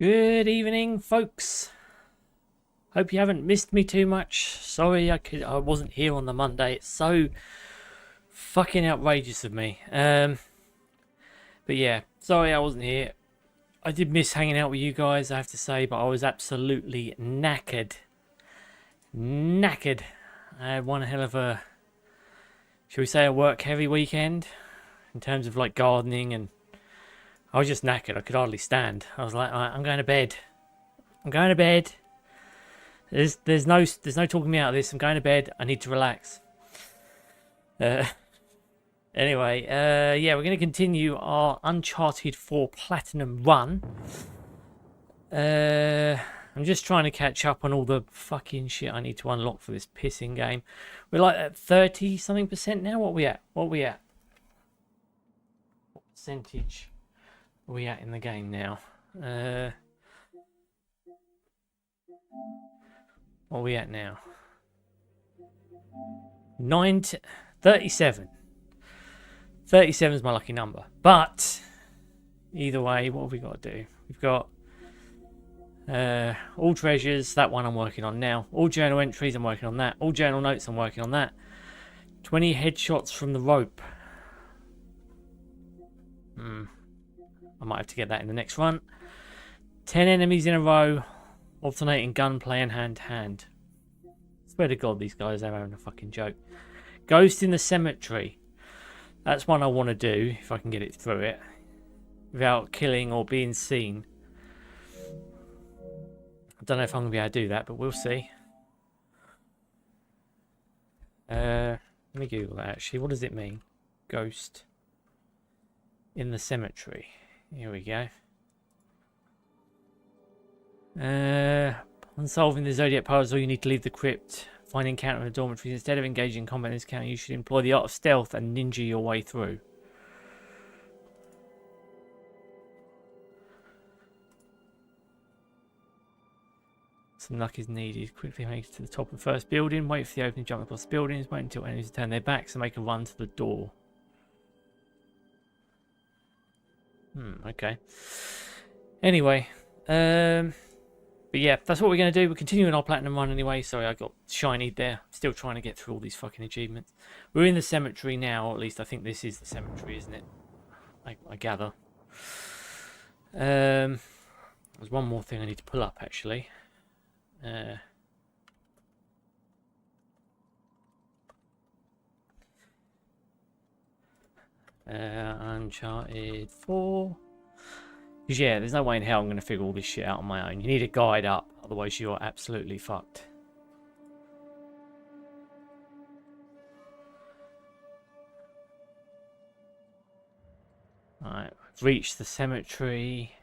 Good evening, folks. Hope you haven't missed me too much. Sorry I wasn't here on the Monday. It's so fucking outrageous of me. But yeah, sorry I wasn't here. I did miss hanging out with you guys, I have to say, but I was absolutely knackered. Knackered. I had one hell of a, shall we say, a work-heavy weekend in terms of like gardening, and I was just knackered. I could hardly stand. I was like, all right, I'm going to bed. I'm going to bed. There's no talking me out of this. I'm going to bed. I need to relax. Anyway, yeah, we're going to continue our Uncharted 4 Platinum run. I'm just trying to catch up on all the fucking shit I need to unlock for this pissing game. We're like at 30-something% now. What are we at? What percentage are we at in the game now? What are we at now? 37. 37 is my lucky number. But either way, what have we got to do? We've got all treasures. That one I'm working on now. All journal entries, I'm working on that. All journal notes, I'm working on that. 20 headshots from the rope. I might have to get that in the next run. 10 enemies in a row, alternating gunplay and hand-to-hand. Swear to God, these guys are having a fucking joke. Ghost in the cemetery. That's one I want to do, if I can get it through it, without killing or being seen. I don't know if I'm going to be able to do that, but we'll see. Let me Google that, actually. What does it mean? Ghost in the cemetery. Here we go. On solving the Zodiac puzzle, you need to leave the crypt, find encounter in the dormitories. Instead of engaging in combat in this encounter, you should employ the art of stealth and ninja your way through. Some luck is needed. Quickly make it to the top of the first building. Wait for the opening, jump across the buildings. Wait until enemies turn their backs and make a run to the door. Okay. Anyway, but yeah, that's what we're going to do. We're continuing our platinum run anyway. Sorry, I got shiny there. Still trying to get through all these fucking achievements. We're in the cemetery now, or at least I think this is the cemetery, isn't it? I gather. There's one more thing I need to pull up, actually. Uncharted 4. Because yeah, there's no way in hell I'm going to figure all this shit out on my own. You need a guide up, otherwise you're absolutely fucked. Alright, we've reached the cemetery.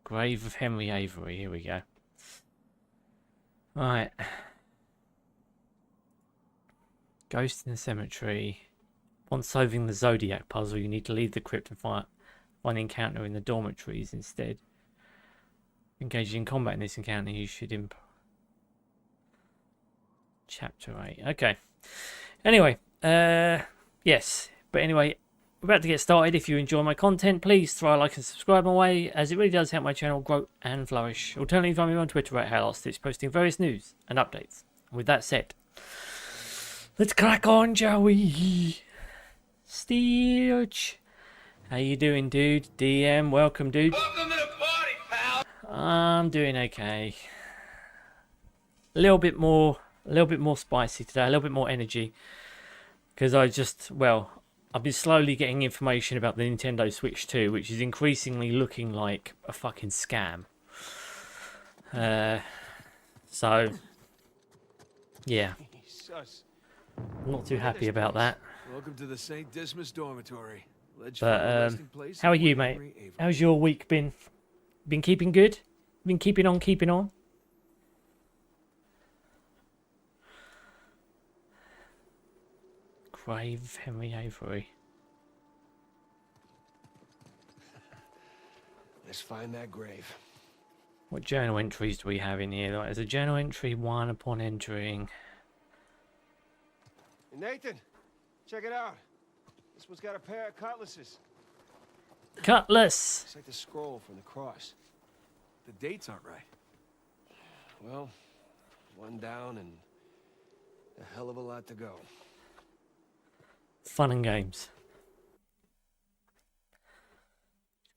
Grave of Henry Avery, here we go. Right. Ghost in the cemetery. Once solving the Zodiac puzzle, you need to leave the crypt and find an encounter in the dormitories instead. Engaging in combat in this encounter, you should Chapter 8. Okay. Anyway, yes. But anyway, we're about to get started. If you enjoy my content, please throw a like and subscribe my way, as it really does help my channel grow and flourish. Alternatively, find me on Twitter at @TCGStitch, posting various news and updates. With that said, let's crack on, shall we? Stitch. How you doing, dude? DM, welcome, dude. Welcome to the party, pal. I'm doing okay. A little bit more spicy today, a little bit more energy. Because I've been slowly getting information about the Nintendo Switch 2, which is increasingly looking like a fucking scam. So, yeah. I'm not too happy about that. Welcome to the St. Dismas dormitory. But how are you, mate? How's your week been? Been keeping good? Been keeping on, keeping on? Grave of Henry Avery. Let's find that grave. What journal entries do we have in here? There's a journal entry 1 upon entering. Hey, Nathan, check it out. This one's got a pair of cutlasses. Cutlass. It's like the scroll from the cross. The dates aren't right. Well, one down and a hell of a lot to go. Fun and games.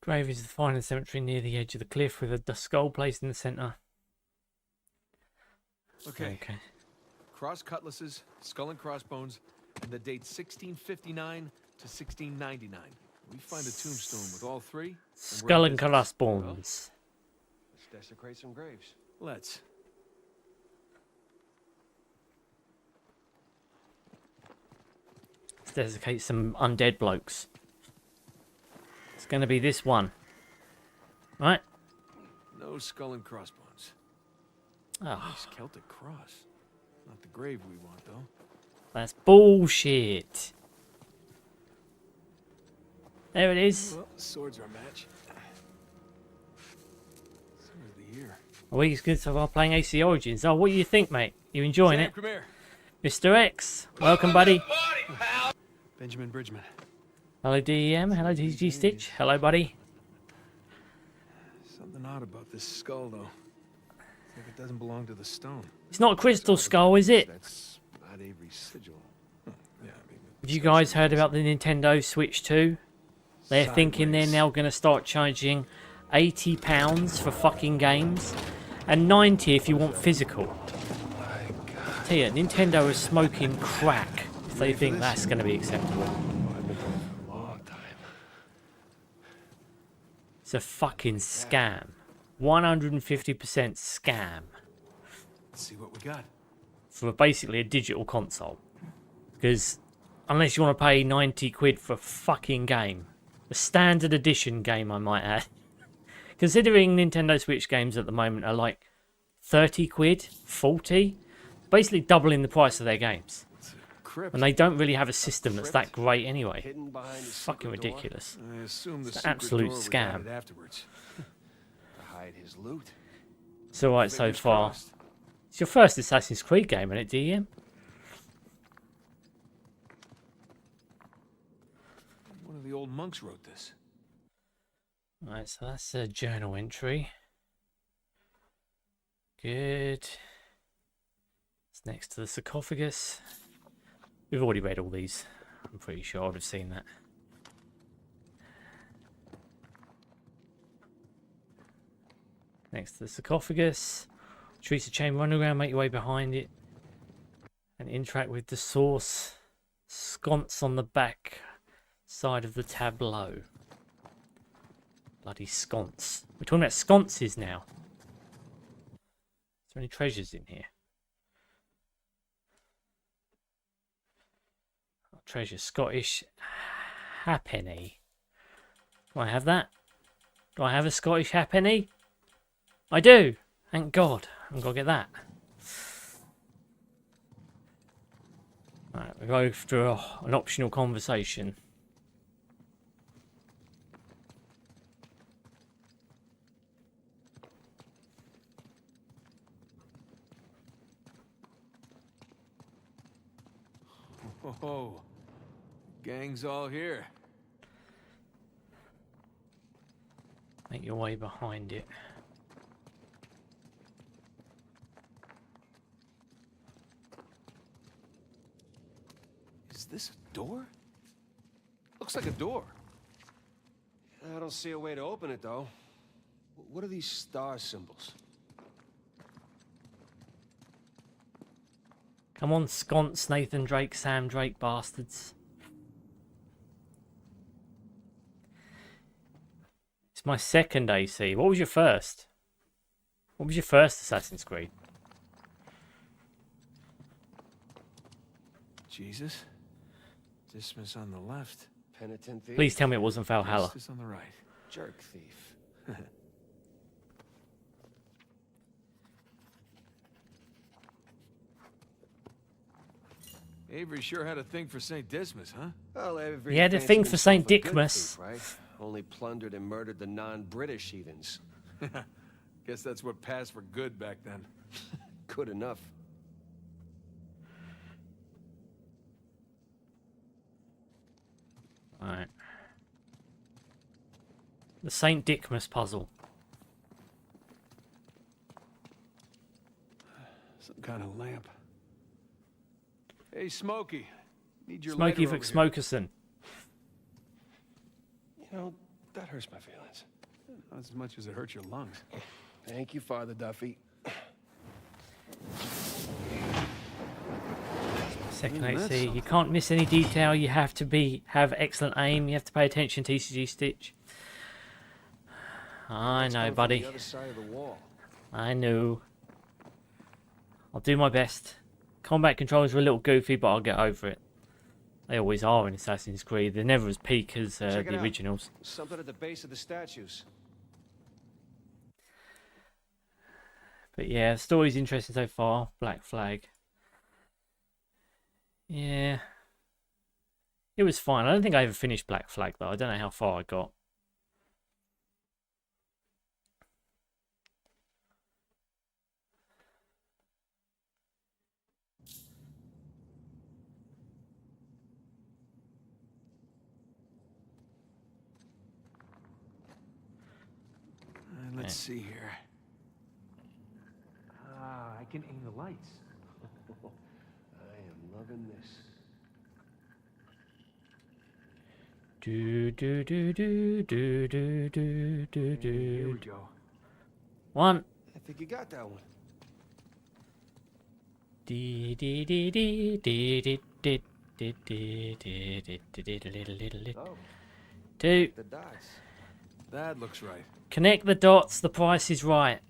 Grave is the final cemetery near the edge of the cliff with a skull placed in the centre. Okay. Cross cutlasses, skull and crossbones, and the date 1659 to 1699. We find a tombstone with all three. Skull and crossbones. Let's desecrate some graves. Let's. Let's desecrate some undead blokes. It's going to be this one. Right? No skull and crossbones. Oh, Nice Celtic cross. Not the grave we want, though. that's bullshit. There it is. Well, swords are a match. Sword of the year. A week's good so far playing AC Origins. Oh, what do you think, mate? You enjoying it? Come here. Mr. X, welcome, buddy. Benjamin Bridgman. Hello, DEM. Hello, TCGStitch. Hello, buddy. Something odd about this skull, though. It's like it doesn't belong to the stone. It's not a crystal skull, is it? That's not Avery's sigil. Huh. Yeah, I mean, Have you guys heard about the Nintendo Switch 2? They're thinking they're now going to start charging £80 for fucking games and $90 if you want physical. My Tell you, Nintendo is smoking crack if they think that's going to be acceptable. I've been going for a long time. It's a fucking scam. 150% scam Let's see what we got. for basically a digital console. Because unless you want to pay 90 quid for a fucking game, a standard edition game I might add, considering Nintendo Switch games at the moment are like 30 quid, 40, basically doubling the price of their games. It's a crypt. And they don't really have a system that's that great anyway. Hidden behind a Fucking secret door. ridiculous. I assume the It's an secret absolute door was scam. added afterwards. To hide his loot. It's alright so Fingers far. crossed. It's your first Assassin's Creed game, isn't it, DM? One of the old monks wrote this. Right, so that's a journal entry. Good. It's next to the sarcophagus. We've already read all these. I'm pretty sure I'd have seen that. Next to the sarcophagus. Treat the chamber underground, make your way behind it. And interact with the source. Sconce on the back side of the tableau. Bloody sconce. We're talking about sconces now. Is there any treasures in here? Oh, treasure. Scottish halfpenny. Do I have that? Do I have a Scottish halfpenny? I do. Thank God. I'm going to get that. Right, we go through an optional conversation. Oh, gang's all here. Make your way behind it. Is this a door? Looks like a door. I don't see a way to open it, though. What are these star symbols? Come on, sconce, Nathan Drake, Sam Drake, bastards. It's my second AC. What was your first? What was your first Assassin's Creed? Jesus. Dismiss on the left. Penitent thief. Please tell me it wasn't Valhalla. Justice on the right. Jerk thief. Avery sure had a thing for St. Dismas, huh? Well, Avery He had a thing for St. Dickmas. Right? Only plundered and murdered the non-British heathens. Guess that's what passed for good back then. Good enough. Alright. The St. Dickmas puzzle. Some kind of lamp. Hey, Smokey. Need your Smokey lighter over McSmokerson. here. You know, that hurts my feelings. Not as much as it hurts your lungs. Thank you, Father Duffy. Second That's AC. You something. can't miss any detail. You have to have excellent aim. You have to pay attention. TCGStitch. I It's know, coming from buddy. the other side of the wall. I know. I'll do my best. Combat controls are a little goofy, but I'll get over it. They always are in Assassin's Creed. They're never as peak as Check it the out. originals. Something at the base of the statues. But yeah, the story's interesting so far. Black Flag. Yeah. It was fine. I don't think I ever finished Black Flag, though. I don't know how far I got. Let's see here. Ah, I can aim the lights. I am loving this. Do do do do do do do do Here we do. go. One. I think you got that one. Dee dee dee dee dee dee dee dee dee dee dee dee dee dee. Oh, Two. the dots. That looks right. Connect the dots. The price is right.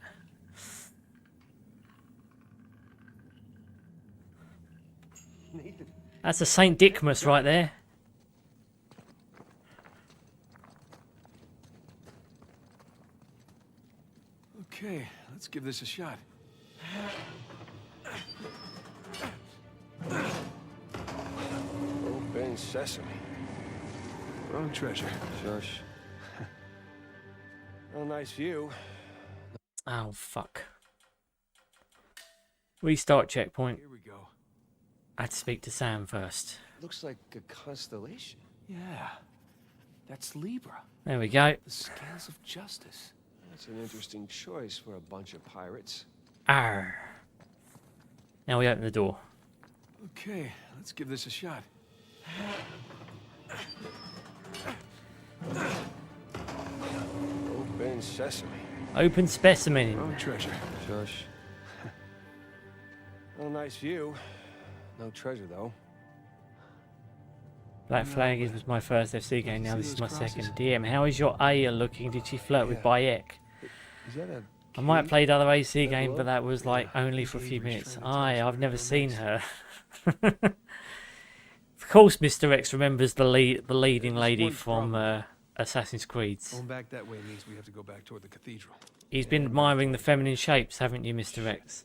Nathan. That's a St. Dickmas right there. Okay, let's give this a shot. Open sesame. Wrong treasure. Shush. Oh, nice view. Oh, fuck. Restart checkpoint. Here we go. I had to speak to Sam first. Looks like a constellation. Yeah, that's Libra. There we go. The scales of justice. That's an interesting choice for a bunch of pirates. Arr. Now we open the door. Okay, let's give this a shot. Open sesame. Open specimen. Wrong treasure. Shush. Oh, nice view. No treasure, though. Black Flag was my first FC game. Now See this is those my crosses? second. DM, how is your Aya looking? Did she flirt with Yeah. Bayek? Is that a I might have key? played other AC That game, glove? but that was like Yeah, only Henry for a few Avery's minutes. trying to tell us I've never what seen romance. her. Of course, Mr. X remembers the leading There's lady one from problem. Assassin's Creed. Going back that way means we have to go back toward the cathedral. He's been admiring the feminine shapes, haven't you, Mr. X?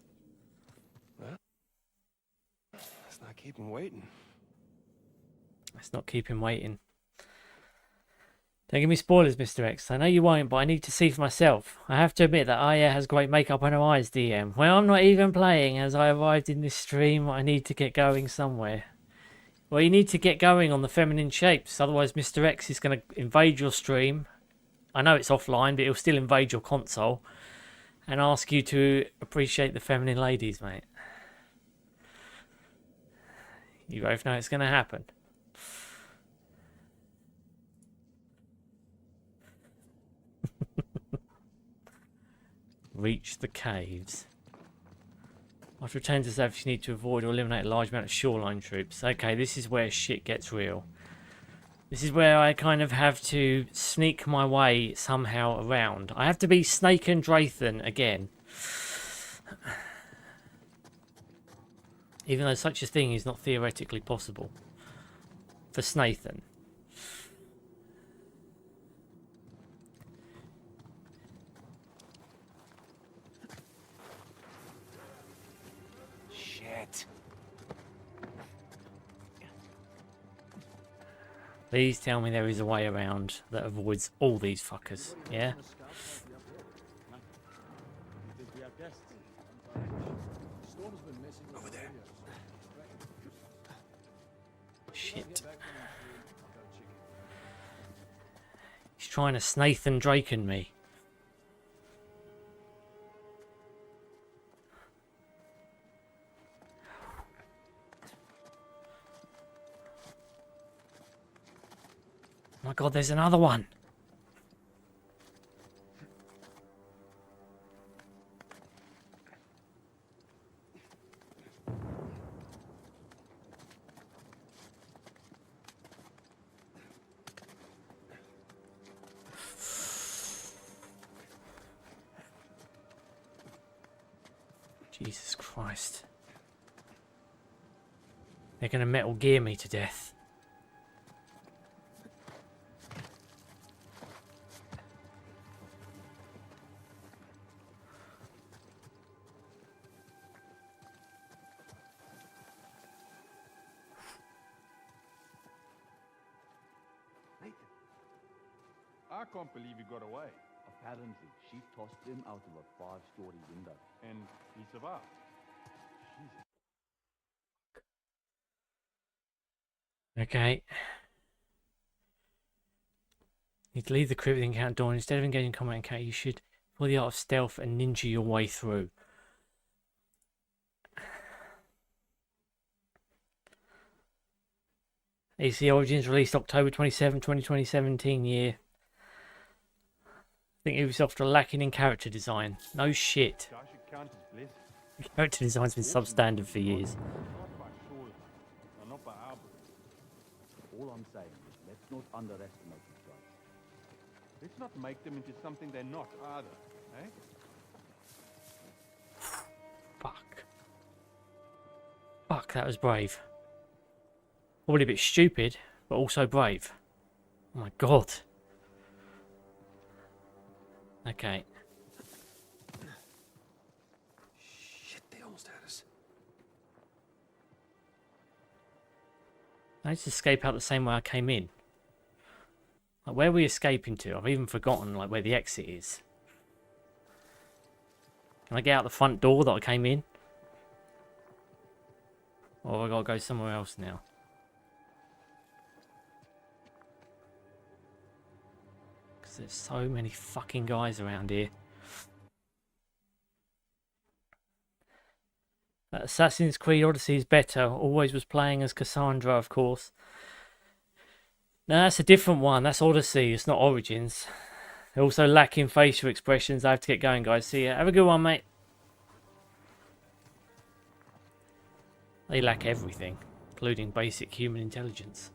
Let's not keep him waiting. Let's not keep him waiting. Don't give me spoilers, Mr. X. I know you won't, but I need to see for myself. I have to admit that Aya has great makeup on her eyes, DM. Well, I'm not even playing. As I arrived in this stream, I need to get going somewhere. Well, you need to get going on the feminine shapes, otherwise Mr. X is going to invade your stream. I know it's offline, but he'll still invade your console and ask you to appreciate the feminine ladies, mate. You both know it's going to happen. Reach the caves. After returning to surface, you need to avoid or eliminate a large amount of shoreline troops. Okay, this is where shit gets real. This is where I kind of have to sneak my way somehow around. I have to be Snake and Drathan again. Even though such a thing is not theoretically possible. For Snathan. Shit. Please tell me there is a way around that avoids all these fuckers. Yeah? Over there. Shit. trying to Nathan Draken me. Oh my god, there's another one. Jesus Christ. They're gonna Metal Gear me to death. Nathan. I can't believe he got away. Apparently, she tossed him out of a 5-story window. And he survived. Okay. You need to leave the crypt with the encounter door. Instead of engaging combat encounter, you should pull the art of stealth and ninja your way through. AC Origins released October 27, 2017 year. I think Ubisoft are lacking in character design. No shit. Gosh, it counts as blessing. Character design's been substandard for years. Not by Sullivan, or not by Albert. All I'm saying is let's not underestimate these guys. Let's not make them into something they're not either, eh? Fuck. Fuck, that was brave. Probably a bit stupid, but also brave. Oh my god. Okay. Shit, they almost had us. I need to escape out the same way I came in. Like, where are we escaping to? I've even forgotten like where the exit is. Can I get out the front door that I came in? Or have I got to go somewhere else now? Because there's so many fucking guys around here. Assassin's Creed Odyssey is better. Always was playing as Cassandra, of course. No, that's a different one. That's Odyssey. It's not Origins. They're also lacking facial expressions. I have to get going, guys. See ya. Have a good one, mate. They lack everything, including basic human intelligence.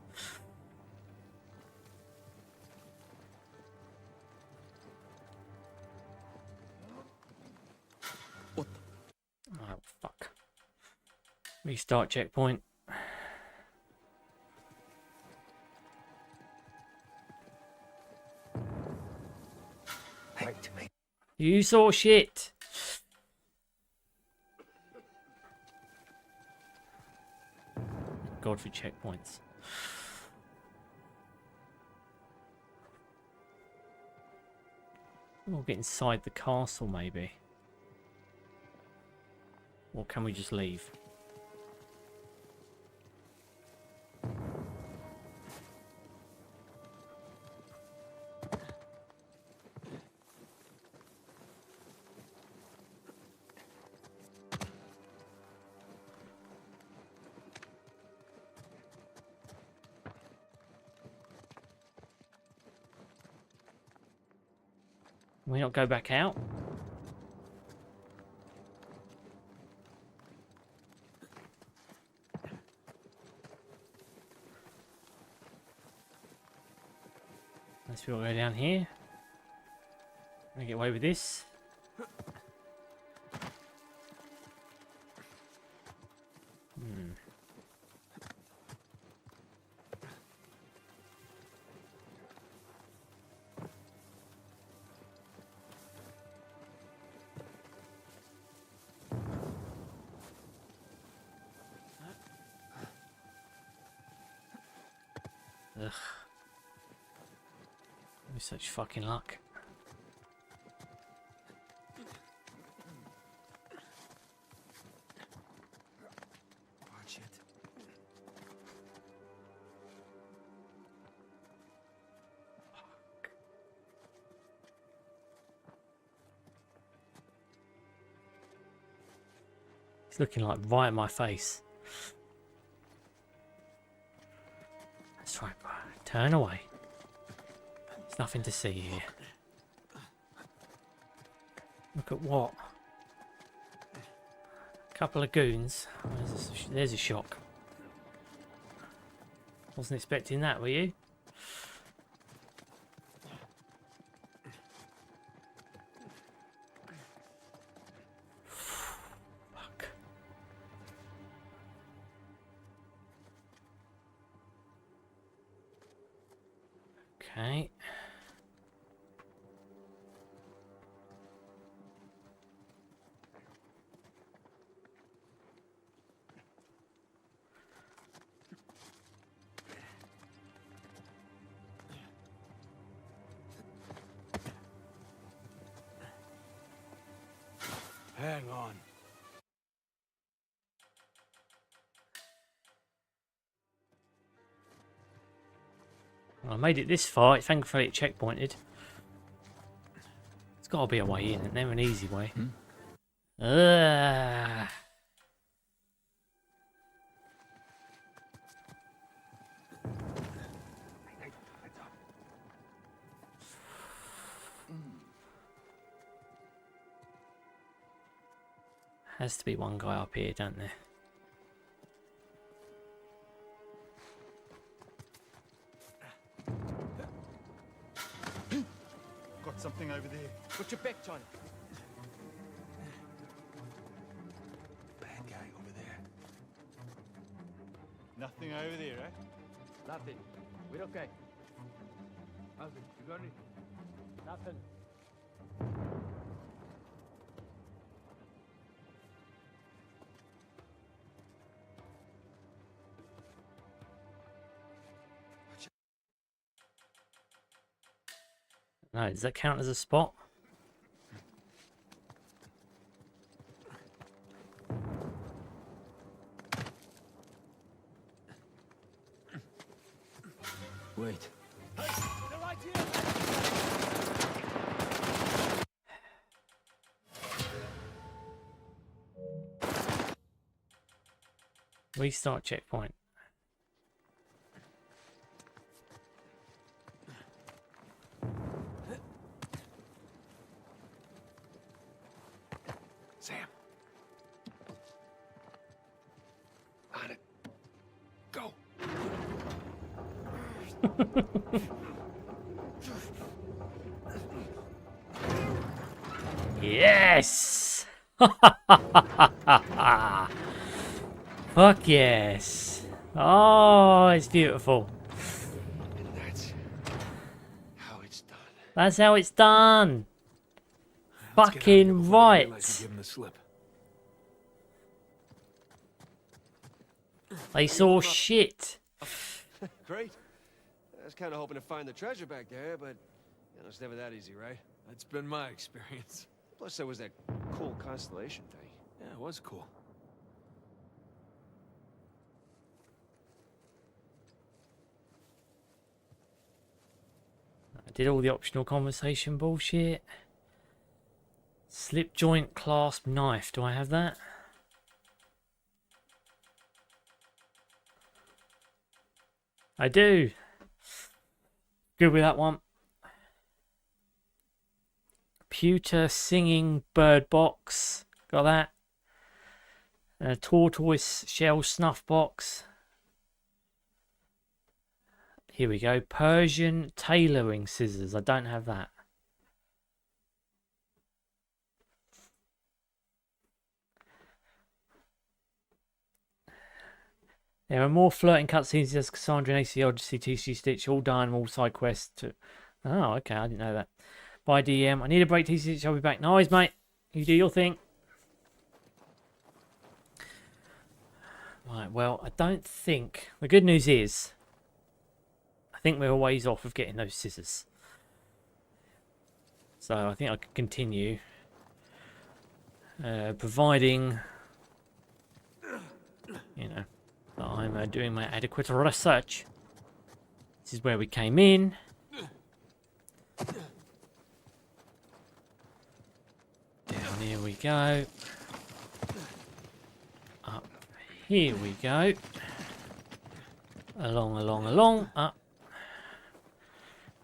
What? Oh, fuck. Restart checkpoint. Wait. You saw shit. God for checkpoints. We'll get inside the castle, maybe. Or can we just leave? Can we not go back out? Let's go down here. Can I get away with this? Ugh. With such fucking luck. Watch it. It's looking like right in my face. That's right, bro. Turn away. There's nothing to see here. Look at what? A couple of goons. There's a shock. Wasn't expecting that, were you? Fuck. Okay. Hang on. Well, I made it this far. Thankfully, it checkpointed. There's got to be a way in, and never an easy way. Has to be one guy up here, don't there? Got something over there. Put your back, Johnny. Bad guy over there. Nothing over there, eh? Nothing. We're okay. Nothing. You got anything? Nothing. No, does that count as a spot? Wait. Restart checkpoint. Sam. On it. Go. Yes! Fuck yes. Oh, it's beautiful. And that's how it's done. That's how it's done. Let's get out of here Fucking before they realize right. we give 'em the slip. They saw shit. Great. I was kind of hoping to find the treasure back there, but you know, it's never that easy, right? That's been my experience. Plus, there was that cool constellation thing. Yeah, it was cool. I did all the optional conversation bullshit. Slip joint clasp knife. Do I have that? I do. Good with that one. Pewter singing bird box. Got that. A tortoise shell snuff box. Here we go. Persian tailoring scissors. I don't have that. There are more flirting cutscenes as Cassandra and AC Odyssey, TCGStitch, all done, all side quests. Oh, okay, I didn't know that. Bye, DM. I need a break, TCGStitch. I'll be back. No worries, mate. You do your thing. Right, well, I don't think... The good news is, I think we're a ways off of getting those scissors. So I think I can continue. Providing, you know, that I'm doing my adequate research. This is where we came in. Down here we go. Up. Here we go. Along, along, along. Up.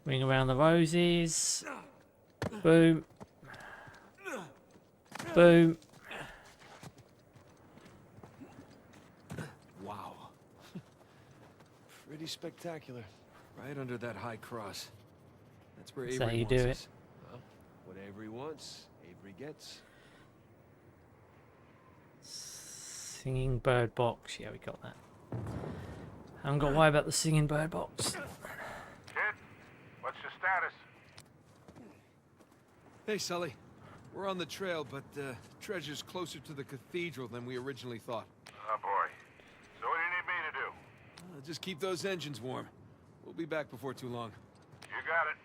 Ring around the roses. Boom. Boom. Wow. Pretty spectacular. Right under that high cross. That's where That's Avery how you wants do us. Well, what Avery wants, Avery gets. Singing bird box. Yeah, we got that. Haven't got to worry about the singing bird box. Kid, what's your status? Hey, Sully. We're on the trail, but treasure's closer to the cathedral than we originally thought. Oh, boy. So what do you need me to do? Just keep those engines warm. We'll be back before too long. You got it.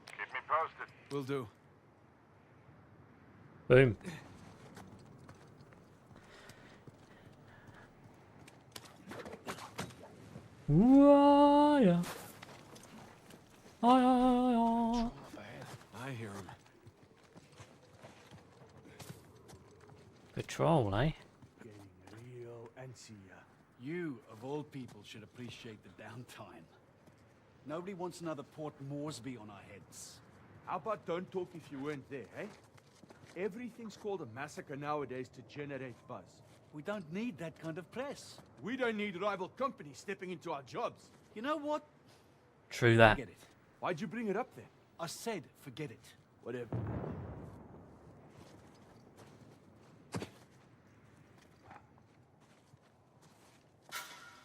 Keep me posted. Will do. Boom. Whoa, I hear him. Patrol, eh? Getting real antsy. You, of all people, should appreciate the downtime. Nobody wants another Port Moresby on our heads. How about don't talk if you weren't there, eh? Everything's called a massacre nowadays to generate buzz. We don't need that kind of press. We don't need rival companies stepping into our jobs. You know what? True that. Forget it. Why'd you bring it up then? I said forget it. Whatever.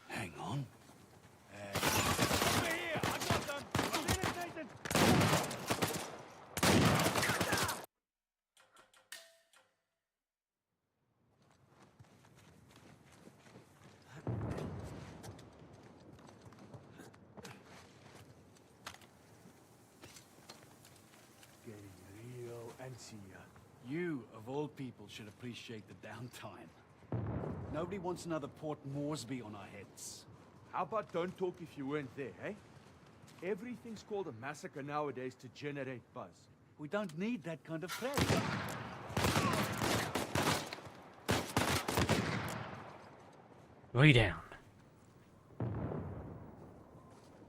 Hang on. Getting real antsy. You, of all people, should appreciate the downtime. Nobody wants another Port Moresby on our heads. How about don't talk if you weren't there, eh? Everything's called a massacre nowadays to generate buzz. We don't need that kind of press. Way down.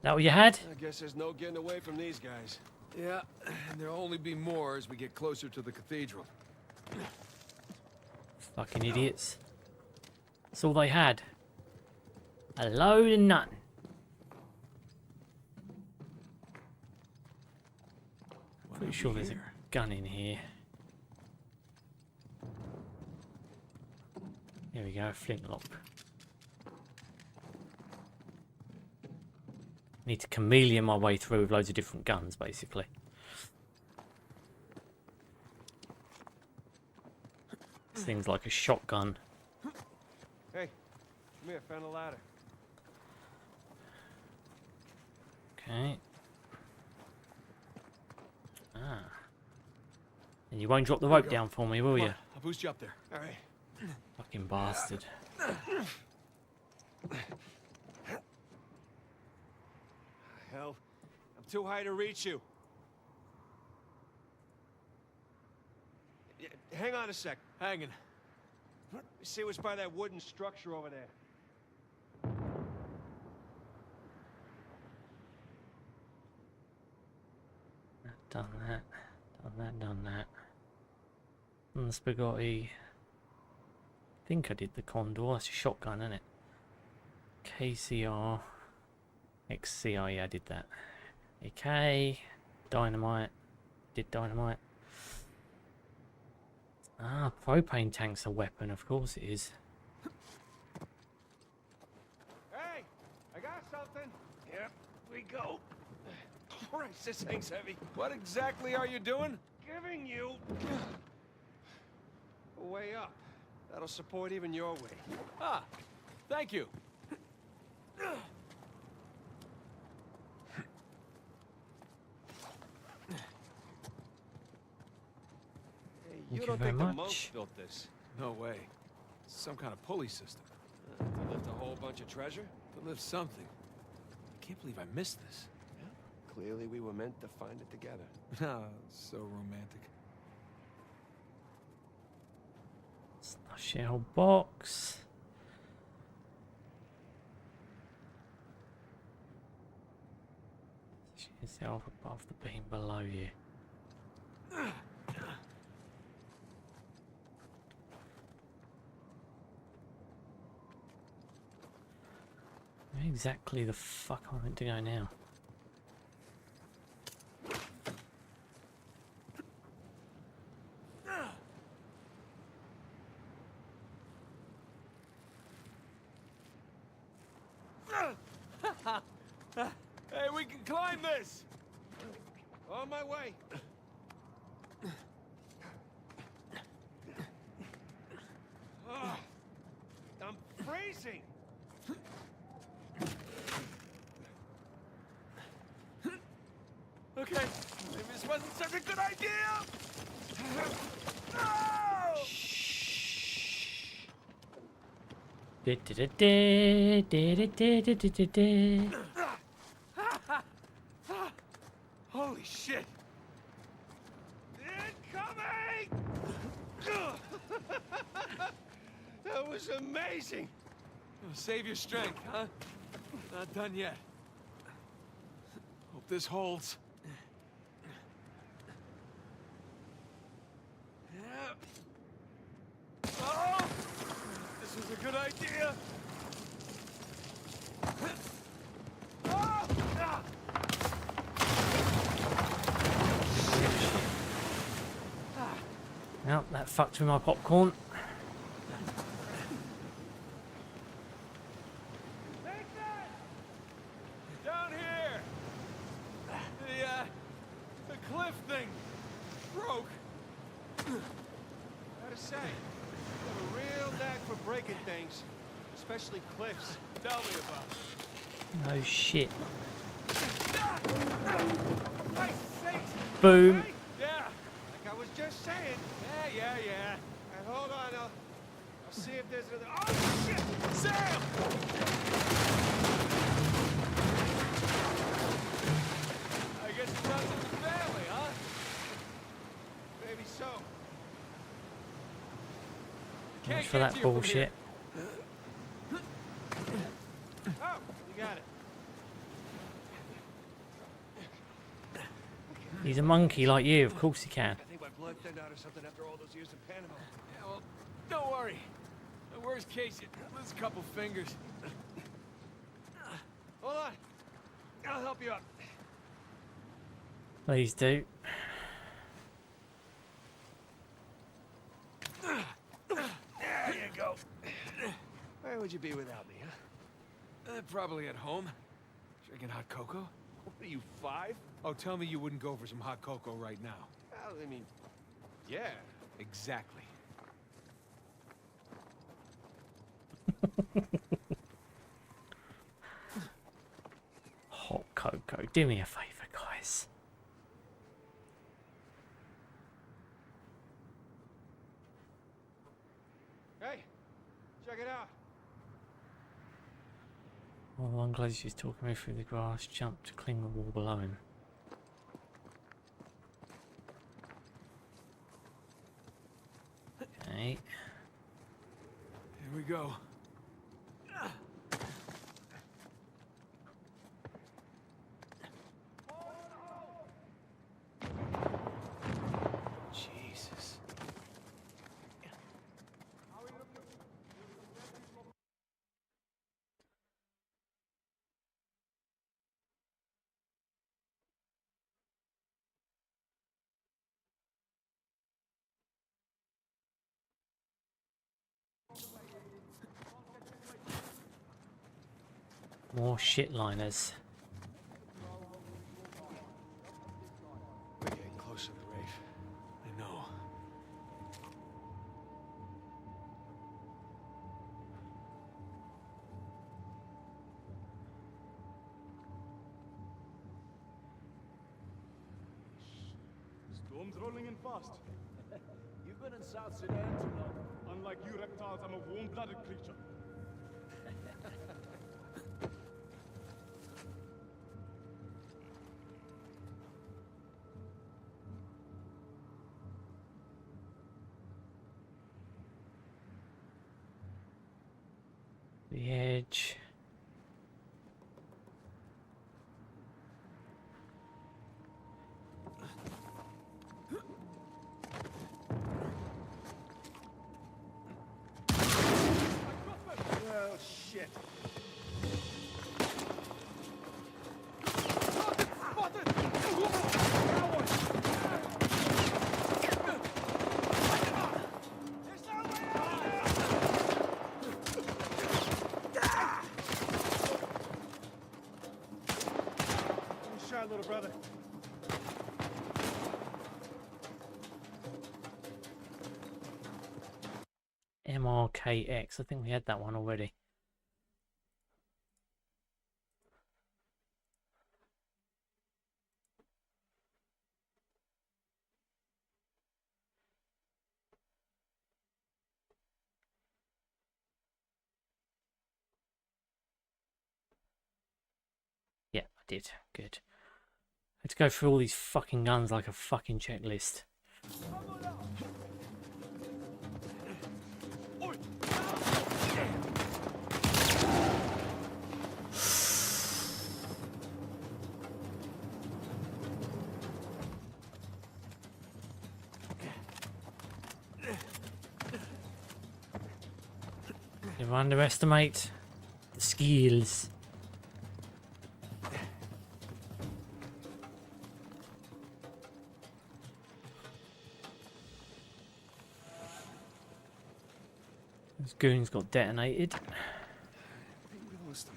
That what you had? I guess there's no getting away from these guys. Yeah, and there'll only be more as we get closer to the cathedral. Fucking idiots. That's all they had. A load of nothing. Pretty sure there's a gun in here. Here we go, flintlock. Need to chameleon my way through with loads of different guns, basically. This thing's like a shotgun. Hey, come here, found a ladder. Okay. Ah. And you won't drop the rope down for me, will you? I'll boost you up there. All right. Fucking bastard. Hell, I'm too high to reach you. Yeah, hang on a sec. Hanging. See what's by that wooden structure over there. Done that. Done that, done that. And the spaghetti. I think I did the condor. That's a shotgun, isn't it? KCR. XCR, yeah, I did that. AK. Dynamite. Did dynamite. Ah, propane tank's a weapon, of course it is. Hey, I got something. Here we go. Christ, this thing's heavy. What exactly are you doing? Giving you a way up. That'll support even your weight. Ah, thank you. Hey, Thank you don't very think the monks much. built this? No way. Some kind of pulley system. To lift a whole bunch of treasure? To lift something. I can't believe I missed this. Clearly we were meant to find it together. Ah, so romantic. Shell box. yourself above the beam below you. Where exactly the fuck am I meant to go now? Hey, we can climb this! On my way. Oh, I'm freezing! Okay, maybe this wasn't such a good idea! No! Holy shit! Incoming! That was amazing! Save your strength, huh? Not done yet. Hope this holds. Yeah. Oh! This was a good idea! Oh! Ah! Well, that fucked with my popcorn. Down here! The cliff thing broke. Gotta say, you have a real knack for breaking things, especially cliffs. Tell me about it. No shit. Nice sakes! Boom. Hey? Yeah, like I was just saying. Yeah. Alright, hold on, I'll see if there's another. Oh shit! Sam! I guess it's not in the family, huh? Maybe so. Thanks for that bullshit. Oh, you got it. He's a monkey like you, of course he can. I think my blood thinned out or something after all those years in Panama. Yeah, well, don't worry. The worst case, you lose a couple fingers. Hold on. I'll help you out. Please do. There you go. Where would you be without me, huh? Probably at home. Drinking hot cocoa? What are you, 5? Oh, tell me you wouldn't go for some hot cocoa right now. Well, I mean, yeah. Exactly. Hot cocoa. Do me a favour, guys. Hey, check it out. While the one glazier's talking me through the grass, jumped to cling the wall below him. Okay. Here we go. Jesus. More shit liners. We're getting closer to the reef. I know. Storm's rolling in fast. You've been in South Sudan too long. Unlike you reptiles, I'm a warm-blooded creature. The edge. yet. Shot, little brother. MRKX. I think we had that one already. Yeah, I did. Good. Let's go through all these fucking guns like a fucking checklist. Never underestimate the skills. This goons got detonated. I think we lost them.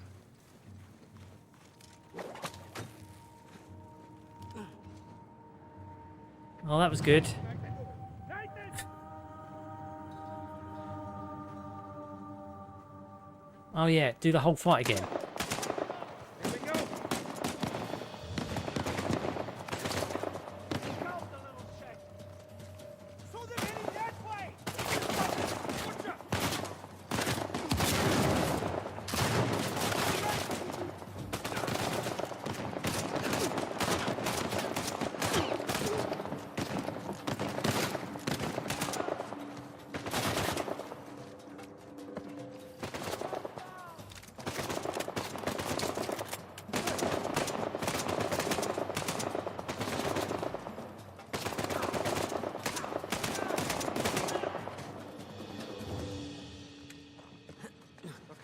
Oh, that was good. Oh yeah, do the whole fight again. Here we go. So they're heading that way.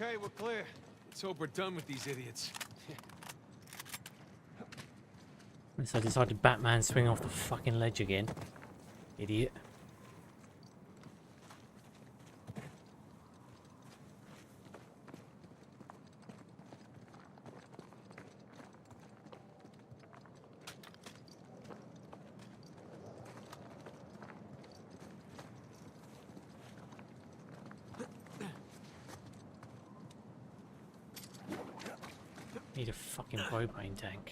Okay, we're clear. Let's hope we're done with these idiots. So I decided Batman swing off the fucking ledge again. Idiot. Need a fucking propane tank.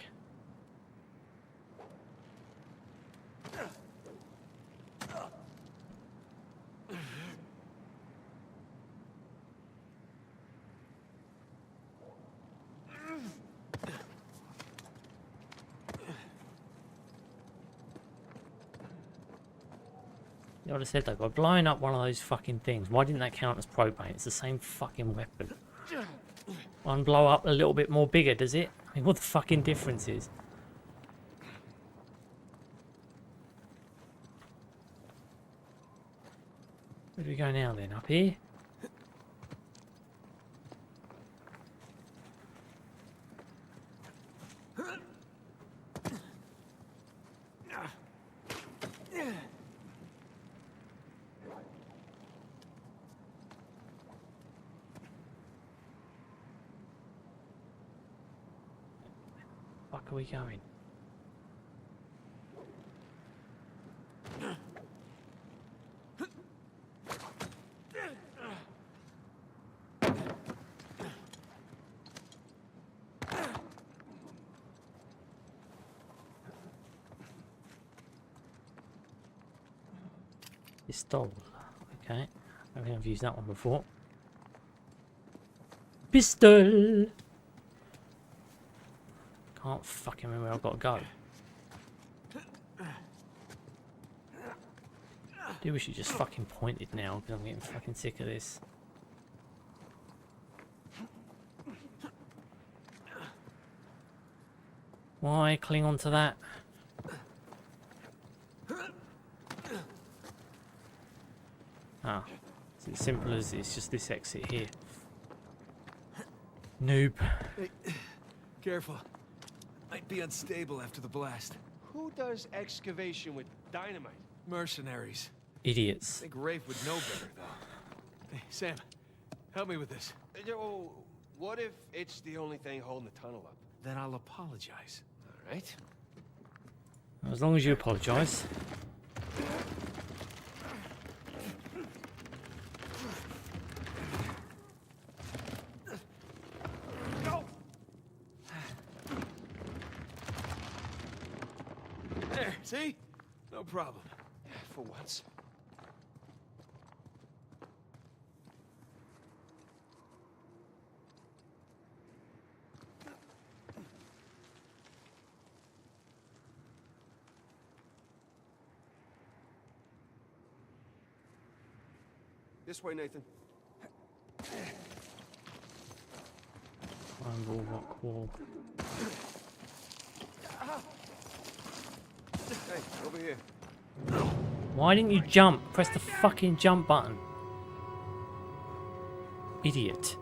You would have said that by blowing up one of those fucking things. Why didn't that count as propane? It's the same fucking weapon. One blow up a little bit more bigger, does it? I mean, what the fucking difference is? Where do we go now then? Up here? Fuck are we going? Pistol. Okay. I think I've used that one before. Pistol! Can't fucking remember where I've got to go. I do wish you just fucking pointed now because I'm getting fucking sick of this. Why cling on to that? Ah, it's as simple as it's just this exit here. Noob. Hey, careful. Might be unstable after the blast. Who does excavation with dynamite? Mercenaries. I Idiots. think Rafe would know better, though. Hey, Sam, help me with this. What if it's the only thing holding the tunnel up? Then I'll apologize. All right. As long as you apologise. There, see? No problem. For once. This way, Nathan. Climb wall, rock wall. Hey, over here. Why didn't you jump? Press the fucking jump button. Idiot.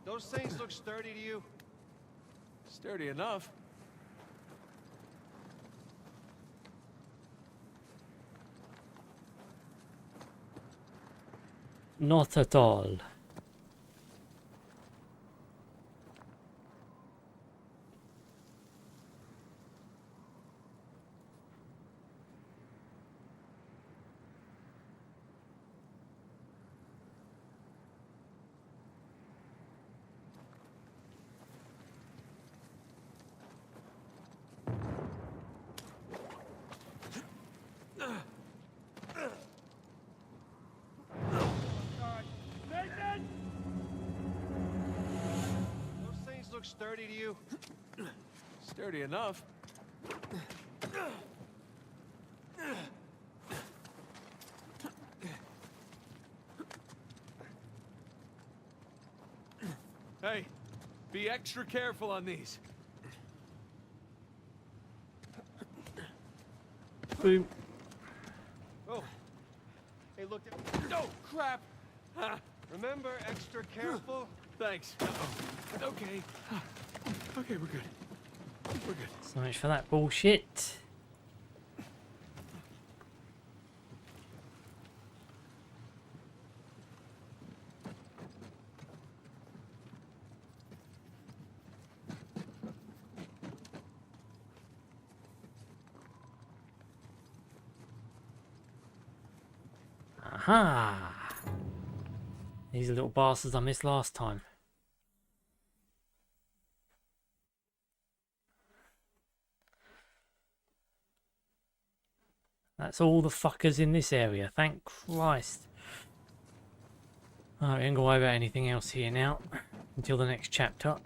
Those things look sturdy to you? Sturdy enough. Not at all. Those things look sturdy to you? Sturdy enough. Hey, be extra careful on these. Boom. Oh. Hey, look. Oh, crap! Ah, Remember, extra careful. thanks. Okay. Okay, we're good. We're good. So much for that bullshit. Aha! These are little bastards I missed last time. That's all the fuckers in this area, thank Christ. Alright, we ain't gonna worry about anything else here now. Until the next chapter.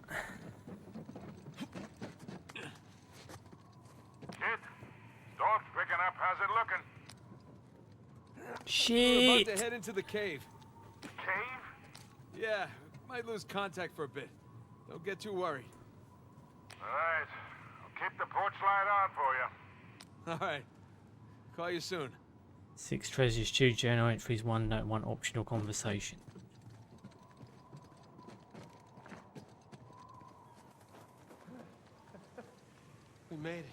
Kid, storm's picking up. How's it looking? We're Shit! about to head into the cave. Cave? Yeah, might lose contact for a bit. Don't get too worried. All right. I'll keep the porch light on for you. All right. Call you soon. 6 treasures, 2 journal entries, 1 note, 1 optional conversation. We made it.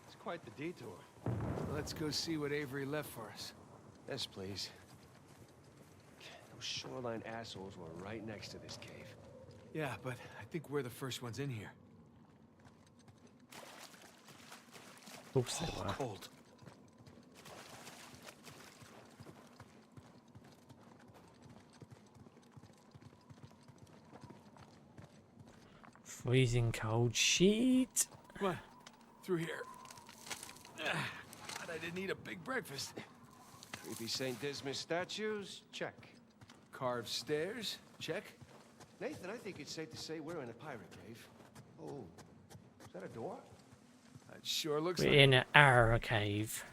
It's quite the detour. Let's go see what Avery left for us. Yes, please. Those shoreline assholes were right next to this cave. Yeah, but I think we're the first ones in here. Oops, they were. Cold. Freezing cold shit. Come on, through here. Glad I didn't eat a big breakfast. Creepy St. Dismas statues? Check. Carved stairs? Check. Nathan, I think it's safe to say we're in a pirate cave. Oh, is that a door? That sure looks We're like... in an arrow cave.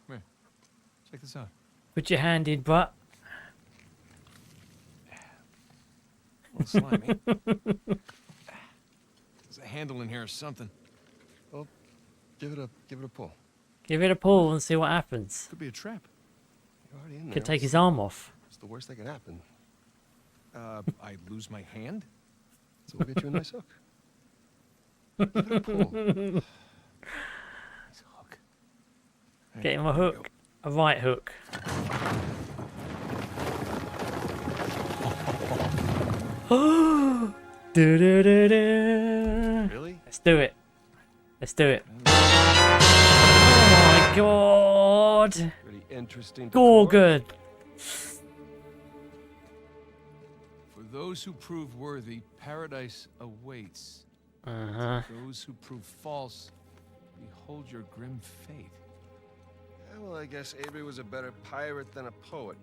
Come Check this out. Put your hand in, but A little slimy. There's a handle in here or something. Well, give it a pull. give it a pull and see what happens. Could be a trap. You're already in there. Could take his arm off. It's the worst that could happen. I lose my hand? So we'll get you a nice hook. Give it a pull. Nice hook. Get him a hook. A right hook. Do-do-do-do. Really? Let's do it. Let's do it. Oh my god. Pretty interesting. Gorgon. For those who prove worthy, paradise awaits. Uh-huh. Those who prove false, behold your grim fate. Yeah, well, I guess Avery was a better pirate than a poet.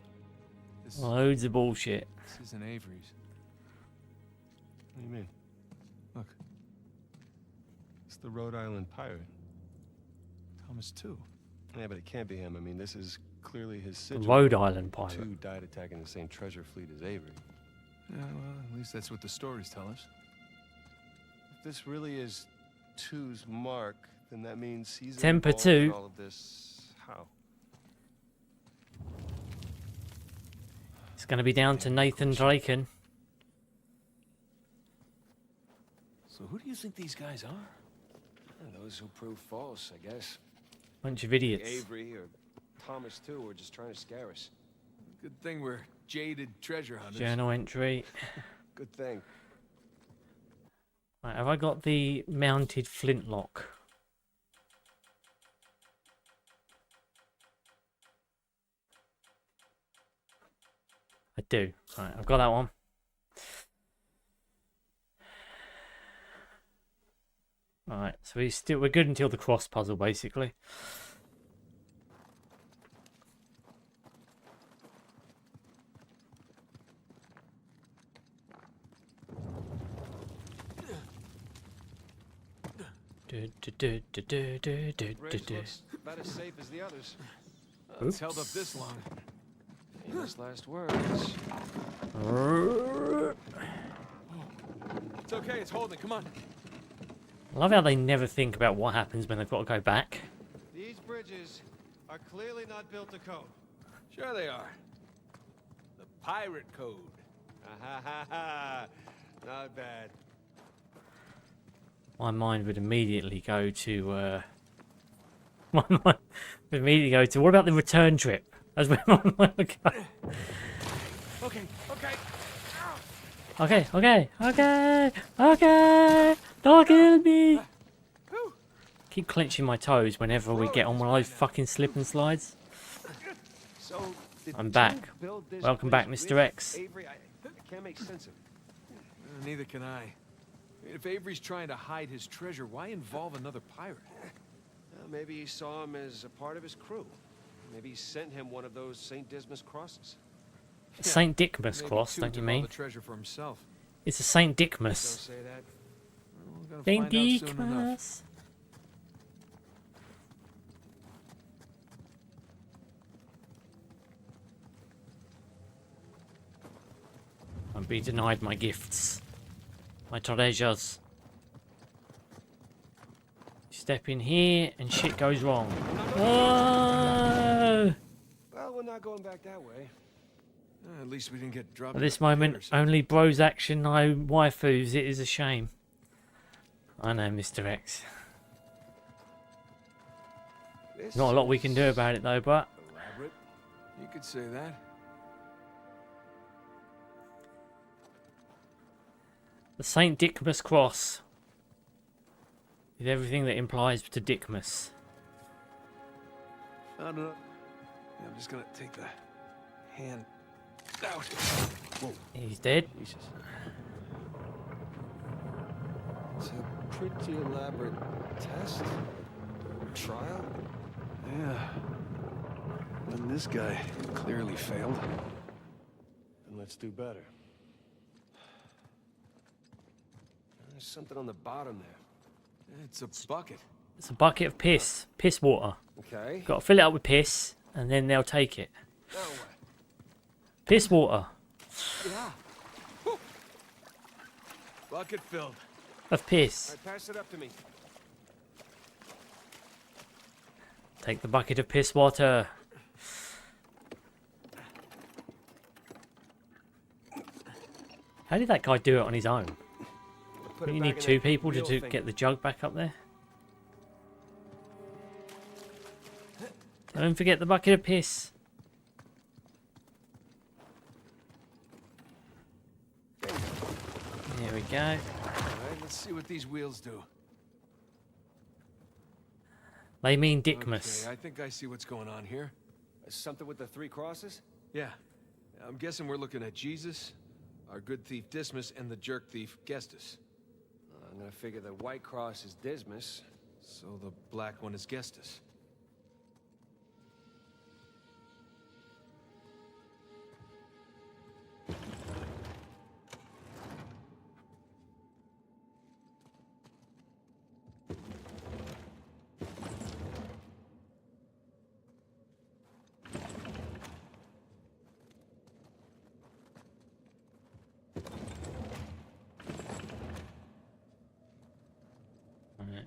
This, Loads of bullshit. this isn't Avery's. What do you mean? Look, It's the Rhode Island pirate. Thomas too. Yeah, but it can't be him. I mean, this is clearly his The sigil. Rhode Island pirate. Two died attacking the same treasure fleet as Avery. Yeah, well, at least that's what the stories tell us. If this really is Two's mark, then that means he's Temper involved in 2. all of this. How? It's going to be down to Nathan Draken. So who do you think these guys are? Those who prove false, I guess. Bunch of idiots. Avery or Thomas too were just trying to scare us. Good thing we're jaded treasure hunters. Journal entry. Good thing. Right, have I got the mounted flintlock? I do. Right, I've got that one. Alright, so we're good until the cross puzzle, basically. Bridge looks about as safe as the others. It's held up this long. Famous last words. It's okay, it's holding. Come on. I love how they never think about what happens when they've got to go back. These bridges are clearly not built to code. Sure they are. The pirate code. Ha ha ha! Not bad. My mind would immediately go to my mind would immediately go to what about the return trip? That's where my mind would go. Okay, okay. Okay. Don't kill me. Keep clenching my toes whenever we get on one of those fucking slip and slides. So, did I'm Two back. build this Welcome bridge back, Mr. with X. Avery? I can't make sense of it. Neither can I. If Avery's trying to hide his treasure, why involve another pirate? Maybe he saw him as a part of his crew. Maybe he sent him one of those St. Dismas crosses. Saint Dickmas Maybe cross, Two don't you took all mean? the treasure for himself. It's a Saint Don't Dickmas. say that. Well, we're gonna Saint find out soon enough. Dickmas. I'll be denied my gifts. My treasures. Step in here and shit goes wrong. Oh! Well, we're not going back that way. At least we didn't get dropped. At this moment, only bros action, no waifus. It is a shame. I know, Mr. X. This Not a lot we can do is about it though, but Elaborate. You could say that. the Saint Dickmas cross is everything that implies to Dickmas. Found it. Yeah, I'm just gonna take the hand out. Whoa. He's dead. Jesus. It's a pretty elaborate test. Trial. Yeah. And this guy clearly failed. Then let's do better. There's something on the bottom there. It's a bucket. It's a bucket of piss. Piss water. Okay. Got to fill it up with piss, and then they'll take it. Now what? Piss water. Yeah. Bucket filled. Of piss. All right, pass it up to me. Take the bucket of piss water. How did that guy do it on his own? Put it You back need in two that people wheel to thing. get the jug back up there. Don't forget the bucket of piss. There we go. All right, let's see what these wheels do. They mean Dickmas. Okay, I think I see what's going on here. Something with the 3 crosses? Yeah. I'm guessing we're looking at Jesus, our good thief Dismas, and the jerk thief Gestus. I'm gonna figure the white cross is Dismas. So the black one is Gestus. Alright.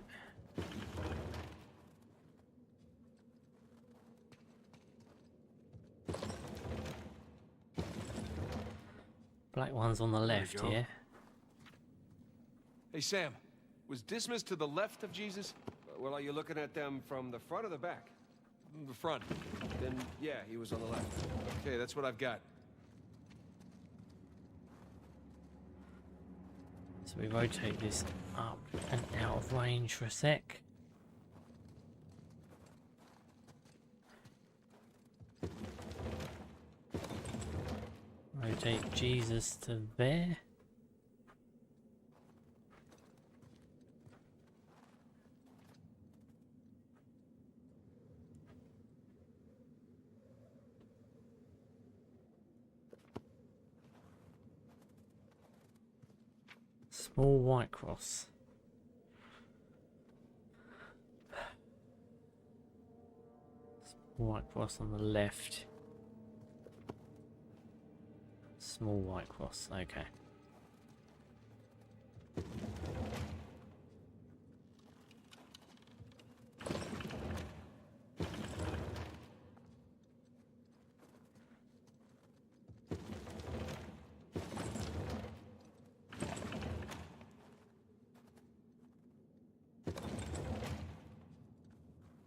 Black one's on the left go. here. Hey, Sam. Was Dismas to the left of Jesus? Well, are you looking at them from the front or the back? The front. Then, yeah, he was on the left. Okay, that's what I've got. So we rotate this up and out of range for a sec. Rotate Jesus to there. Small white cross. Small white cross on the left. Small white cross, okay.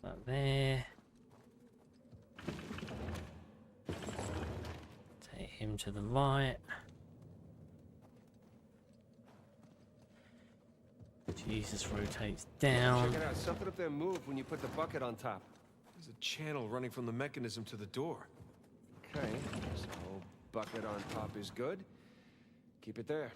That there. Take him to the right. Jesus rotates down. Check it out. Something up there moved when you put the bucket on top. There's a channel running from the mechanism to the door. Okay, so bucket on top is good. Keep it there.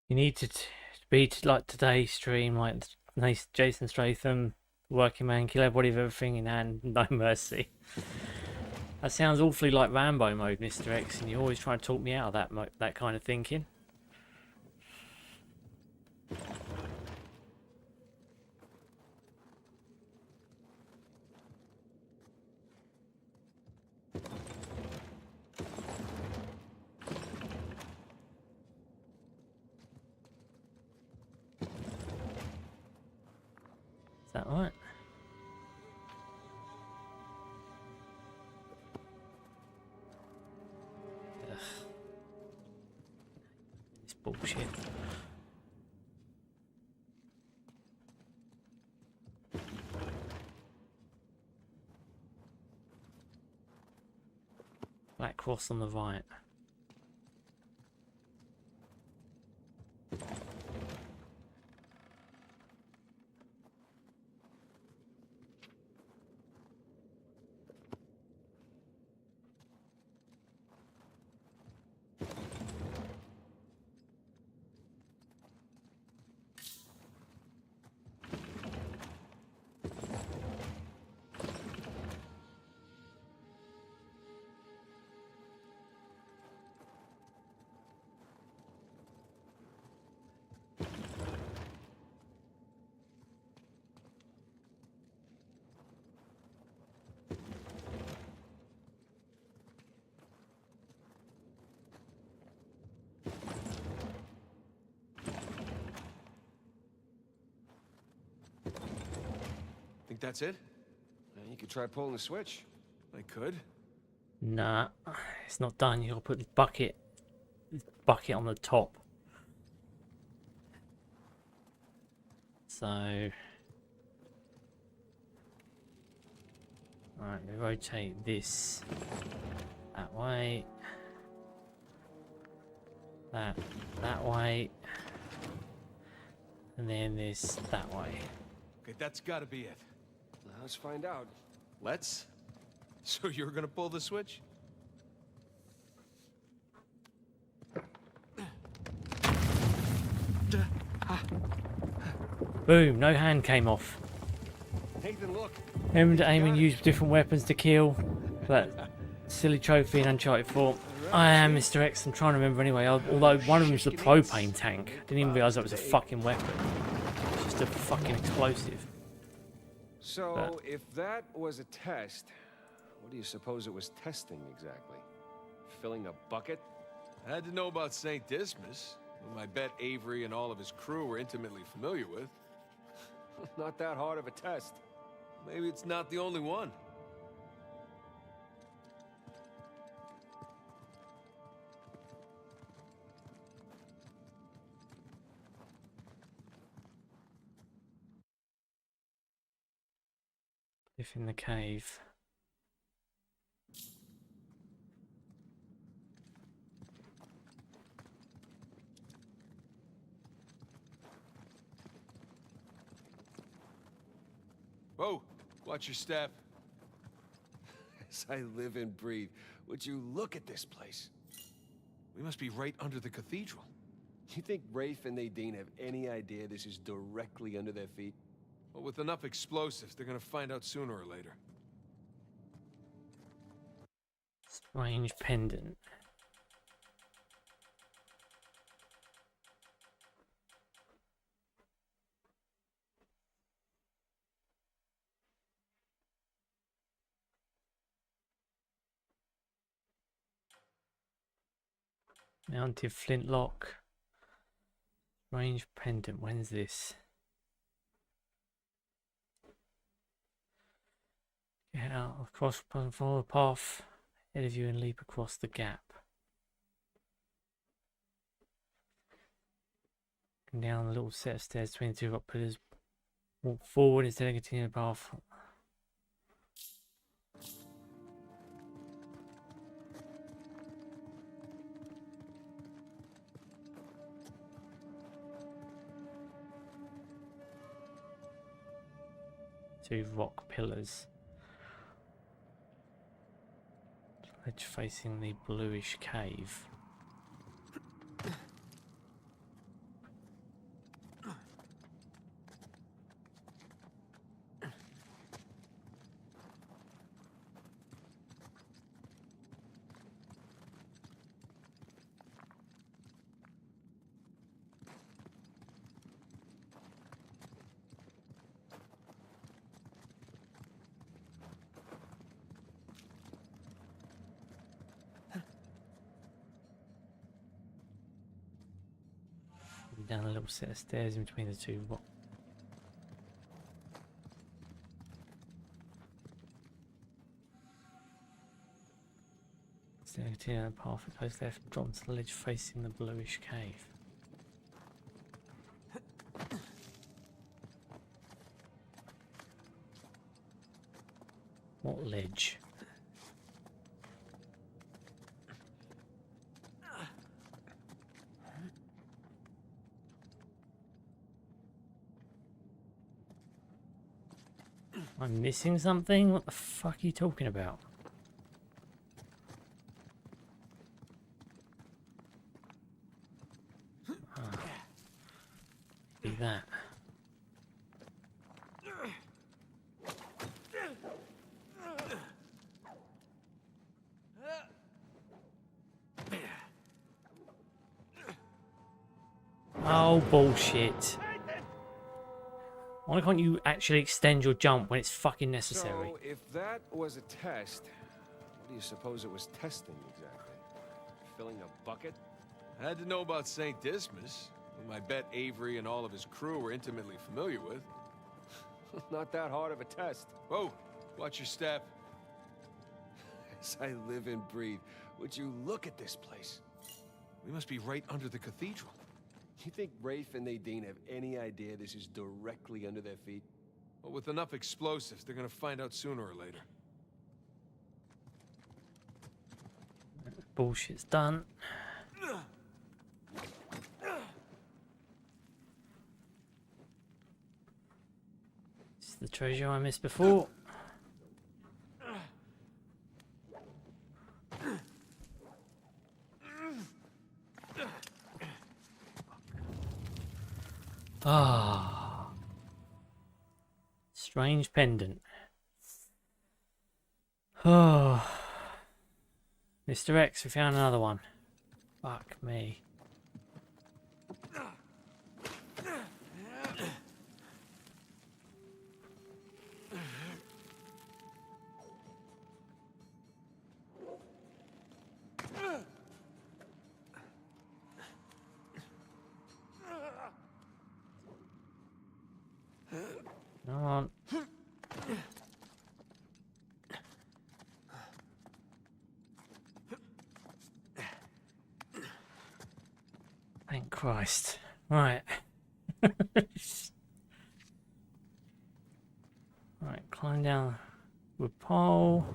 You need to be like today's stream, like nice Jason Statham, working man, kill everybody with everything in hand, no mercy. That sounds awfully like Rambo mode, Mr. X, and you're always trying to talk me out of that kind of thinking. that right? Ugh. It's bullshit. Black cross on the right. Think that's it? You could try pulling the switch. I could. Nah, it's not done. You gotta put the bucket on the top. So, alright, we rotate this that way, that way, and then this that way. Okay, that's gotta be it. Well, let's find out. Let's? So you're gonna pull the switch? Boom, no hand came off. Nathan, look. Remember to aim and use different weapons to kill. That silly trophy in Uncharted 4. I am Mr. X, I'm trying to remember anyway, although one of them is the propane tank. Didn't even realise that was a fucking weapon. It's just a fucking explosive. So, if that was a test, what do you suppose it was testing exactly? Filling a bucket? I had to know about St. Dismas, whom I bet Avery and all of his crew were intimately familiar with. Not that hard of a test. Maybe it's not the only one. If in the cave. Whoa, watch your step. As I live and breathe, would you look at this place? We must be right under the cathedral. You think Rafe and Nadine have any idea this is directly under their feet? Well, with enough explosives, they're gonna find out sooner or later. Strange pendant. Mounted flintlock. Strange pendant. When's this? Get out across, follow the path ahead of you and leap across the gap. Come down a little set of stairs between the two rock pillars. Walk forward instead of continuing the path. Two rock pillars. Ledge facing the bluish cave. Down a little set of stairs in between the two rocks. Continue on the path that goes left, drop onto the ledge facing the bluish cave. What ledge? I'm missing something? What the fuck are you talking about? Be that. Oh, bullshit. Why can't you actually extend your jump when it's fucking necessary? So, if that was a test, what do you suppose it was testing exactly? Filling a bucket? I had to know about St. Dismas, whom I bet Avery and all of his crew were intimately familiar with. Not that hard of a test. Whoa, watch your step. As I live and breathe, would you look at this place? We must be right under the cathedral. You think Rafe and Nadine have any idea this is directly under their feet? Well, with enough explosives, they're gonna find out sooner or later. Bullshit's done. This is the treasure I missed before. Ah, strange pendant. Oh, Mr. X, we found another one. Fuck me. Come on. Thank Christ. Right. Right, climb down with pole.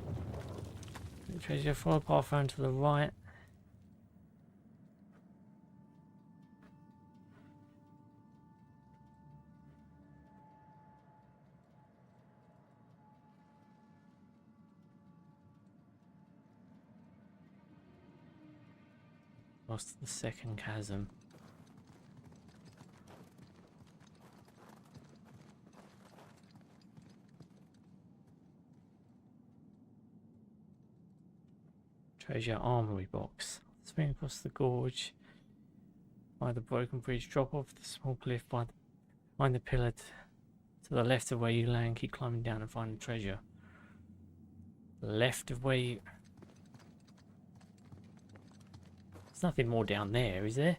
Treasure, follow path around to the right. Lost the second chasm. Treasure armory box. Swing across the gorge by the broken bridge. Drop off the small cliff behind the pillar to the left of where you land. Keep climbing down and find the treasure. Left of where you... There's nothing more down there, is there?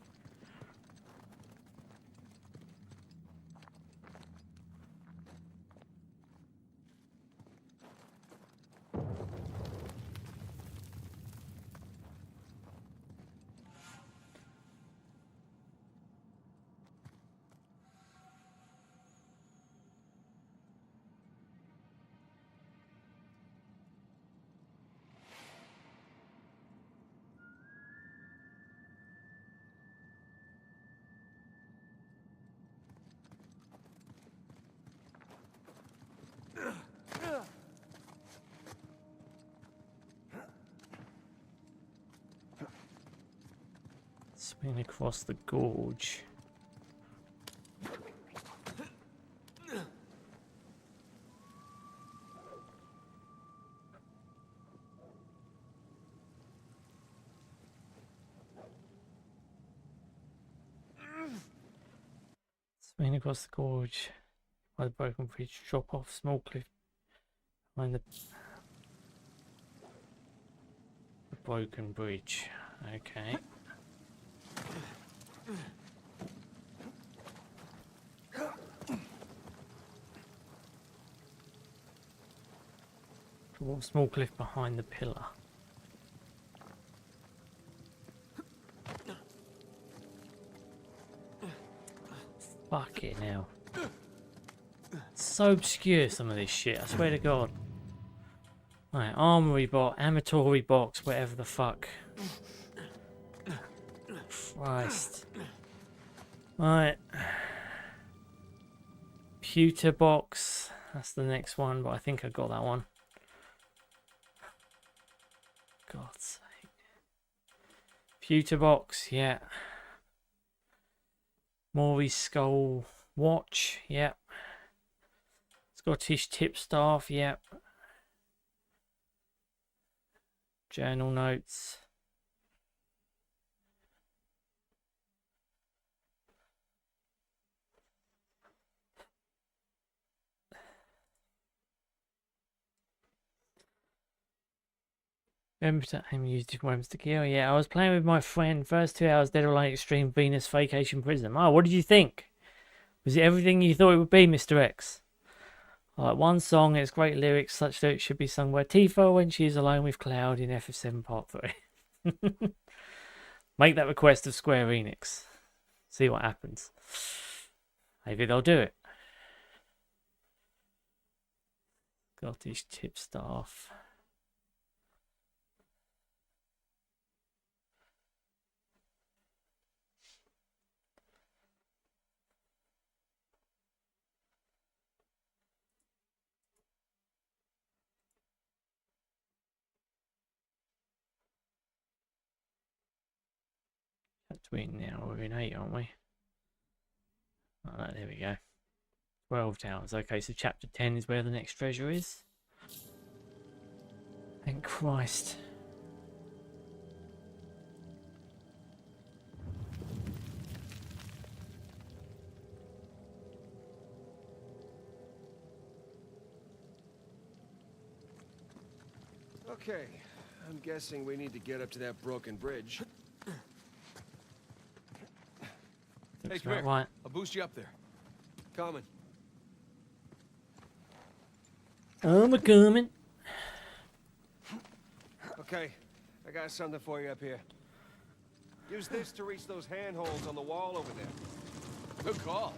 Swing across the gorge. Swing across the gorge by the broken bridge. Drop off small cliff behind the broken bridge. Okay. Drop off small cliff behind the pillar. Fuck it now. It's so obscure, some of this shit, I swear to God. Right, armory box, amatory box, whatever the fuck. Christ. Right. Pewter box. That's the next one, but I think I got that one. God's sake. Pewter box, yeah. Maury's skull watch, yep. Scottish tipstaff, yep. Journal notes. Remember to aim used different weapons to kill? Yeah, I was playing with my friend. First 2 hours, Dead or Alive Extreme Venus Vacation Prism. Oh, what did you think? Was it everything you thought it would be, Mr. X? Alright, one song, it's great lyrics, such that it should be sung by Tifa when she is alone with Cloud in FF7 Part 3. Make that request of Square Enix. See what happens. Maybe they'll do it. Scottish tipstaff. Between now, we're in 8, aren't we? Oh, there we go. 12 towers. Okay, so chapter 10 is where the next treasure is. Thank Christ. Okay, I'm guessing we need to get up to that broken bridge. Hey, come here. Right. I'll boost you up there. Coming. I'm coming. Okay, I got something for you up here. Use this to reach those handholds on the wall over there. Good call.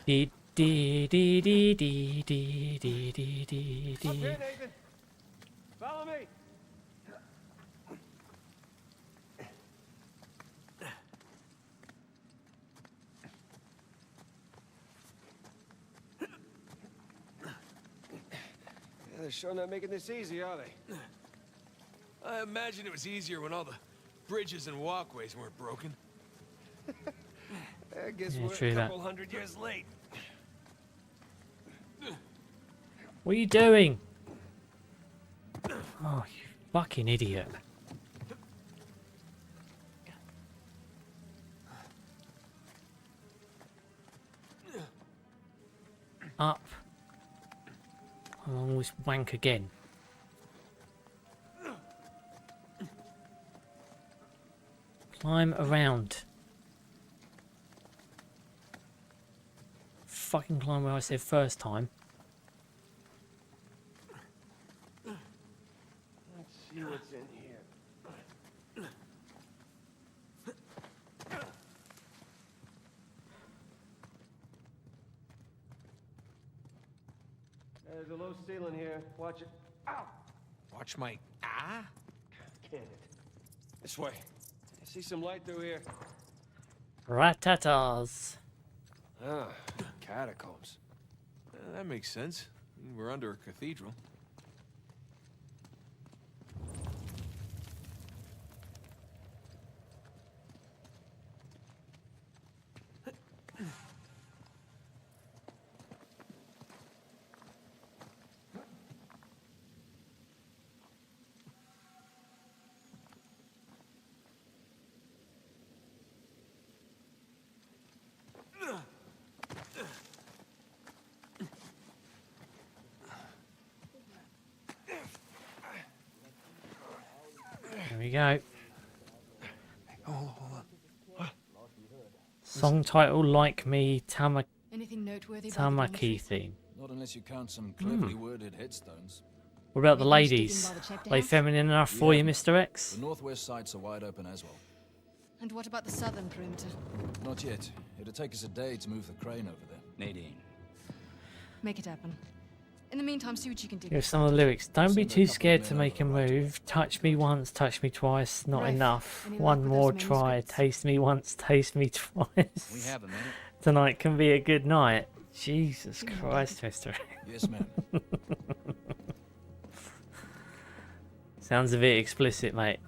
Dee dee dee dee dee dee dee dee dee Up dee. here, Nathan. Follow me. Yeah, they're sure not making this easy, are they? I imagine it was easier when all the bridges and walkways weren't broken. I guess Yeah, we're true a that. couple hundred years late. What are you doing? Oh, you fucking idiot. Up. Along this wank again. Climb around. Fucking climb where I said first time. Let's see what's in here. There's a low ceiling here. Watch it. Ow! Watch my... Ah? Can it? This way. I see some light through here. Ratatas. Ah, catacombs. That makes sense. We're under a cathedral. we go. Hold on. What? Song title Like Me, Anything noteworthy about the Tamaki dormitory? theme. Not unless you count some cleverly worded headstones. What about the You finished digging ladies? by the check They dams? feminine enough for you, Yeah. Mr. X? The northwest sites are wide open as well. And what about the southern perimeter? Not yet. It'll take us a day to move the crane over there. Nadine. Make it happen. In the meantime, see what you can do. Here's some of the lyrics. Don't be Send a too couple of scared to men make a over right away. move. Touch me once, touch me twice. Not Rafe, enough. any luck One with more those try. manuscripts? Taste me once, taste me twice. We have a minute. Tonight can be a good night. Jesus Yeah, Christ, Mr. X. Yes, ma'am. Sounds a bit explicit, mate.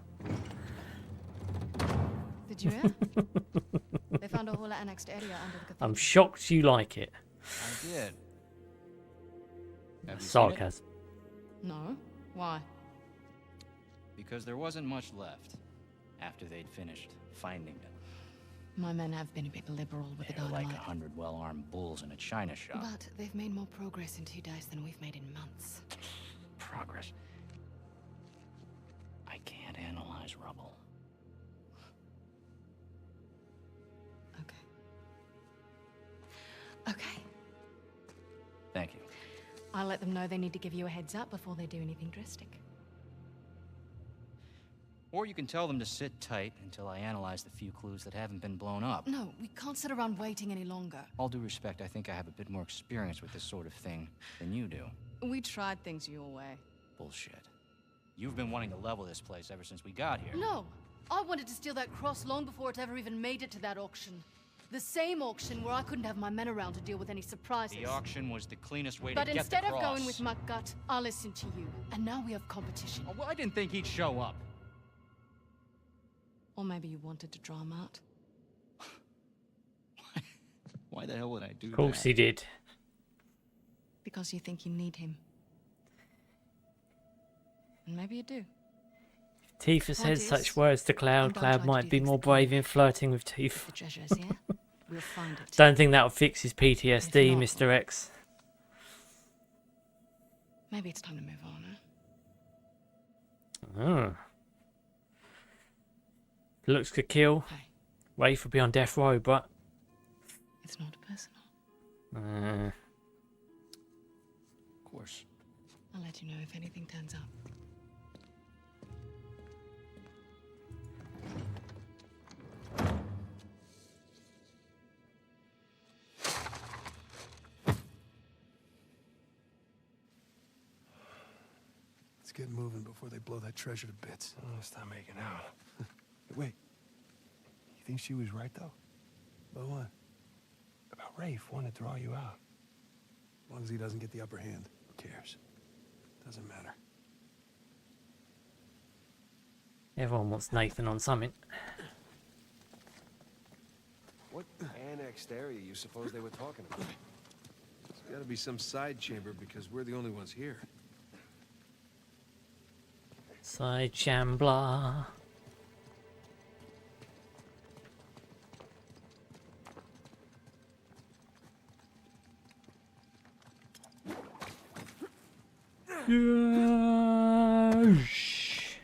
Did you hear? They found a whole annexed area under the cathedral. I'm shocked you like it. I did. Have you seen it? Sarcasm. No. Why? Because there wasn't much left after they'd finished finding them. My men have been a bit liberal with the They're like dynamite. 100 well-armed bulls in a china shop. But they've made more progress in 2 days than we've made in months. Progress. I can't analyze rubble. Okay. Okay. Thank you. I'll let them know they need to give you a heads up before they do anything drastic. Or you can tell them to sit tight until I analyze the few clues that haven't been blown up. No, we can't sit around waiting any longer. All due respect, I think I have a bit more experience with this sort of thing than you do. We tried things your way. Bullshit. You've been wanting to level this place ever since we got here. No! I wanted to steal that cross long before it ever even made it to that auction. The same auction where I couldn't have my men around to deal with any surprises. The auction was the cleanest way But to get the instead of cross. going with my gut, I listened to you. And now we have competition. Oh, well, I didn't think he'd show up. Or maybe you wanted to draw him out. Why the hell would I do Of course that? he did. Because you think you need him. And maybe you do. Tifa said Point such is, words to I'm Cloud. done Cloud trying to might do be things more the clean brave way. in flirting with If Tifa. the treasure's here, we'll find it. Don't think that'll fix his PTSD, If not- Mr. X. Maybe it's time to move on, huh? Oh. Looks could kill. Hey, Rafe will be on death row, but it's not personal. uh, Of course. I'll let you know if anything turns up. Let's get moving before they blow that treasure to bits. Oh, stop making out. Wait. You think she was right, though? About what? About Rafe wanting to draw you out. As long as he doesn't get the upper hand, who cares? Doesn't matter. everyone wants Nathan on something. What annexed area you suppose they were talking about? It's gotta be some side chamber because we're the only ones here. Side Shambler. Yes.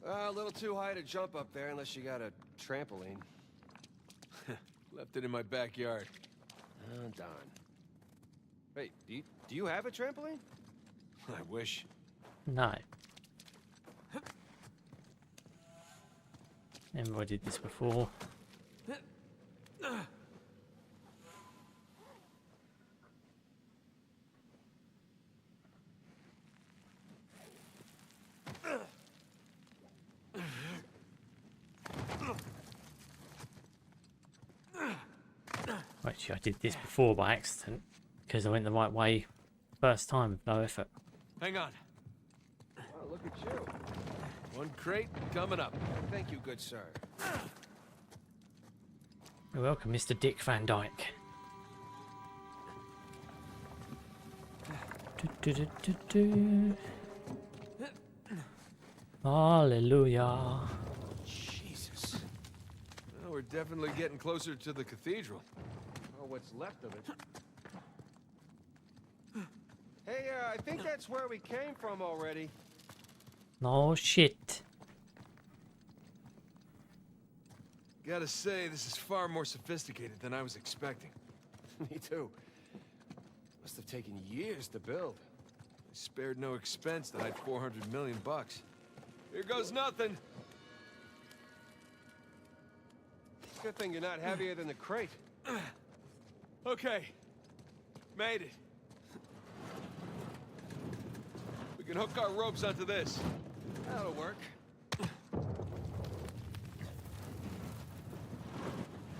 A little too high to jump up there unless you got a trampoline. Left it in my backyard. Oh, darn. Wait, do you have a trampoline? I wish. No. Remember I did this before. Actually, I did this before by accident because I went the right way first time with no effort. Hang on. Oh, look at you. One crate coming up. Thank you, good sir. You're welcome, Mr. Dick Van Dyke. Do. Hallelujah. Jesus. we're definitely getting closer to the cathedral. Or what's left of it. Hey, I think that's where we came from already. No shit. Gotta say, this is far more sophisticated than I was expecting. Me too. Must have taken years to build. I spared no expense to hide 400 million bucks. Here goes nothing. Good thing you're not heavier than the crate. Okay. Made it. We can hook our ropes onto this. That'll work.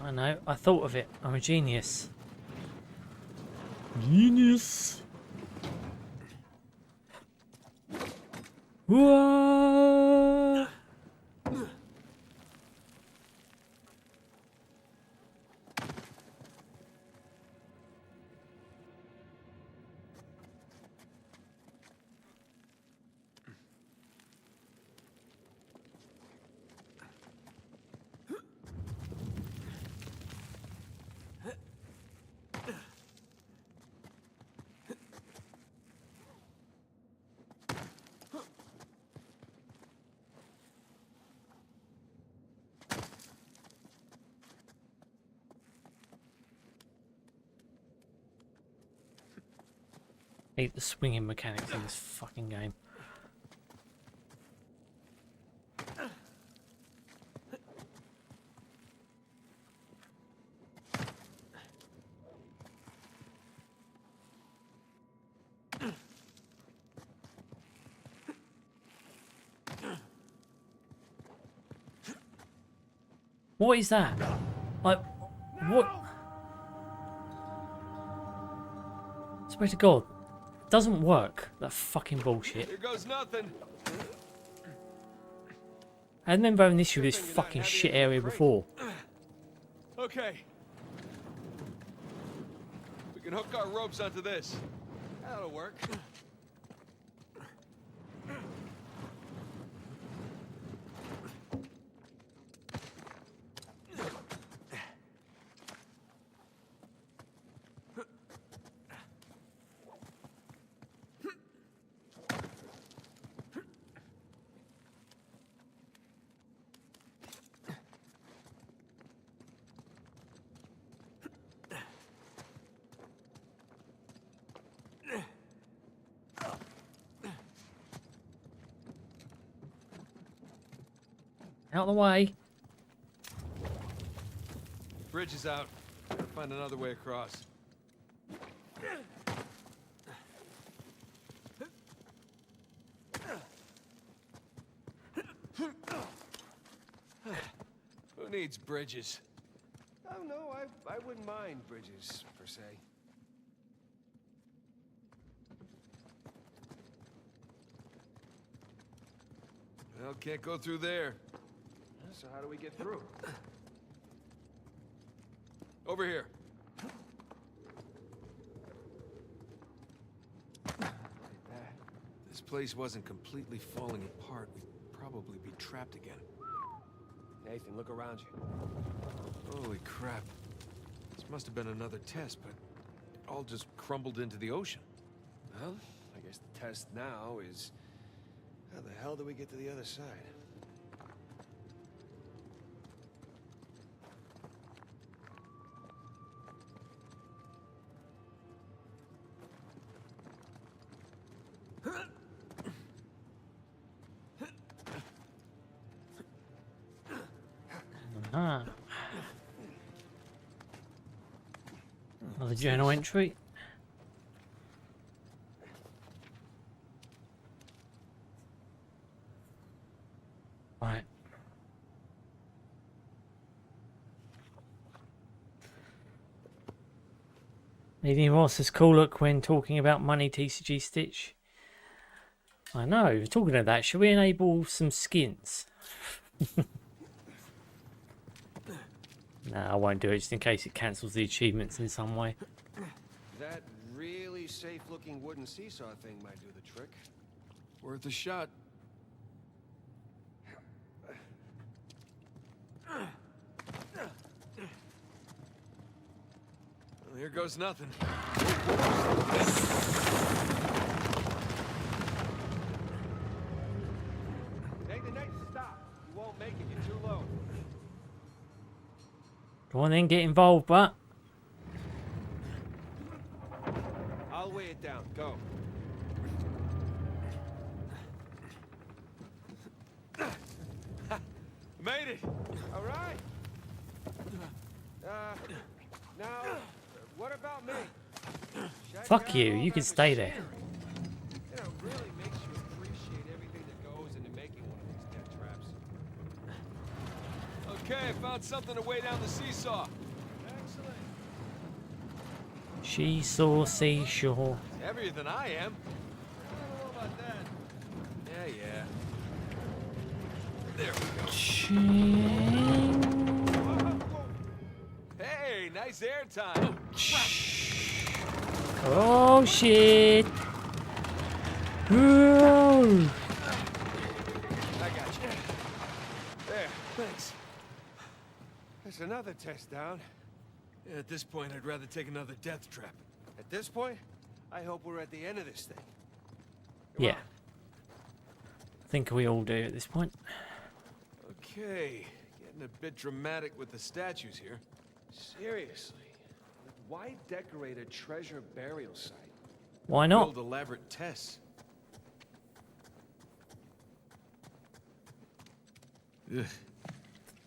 I know, I thought of it. I'm a genius. Genius. Whoa. Hate the swinging mechanics in this fucking game. What is that? Like, what? Swear to God. Doesn't work. That fucking bullshit. Here goes nothing. I remember having an issue with this fucking shit area before. Okay. We can hook our ropes onto this. That'll work. Out of the way. Bridge is out. Gotta find another way across. Who needs bridges? Oh no, I wouldn't mind bridges, per se. Well, can't go through there. So how do we get through? Over here. This place wasn't completely falling apart. We'd probably be trapped again. Nathan, look around you. Holy crap. This must have been another test, but it all just crumbled into the ocean. Well, I guess the test now is... how the hell do we get to the other side? Ah. Another journal entry. Right. Needing Ross is cool look when talking about money TCGStitch. I know, talking of that, should we enable some skins? Nah, I won't do it just in case it cancels the achievements in some way. That really safe-looking wooden seesaw thing might do the trick. Worth a shot. here goes nothing. Nathan, stop. You won't make it. You're too low. Go on then, get involved, but I'll weigh it down. Go. Made it! All right. Now, what about me? fuck you. You can stay there. You know, really makes you appreciate everything that goes into making one of these death traps. Okay, I found something to weigh down the seesaw. Excellent. She saw seashore. Heavier than I am. I don't know about that. Yeah. There we go. Ching. Hey, nice airtime. Oh shit. Whoa. I got you. There, thanks. There's another test down. Yeah, at this point, I'd rather take another death trap. At this point, I hope we're at the end of this thing. Yeah. I think we all do at this point. Okay, getting a bit dramatic with the statues here. Seriously, why decorate a treasure burial site? Why not? Build elaborate tests. Ugh.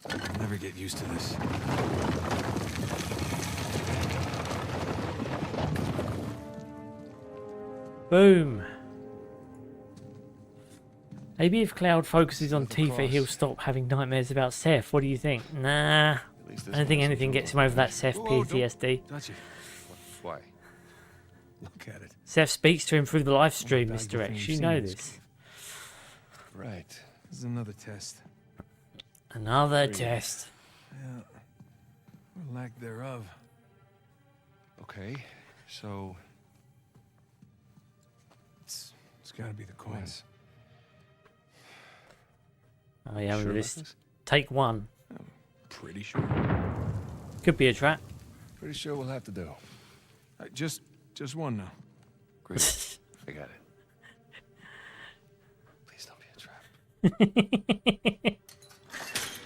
I'll never get used to this. Boom. Maybe if Cloud focuses on Tifa, he'll stop having nightmares about Seth. What do you think? Nah. I don't think anything gets him over that Seth PTSD. Touch it. Why? Look at it. Seth speaks to him through the live stream, Mr. X. You know this. Right. This is another test. Another test. Yeah. Or lack thereof. Okay, so It's gotta be the coins. Oh yeah, Sure we'll about just this? take one. Pretty sure. Could be a trap. pretty sure we'll have to do. Just one now. Great. I got it. Please don't be a trap.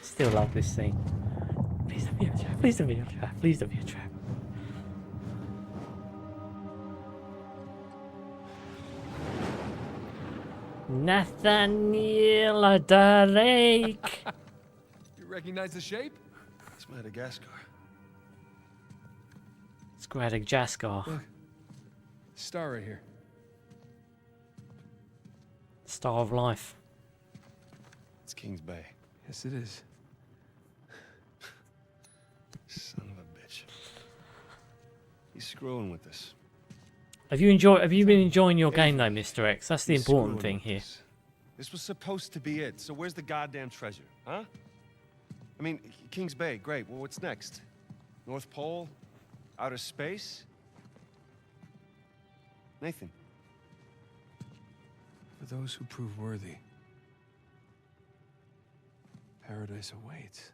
Still love this scene. Please don't be a trap. Please don't be a trap. Please don't be a trap. Nathaniel Drake. You recognize the shape? It's Madagascar. Scraddick Jaskar. Star right here. Star of Life. It's Kings Bay. Yes, it is. Son of a bitch. He's screwing with us. Have you been enjoying your game though, Mr. X? That's the He's important screwing thing with here. us. This was supposed to be it. So where's the goddamn treasure, huh? I mean, Kings Bay, great. Well, what's next? North Pole? Outer space? Nathan. For those who prove worthy, paradise awaits.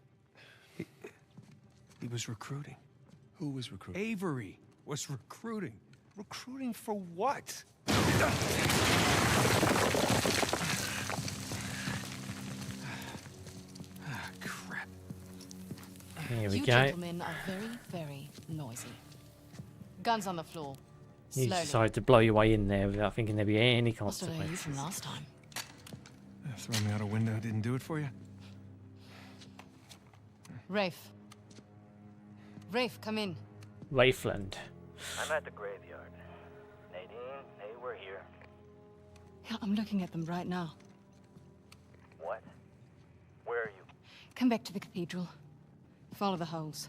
He was recruiting. Who was recruiting? Avery was recruiting. Recruiting for what? Crap. Here we You go. gentlemen are very, very noisy. Guns on the floor. You Slowly. decided to blow your way in there without thinking there'd be any What's the you consequences. from last time? Throwing me out a window didn't do it for you? Rafe. Rafe, come in. Raifland. I'm at the graveyard. Nadine, hey, we're here. Yeah, I'm looking at them right now. What? Where are you? Come back to the cathedral. Follow the holes.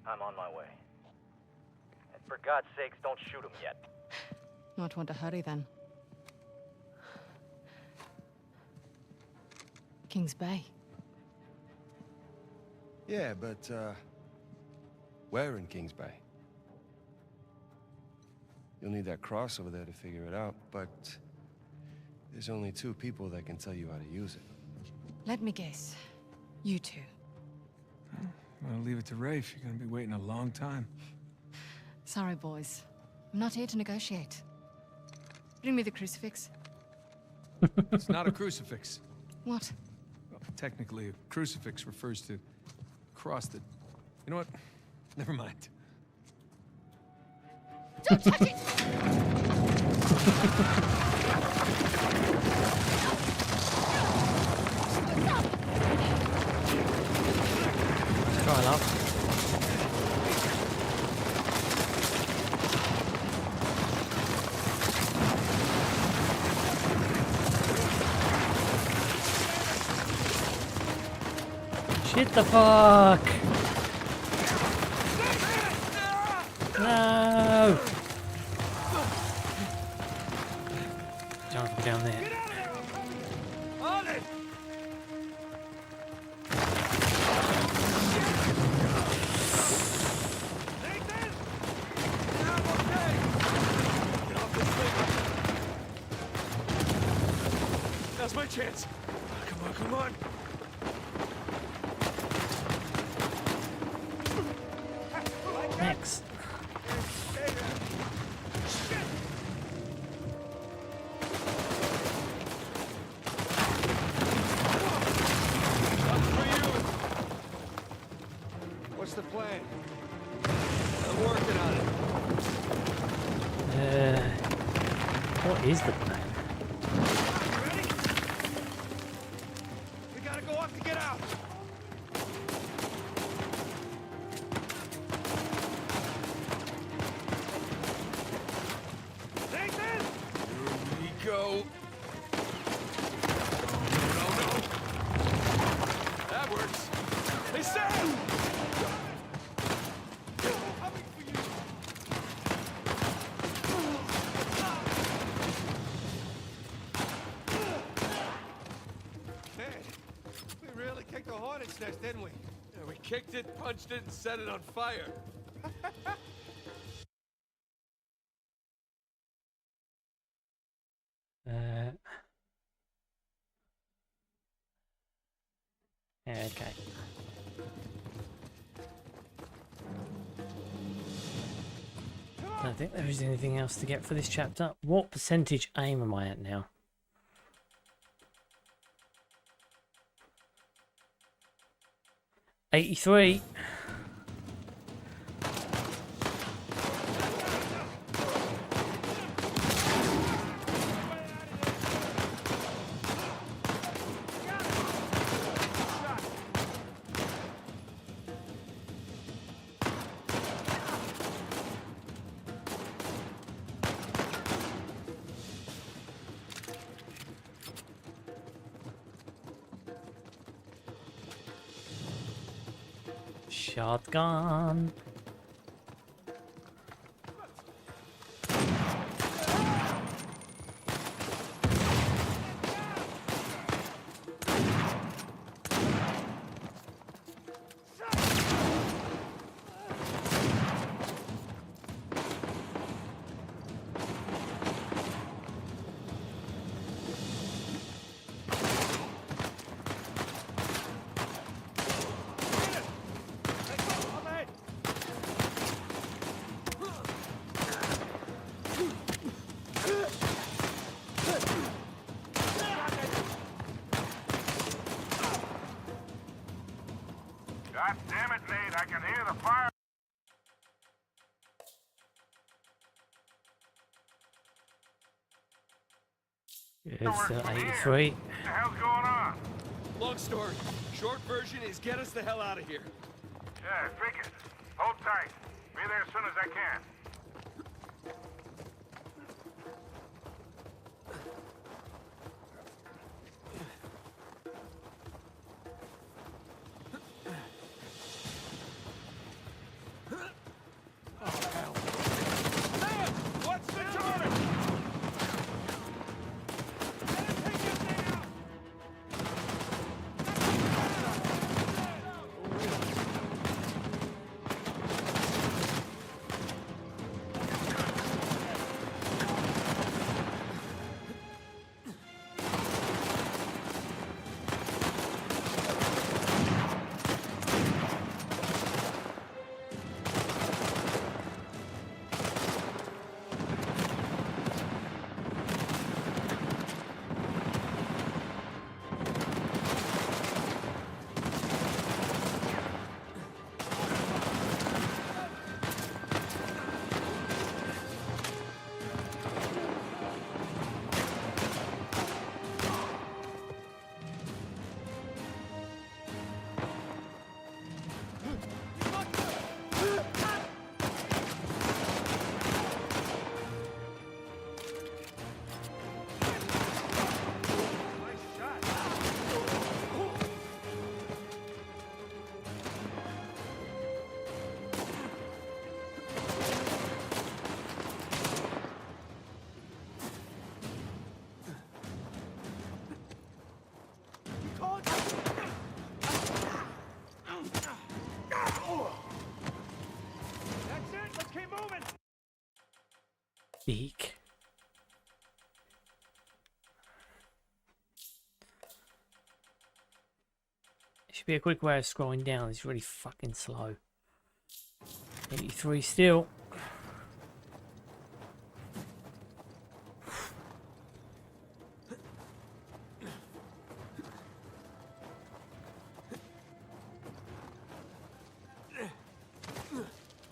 I'm on my way. And for God's sakes, don't shoot him yet. Not want to hurry then. Kings Bay. Yeah, but, where in Kings Bay? You'll need that cross over there to figure it out, but there's only 2 people that can tell you how to use it. Let me guess. You two. I'm gonna leave it to Rafe. You're gonna be waiting a long time. Sorry, boys. I'm not here to negotiate. Bring me the crucifix. It's not a crucifix. What? Well, technically, a crucifix refers to a cross that... You know what? Never mind. Don't touch it! Try love. Shit the fuck! No! Jump down there. On it! Nathan! I'm okay! Get off this thing! Now's my chance! Come on, come on! Next. What's the plan? I'm working on it. What is the plan? Ready? We gotta go up to get out. Nathan! Here we go. No, no. That works. Hey, Sam! Kicked the hornet's nest, didn't we? Yeah, we kicked it, punched it, and set it on fire. Okay. I don't think there is anything else to get for this chapter. What percentage aim am I at now? 83. Shotgun. God damn it, Nate, I can hear the fire. It's 83. What the hell's going on? Long story. Short version is get us the hell out of here. Yeah, figured. Hold tight. Be there as soon as I can. What's the target? Beak. Should be a quick way of scrolling down. It's really fucking slow. 83 still.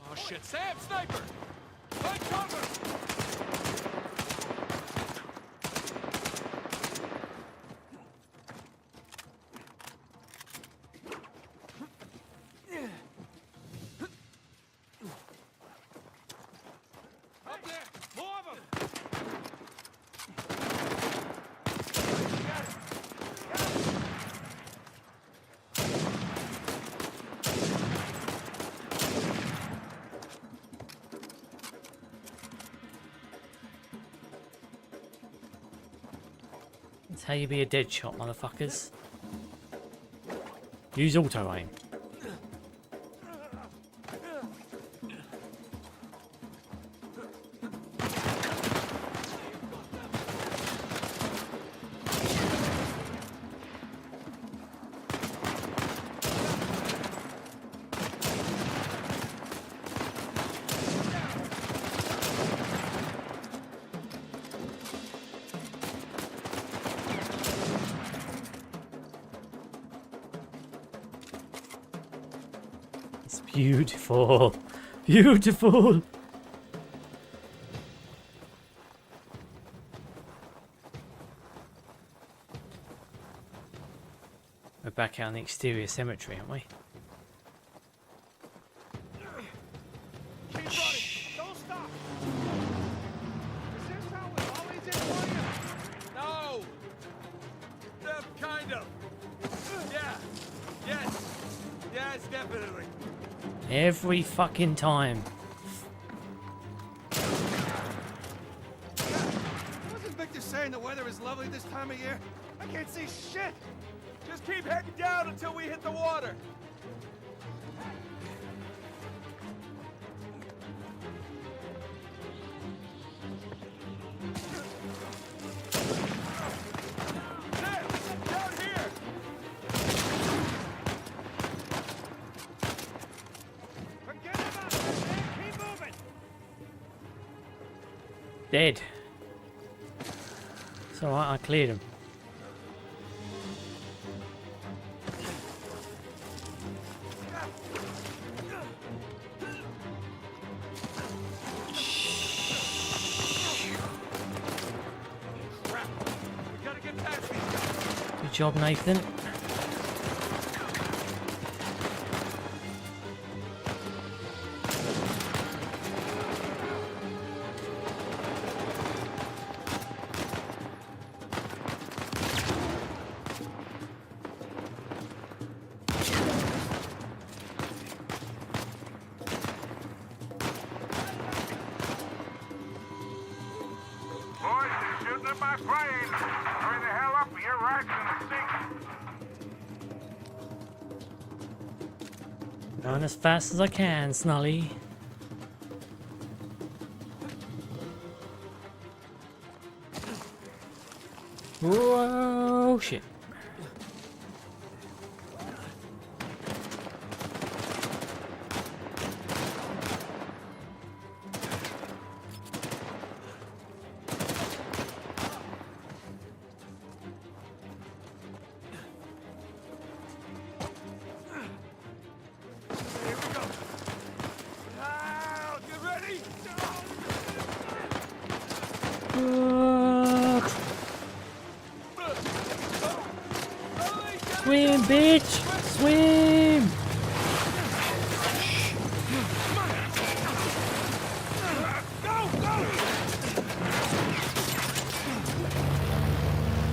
Oh shit, Sam, sniper! Take cover! Up there! More of them! That's how you be a dead shot, motherfuckers. Use auto aim. It's beautiful. Beautiful. We're back out in the exterior cemetery, aren't we? Keep running! Don't stop! Is this how it always is for you? No! Kind of. Yeah. Yes. Yes, definitely. Every fucking time. Wasn't Victor saying the weather is lovely this time of year? I can't see shit! Just keep heading down until we hit the water. There! Down here! Forget about it, man! Keep moving! Dead. It's alright, I cleared him. Crap! We gotta get past these guys. Good job, Nathan. Boys, they're shooting at my plane. Hurry the hell up, or your ride's gonna sink. Going as fast as I can, Sully. Whoa, shit. Here we go. Now, get ready. Swim, bitch! Swim!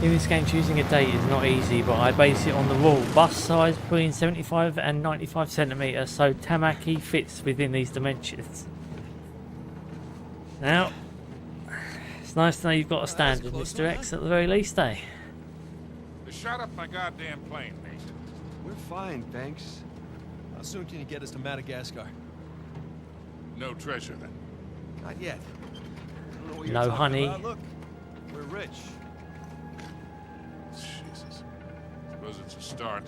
In this game, choosing a date is not easy, but I base it on the rule. Bus size between 75 and 95 centimeters, so Tamaki fits within these dimensions. Now, it's nice to know you've got a standard, Mr. X, at the very least, eh? They shot up my goddamn plane, Nathan. We're fine, thanks. How soon can you get us to Madagascar? No treasure, then. Not yet. don't know what you're No talking honey. about. Look, we're rich. Jesus. Suppose it's a start.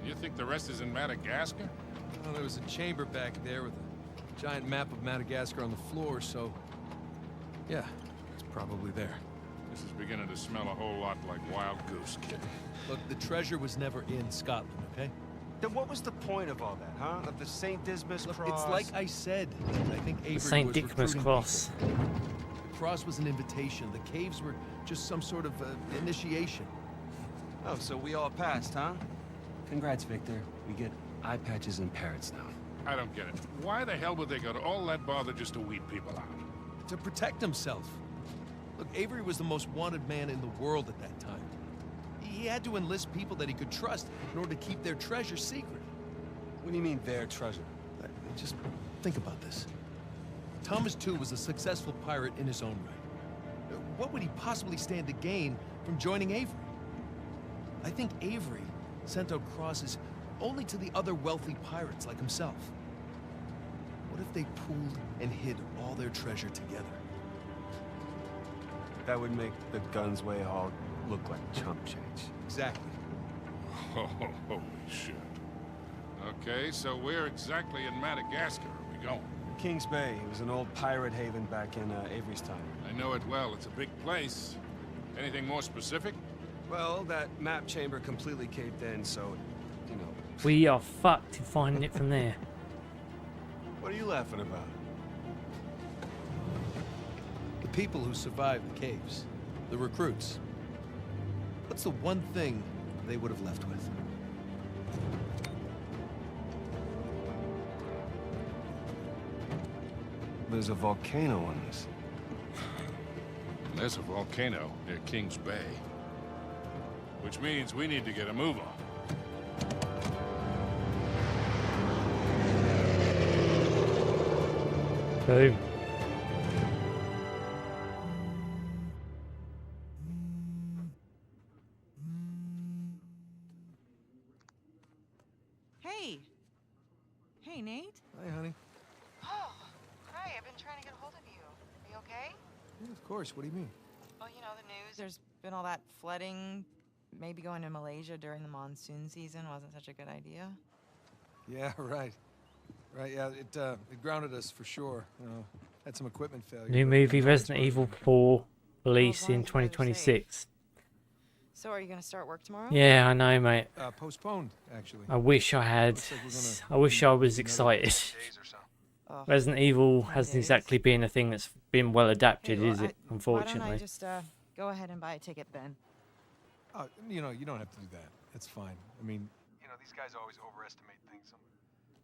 You think the rest is in Madagascar? Well, there was a chamber back there with a giant map of Madagascar on the floor, so... yeah, it's probably there. This is beginning to smell a whole lot like wild goose, kid. Look, the treasure was never in Scotland, okay? Then what was the point of all that, huh? Of the St. Dismas Look, cross? it's like I said. I think Avery The St. was Dismas recruiting cross. people. The cross was an invitation. The caves were just some sort of initiation. Oh, so we all passed, huh? Congrats, Victor. We get eye patches and parrots now. I don't get it. Why the hell would they go to all that bother just to weed people out? To protect himself. Look, Avery was the most wanted man in the world at that time. He had to enlist people that he could trust in order to keep their treasure secret. What do you mean, their treasure? Just think about this. Thomas, too, was a successful pirate in his own right. What would he possibly stand to gain from joining Avery? I think Avery sent out crosses only to the other wealthy pirates like himself. What if they pooled and hid all their treasure together? That would make the Gunsway haul look like chump change. Exactly. Oh, holy shit. Okay, so where exactly in Madagascar are we going? Kings Bay. It was an old pirate haven back in Avery's time. I know it well. It's a big place. Anything more specific? Well, that map chamber completely caved in, so, you know. We are fucked in finding it from there. What are you laughing about? The people who survived the caves. The recruits. What's the one thing they would have left with? There's a volcano on this. There's a volcano near Kings Bay. Which means we need to get a move on. Boom. Hey. Hey, Nate. Hi, honey. Oh, hi. I've been trying to get a hold of you. Are you okay? Yeah, of course. What do you mean? Well, you know, the news. There's been all that flooding. Maybe going to Malaysia during the monsoon season wasn't such a good idea. Yeah, right. Right, yeah, it grounded us for sure. You know, had some equipment failure. New movie Resident Evil 4 release in 2026. So are you going to start work tomorrow? Yeah, I know, mate. Postponed, actually. I wish I had. I wish I was excited. Oh, Resident Evil hasn't exactly been a thing that's been well adapted, hey, well, is it? Unfortunately. Why don't I just go ahead and buy a ticket then? You know, you don't have to do that. It's fine. I mean, you know, these guys always overestimate things.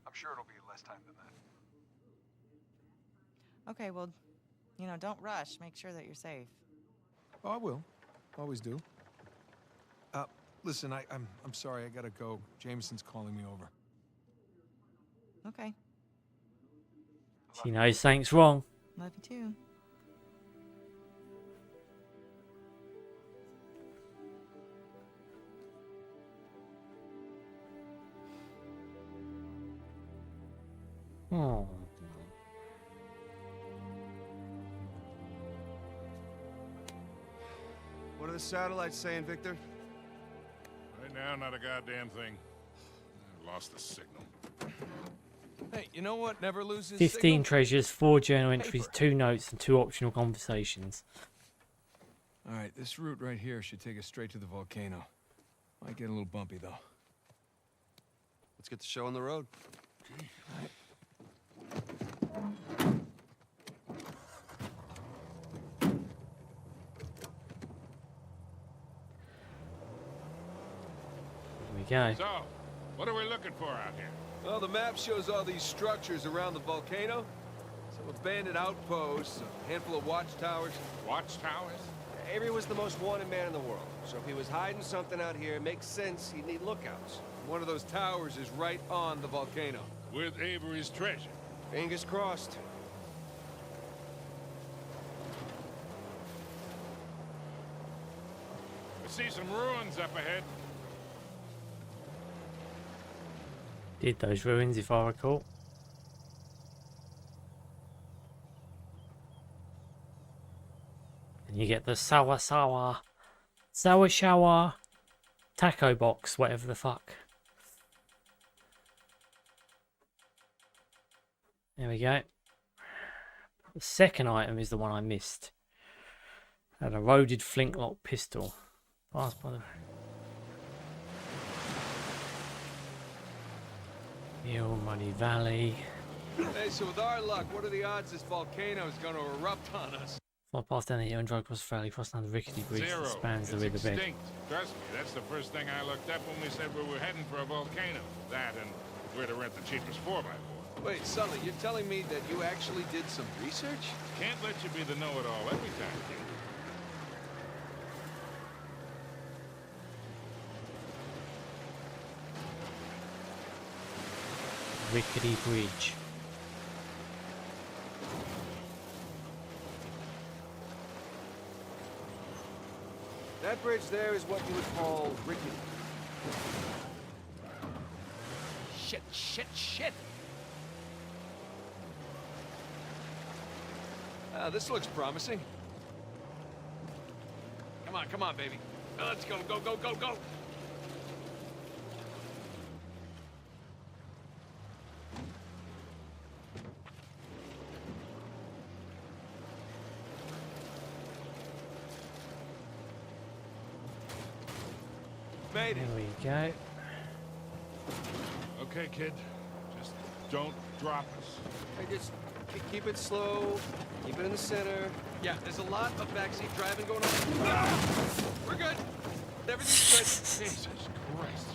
I'm sure it'll be less time than that. Okay, well, you know, don't rush. Make sure that you're safe. Oh, I will. Always do. Listen, I'm sorry. I gotta go. Jameson's calling me over. Okay. She knows something's wrong. Love you too. Oh. What are the satellites saying, Victor? Right now, not a goddamn thing. I lost the signal. Hey, you know what never loses 15 signal? treasures, 4 journal entries, 2 notes, and 2 optional conversations. All right, this route right here should take us straight to the volcano. Might get a little bumpy, though. Let's get the show on the road. Here we go. So, what are we looking for out here? Well, the map shows all these structures around the volcano. Some abandoned outposts, a handful of watchtowers. Watchtowers? Avery was the most wanted man in the world, so if he was hiding something out here, it makes sense he'd need lookouts. One of those towers is right on the volcano. With Avery's treasure. Fingers crossed. I see some ruins up ahead. Did those ruins, if I recall. You get the sour shower taco box, whatever the fuck. There we go. The second item is the one I missed. An eroded flintlock pistol. Passed by the... Hill, Muddy Valley. Hey, so with our luck, what are the odds this volcano is going to erupt on us? Fly past down the hill and drive across the valley, cross down the rickety bridge Zero. that spans the It's riverbed. extinct. Trust me, that's the first thing I looked up when we said we were heading for a volcano. That and where to rent the cheapest 4x4. Wait, Sully, you're telling me that you actually did some research? Can't let you be the know-it-all every time, kid. Rickety bridge. That bridge there is what you would call rickety. Shit! This looks promising. Come on, baby. Let's go. Made it. There we go. Okay, kid. Just don't drop us. Hey, just keep it slow. Keep it in the center. Yeah, there's a lot of backseat driving going on. We're good. Everything's good. Jesus Christ.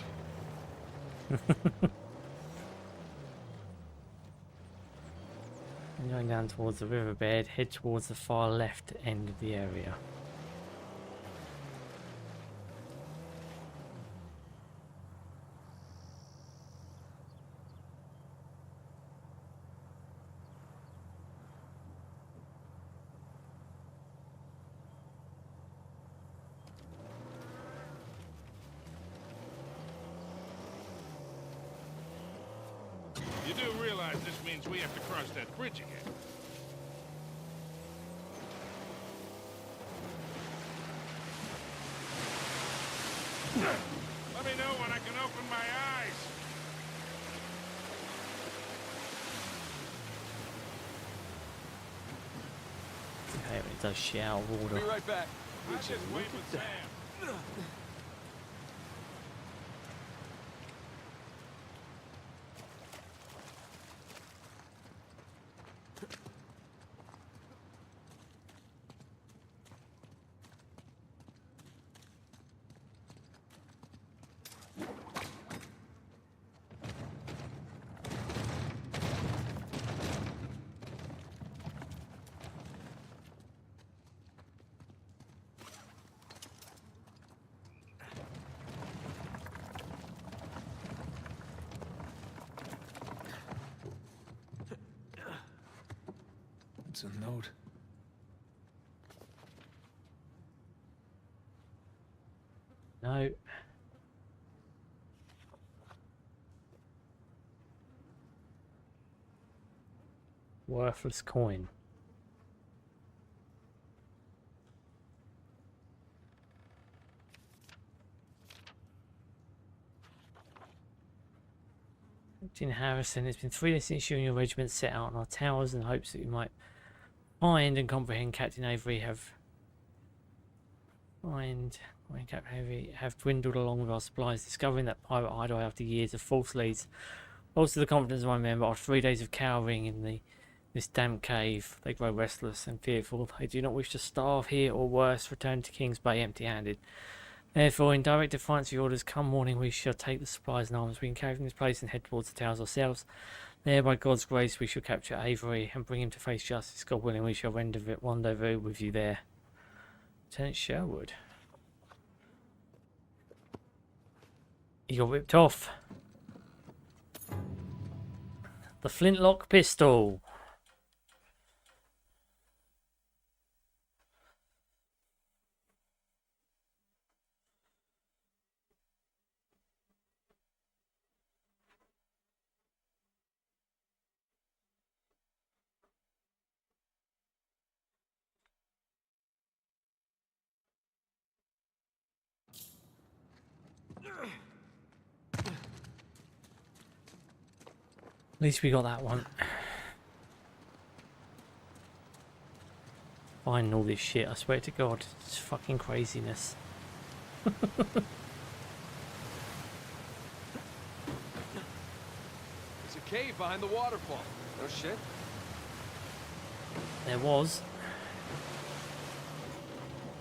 Going down towards the riverbed, head towards the far left end of the area. You do realize this means we have to cross that bridge again. Let me know when I can open my eyes. Okay, it does shit out of Be order. right back. I just wait with Sam. It's a note. No. Worthless coin. Captain Harrison, it's been 3 days since you and your regiment set out on our towers in hopes that you might find and comprehend Captain Avery have dwindled along with our supplies, discovering that pirate hideaway after years of false leads. Also the confidence of my men, but after 3 days of cowering in this damp cave, they grow restless and fearful. They do not wish to starve here or worse, return to King's Bay empty-handed. Therefore, in direct defiance of your orders, come morning we shall take the supplies and arms we can carry from this place and head towards the towers ourselves. There, by God's grace, we shall capture Avery and bring him to face justice. God willing, we shall rendezvous with you there. Lieutenant Sherwood. He got ripped off. The flintlock pistol. least we got that one. Finding all this shit, I swear to God, it's fucking craziness. There's a cave behind the waterfall. No shit. There was.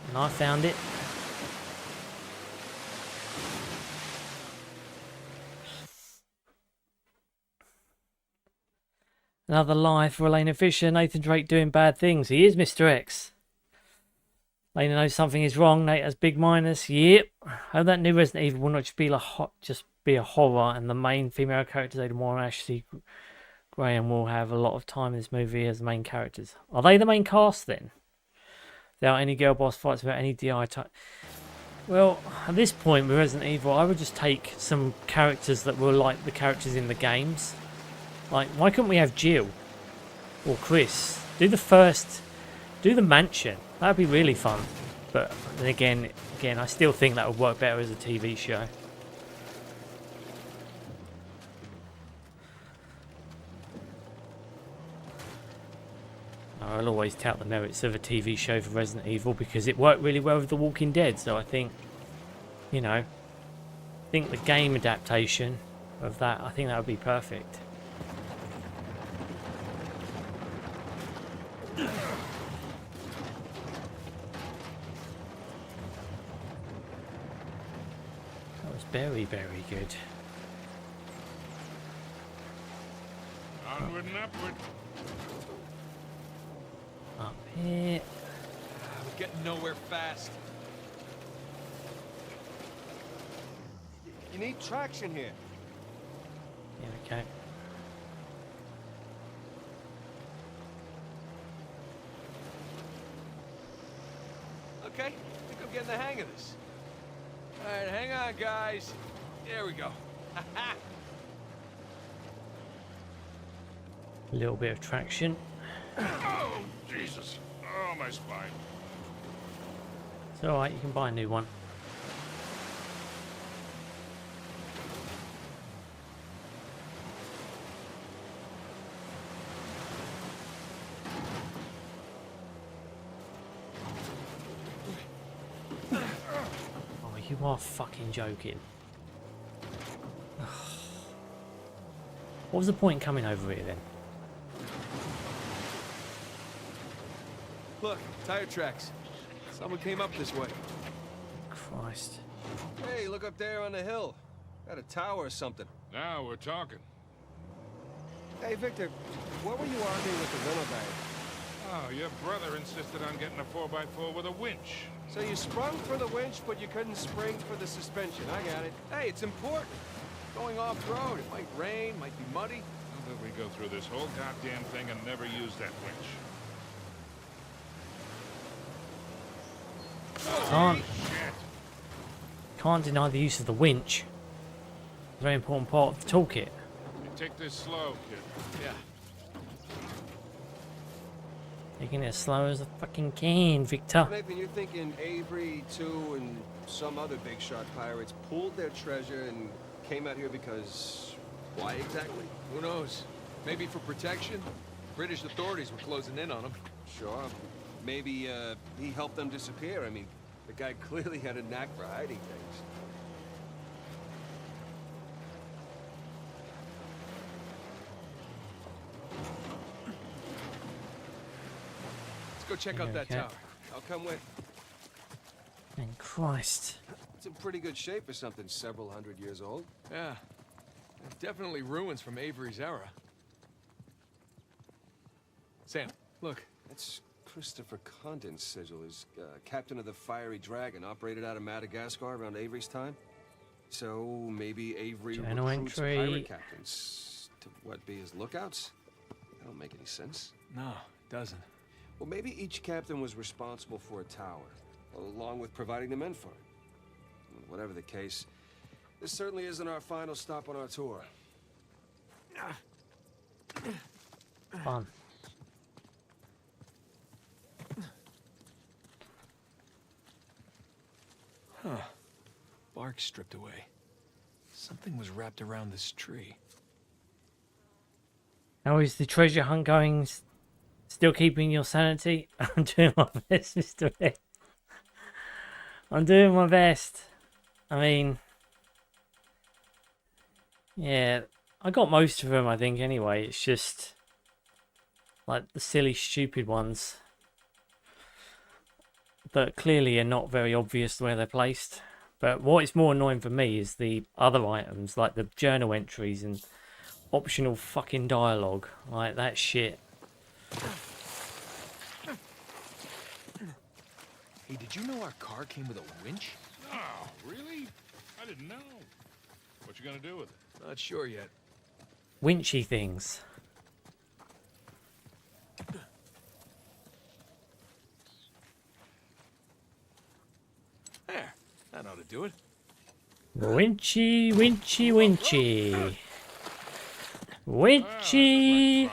And I found it. Another life for Elena Fisher. Nathan Drake doing bad things. He is Mr. X. Elena knows something is wrong. Nate has big minus. Yep. Hope that new Resident Evil will not just be a horror, and the main female characters, Ada Moore and Ashley Graham, will have a lot of time in this movie as the main characters. Are they the main cast then? Without any girl boss fights, without any DI type. Well, at this point with Resident Evil, I would just take some characters that were like the characters in the games. Like, why couldn't we have Jill or Chris? Do the mansion. That'd be really fun. But then again, I still think that would work better as a TV show. I'll always tout the merits of a TV show for Resident Evil because it worked really well with The Walking Dead. So I think, you know, I think the game adaptation of that, I think that would be perfect. That was very, very good. Onward and upward. Up here. We're getting nowhere fast. You need traction here. Here we go. Okay, I think I'm getting the hang of this. All right, hang on, guys. There we go. A little bit of traction. Oh, Jesus. Oh, my spine. It's alright, you can buy a new one. Oh, you are fucking joking. What was the point in coming over here then? Look, tire tracks. Someone came up this way. Christ. Hey, look up there on the hill. Got a tower or something. Now we're talking. Hey, Victor, what were you arguing with the rental guy? Oh, your brother insisted on getting a 4x4 with a winch. So you sprung for the winch, but you couldn't spring for the suspension. I got it. Hey, it's important. Going off-road, it might rain, might be muddy. How did we go through this whole goddamn thing and never use that winch? Can't deny the use of the winch. It's a very important part of the toolkit. You take this slow, kid. Yeah. Taking it as slow as I fucking can, Victor. Nathan, you're thinking Avery, too, and some other big shot pirates pulled their treasure and came out here because... why exactly? Who knows? Maybe for protection? British authorities were closing in on them. Sure. Maybe, he helped them disappear. I mean, the guy clearly had a knack for hiding things. Let's go check out that tower. I'll come with. And Christ. It's in pretty good shape for something several hundred years old. Yeah. There's definitely ruins from Avery's era. Sam, look. That's Christopher Condon's sigil. He's captain of the Fiery Dragon, operated out of Madagascar around Avery's time. So maybe Avery recruits pirate captains to, what, be his lookouts? That don't make any sense. No, it doesn't. Well, maybe each captain was responsible for a tower, along with providing the men for it. Whatever the case, this certainly isn't our final stop on our tour. Fun. Huh. Bark stripped away. Something was wrapped around this tree. How is the treasure hunt going? Still keeping your sanity? I'm doing my best, Mr. Ed. I'm doing my best. I mean, yeah, I got most of them, I think, anyway. It's just like the silly, stupid ones that clearly are not very obvious where they're placed. But what is more annoying for me is the other items, like the journal entries and optional fucking dialogue. Like that shit. Hey, did you know our car came with a winch? Oh, really? I didn't know. What you gonna do with it? Not sure yet. Winchy things. There, that ought to do it. Winchy, winchy, winchy. Winchy.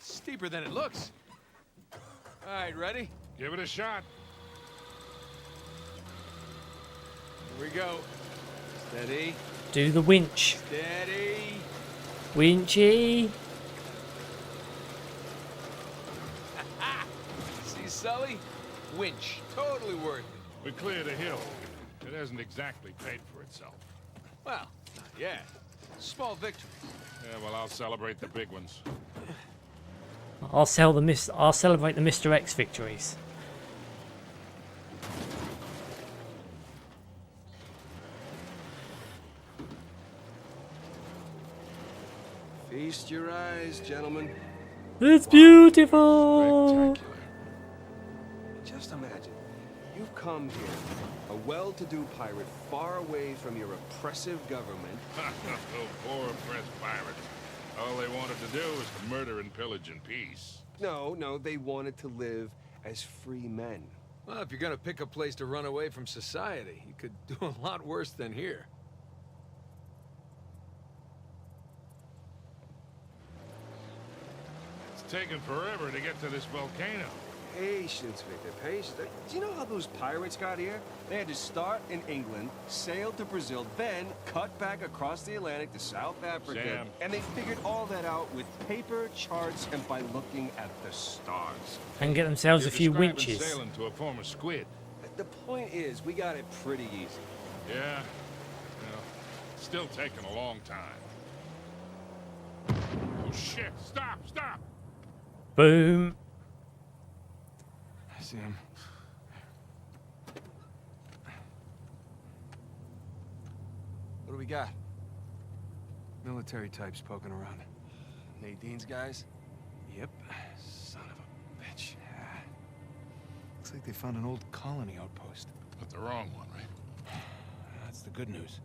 Steeper than it looks. All right, ready? Give it a shot. Here we go. Steady. Do the winch. Steady. Winchy. See, Sully? Winch. Totally worth it. We cleared a hill. It hasn't exactly paid for itself. Well, not yet. Small victory. Yeah, well, I'll celebrate the big ones. I'll celebrate the Mr. X victories. Feast your eyes, gentlemen. It's beautiful. Spectacular. Just imagine, you've come here, a well-to-do pirate far away from your oppressive government. Oh, poor oppressed pirates. All they wanted to do was to murder and pillage in peace. No, they wanted to live as free men. Well, if you're gonna pick a place to run away from society, you could do a lot worse than here. It's taken forever to get to this volcano. Patience, Victor, patience. Do you know how those pirates got here? They had to start in England, sail to Brazil, then cut back across the Atlantic to South Africa. Sam. And they figured all that out with paper, charts, and by looking at the stars. And get themselves a few Describing winches. Sailing to a former squid. The point is, we got it pretty easy. Yeah. Well, it's still taking a long time. Oh, shit. Stop! Boom. I see him. What do we got? Military types poking around. Nadine's guys? Yep. Son of a bitch. Looks like they found an old colony outpost. But the wrong one, right? That's the good news.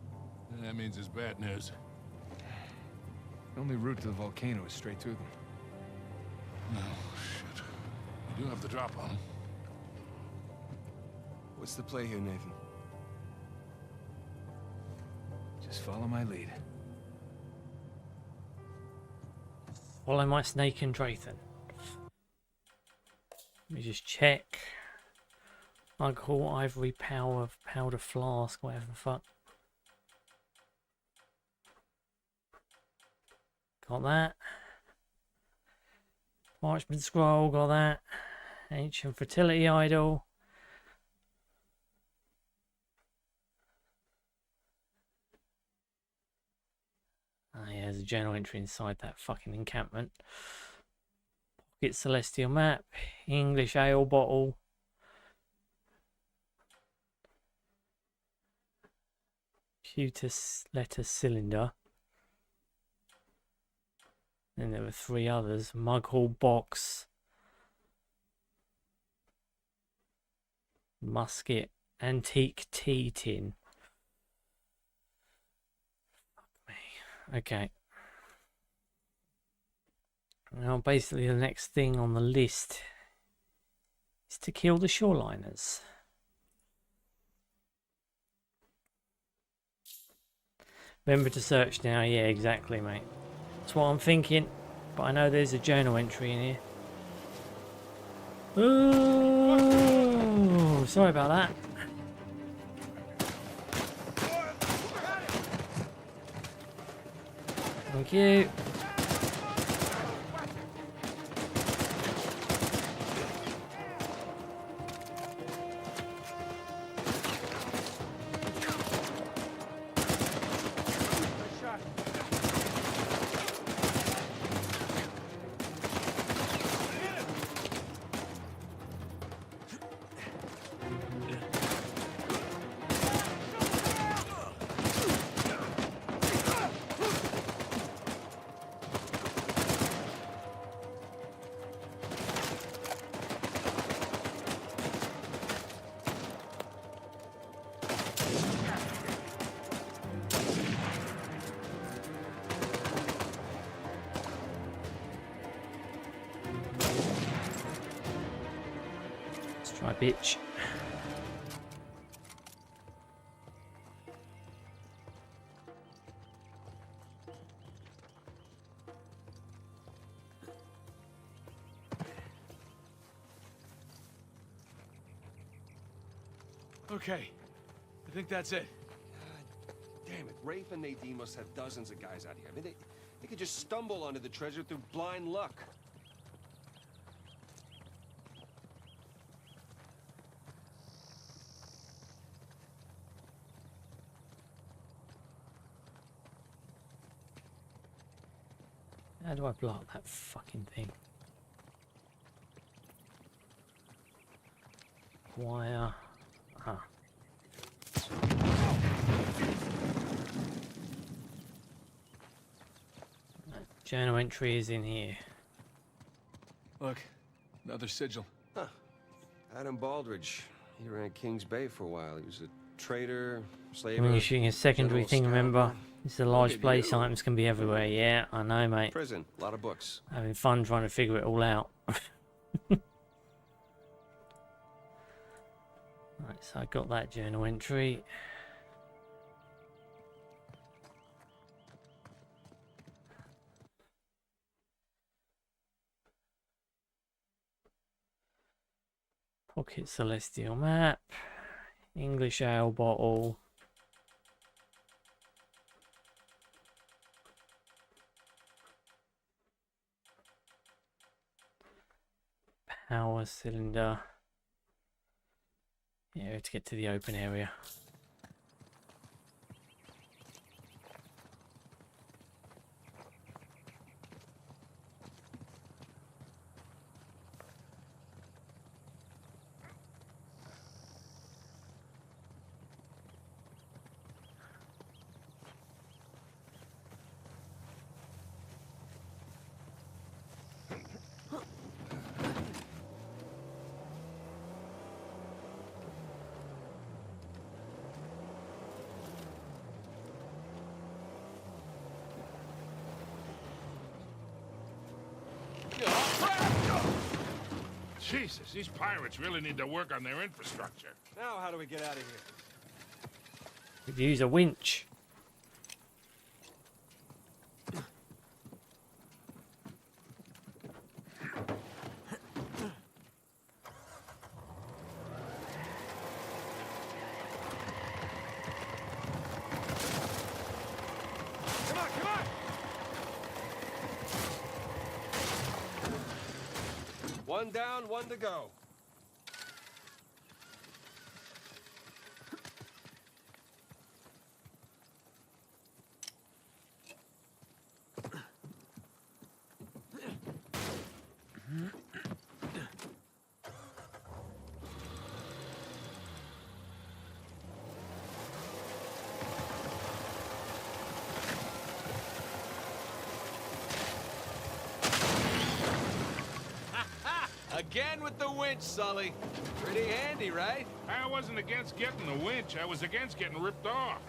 That means it's bad news. The only route to the volcano is straight through them. Oh, shit. We do have the drop on them. What's the play here, Nathan? Just follow my lead. Follow my snake and Drayton. Let me just check. Alcohol, ivory, powder flask, whatever the fuck. Got that. Parchment scroll, got that. Ancient fertility idol. Ah, yeah, there's a journal entry inside that fucking encampment. Pocket celestial map. English ale bottle. Pewter letter cylinder. Then there were 3 others. Mug hall box. Musket. Antique tea tin. Fuck me. Okay. Now basically the next thing on the list is to kill the shoreliners. Remember to search now. Yeah, exactly, mate. That's what I'm thinking. But I know there's a journal entry in here. Oh, sorry about that. Thank you. my bitch. Okay, I think that's it. Damn it, Rafe and Nadine must have dozens of guys out here. I mean, they could just stumble onto the treasure through blind luck. How do I block that fucking thing? Wire. Ah. Journal entry is in here. Look, another sigil. Huh. Adam Baldridge. He ran Kings Bay for a while. He was a trader, slaver. When you're shooting a secondary thing, remember? It's a large place, you. items can be everywhere. Yeah, I know, mate. Prison, a lot of books. Having fun trying to figure it all out. Right, so I got that journal entry. Pocket celestial map. English ale bottle. Power cylinder. Yeah, we have to get to the open area. Jesus, these pirates really need to work on their infrastructure. Now, how do we get out of here? Could use a winch. One down, one to go. Again with the winch, Sully. Pretty handy, right? I wasn't against getting the winch. I was against getting ripped off.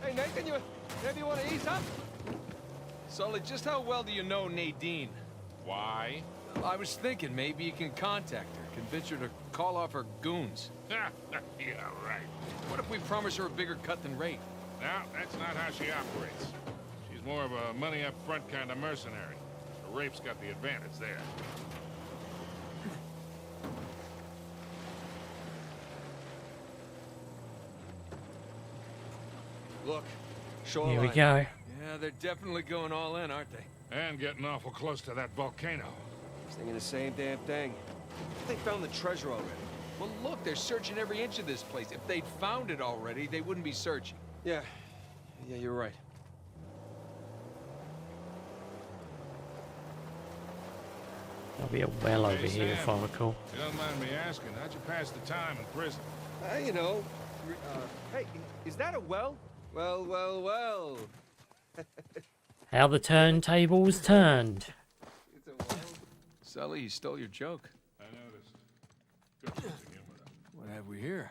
Hey, Nathan, maybe you want to ease up? Sully, just how well do you know Nadine? Why? I was thinking maybe you can contact her, convince her to call off her goons. Yeah, right. What if we promise her a bigger cut than Rafe? No, that's not how she operates. She's more of a money-up-front kind of mercenary. So Rafe's got the advantage there. Look, shoreline. Here we go. Yeah, they're definitely going all in, aren't they? And getting awful close to that volcano. I was thinking the same damn thing. They found the treasure already. Well, look, they're searching every inch of this place. If they'd found it already, they wouldn't be searching. Yeah, you're right. There'll be a well over Hey, here if I Sam, recall. you don't mind me asking, how'd you pass the time in prison? You know. Hey, is that a well? Well. How the turntables turned. It's a well. Sully, you stole your joke. I noticed. Good sense of humor, though. What have we here?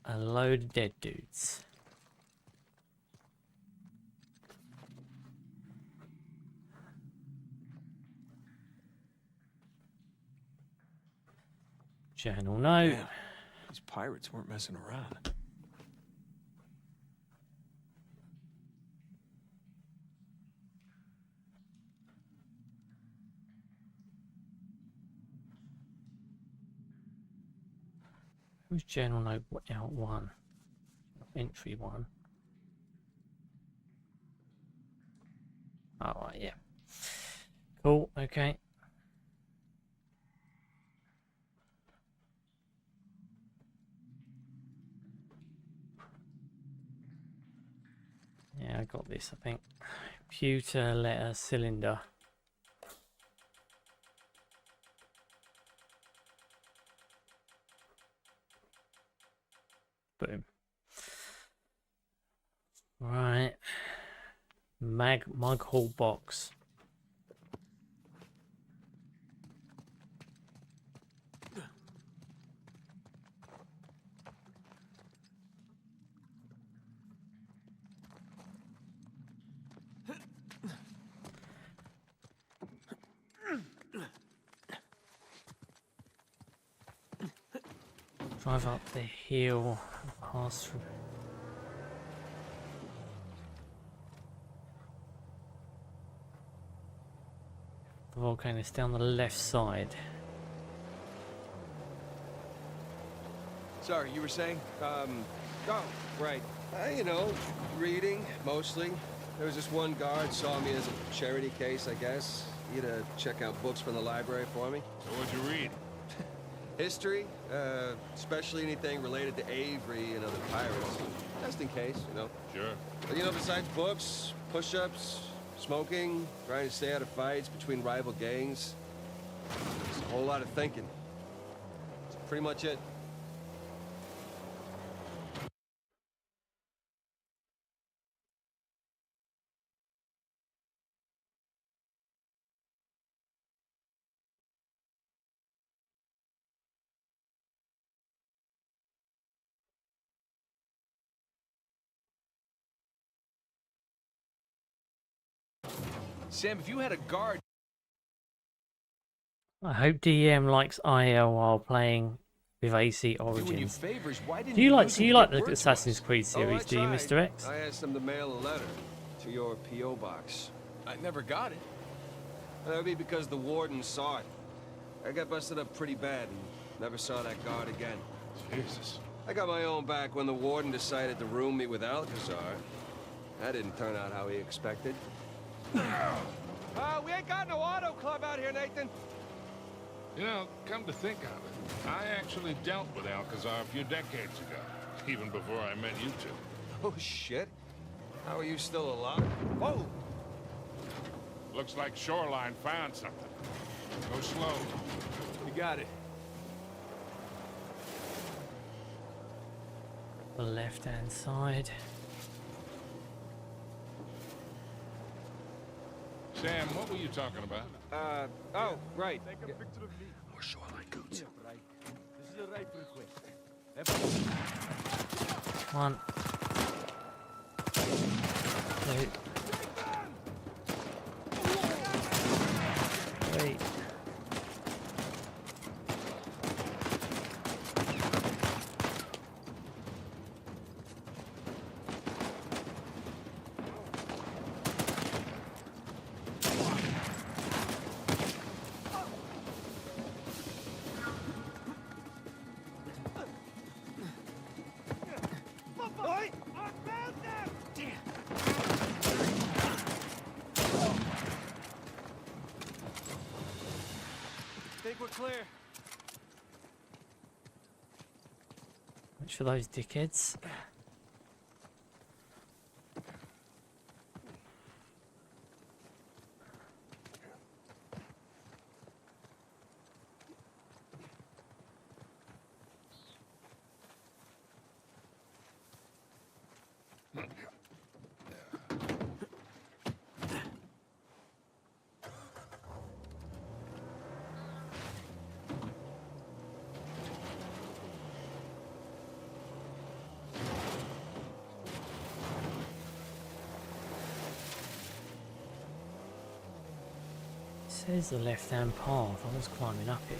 a load of dead dudes. Journal note. Damn, these pirates weren't messing around. Who's journal note out 1? Entry 1. Oh, yeah. Cool, okay. Yeah, I got this, I think. Computer, letter, cylinder. Boom. Right. Mug hall box. Drive up the hill, pass through. The volcano is down the left side. Sorry, you were saying? Oh, right. You know, reading, mostly. There was this one guard saw me as a charity case, I guess. He had to check out books from the library for me. So what'd you read? History, especially anything related to Avery and other pirates. Just in case, you know. Sure. But, you know, besides books, push-ups, smoking, trying to stay out of fights between rival gangs, there's a whole lot of thinking. That's pretty much it. Sam, if you had a guard... I hope DM likes IL while playing with AC Origins. Favors, why didn't Do you like the words Assassin's was? Creed series, do you, tried. Mr. X? I asked them to mail a letter to your P.O. box. I never got it. That would be because the warden saw it. I got busted up pretty bad and never saw that guard again. Jesus. I got my own back when the warden decided to room me with Alcazar. That didn't turn out how he expected. We ain't got no auto club out here, Nathan. You know, come to think of it, I actually dealt with Alcazar a few decades ago, even before I met you two. Oh, shit. How are you still alive? Whoa! Looks like Shoreline found something. Go slow. You got it. The left-hand side. Sam, what were you talking about? Oh, right. Take a picture of me. More shoreline coats. Right. This is a right request. 1, 2, 3. Think we're clear. Watch for those dickheads. Says the left-hand path. I was climbing up it.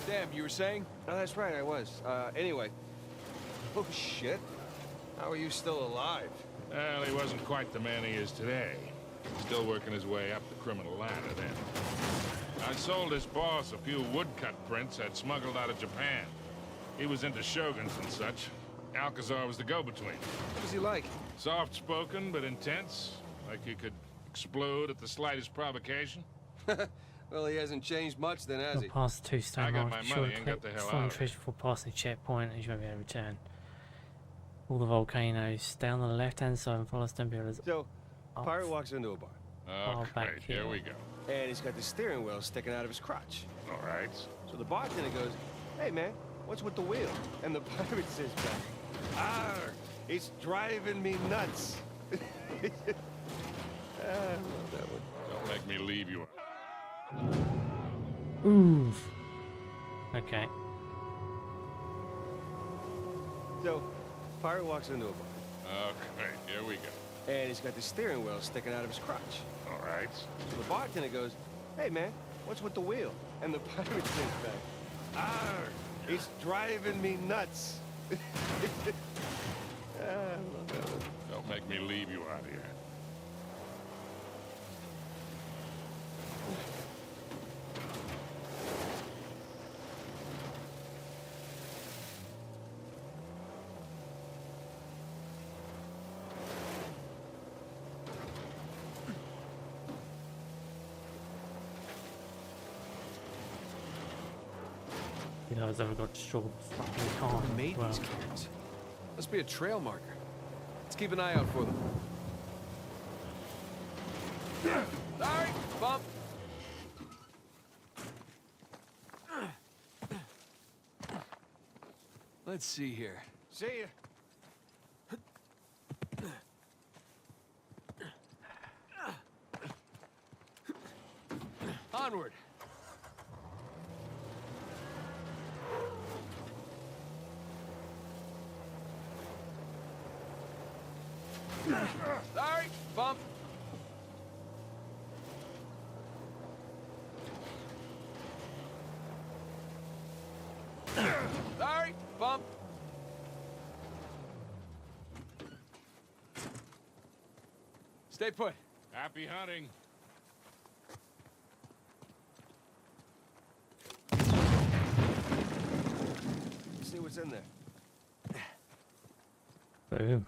Damn, you were saying? Oh, that's right, I was. Anyway. Oh, shit. How are you still alive? Well, he wasn't quite the man he is today. Still working his way up the criminal ladder then. I sold his boss a few woodcut prints I'd smuggled out of Japan. He was into shoguns and such. Alcazar was the go-between. What was he like? Soft-spoken, but intense. Like he could explode at the slightest provocation. Well, he hasn't changed much then, has he? Past the 2 stone I got marks. my money and got the hell out of it. Treasure before passing the checkpoint, and you won't be able to return. All the volcanoes. Stay on the left-hand side and follow stone pillars. So, pirate walks into a bar. Oh, back great. here. Here we go. And he's got the steering wheel sticking out of his crotch. All right. So the bartender goes, "Hey, man, what's with the wheel?" And the pirate says back, "Arr, it's driving me nuts." I love that one. Don't make me leave you. Oof. Okay. So, pirate walks into a bar. Oh, great. Here we go. And he's got the steering wheel sticking out of his crotch. All right. So the bartender goes, "Hey, man, what's with the wheel?" And the pirate says back, "Arr, it's driving me nuts." I love that one. Don't make me leave you out here. You know, I've ever got destroyed fucking car. Whoever made these carrots? Must be a trail marker. Let's keep an eye out for them. Sorry, bump. Let's see here. See ya. Onward. Sorry, bump. Sorry, bump. Stay put. Happy hunting. See what's in there. Boom.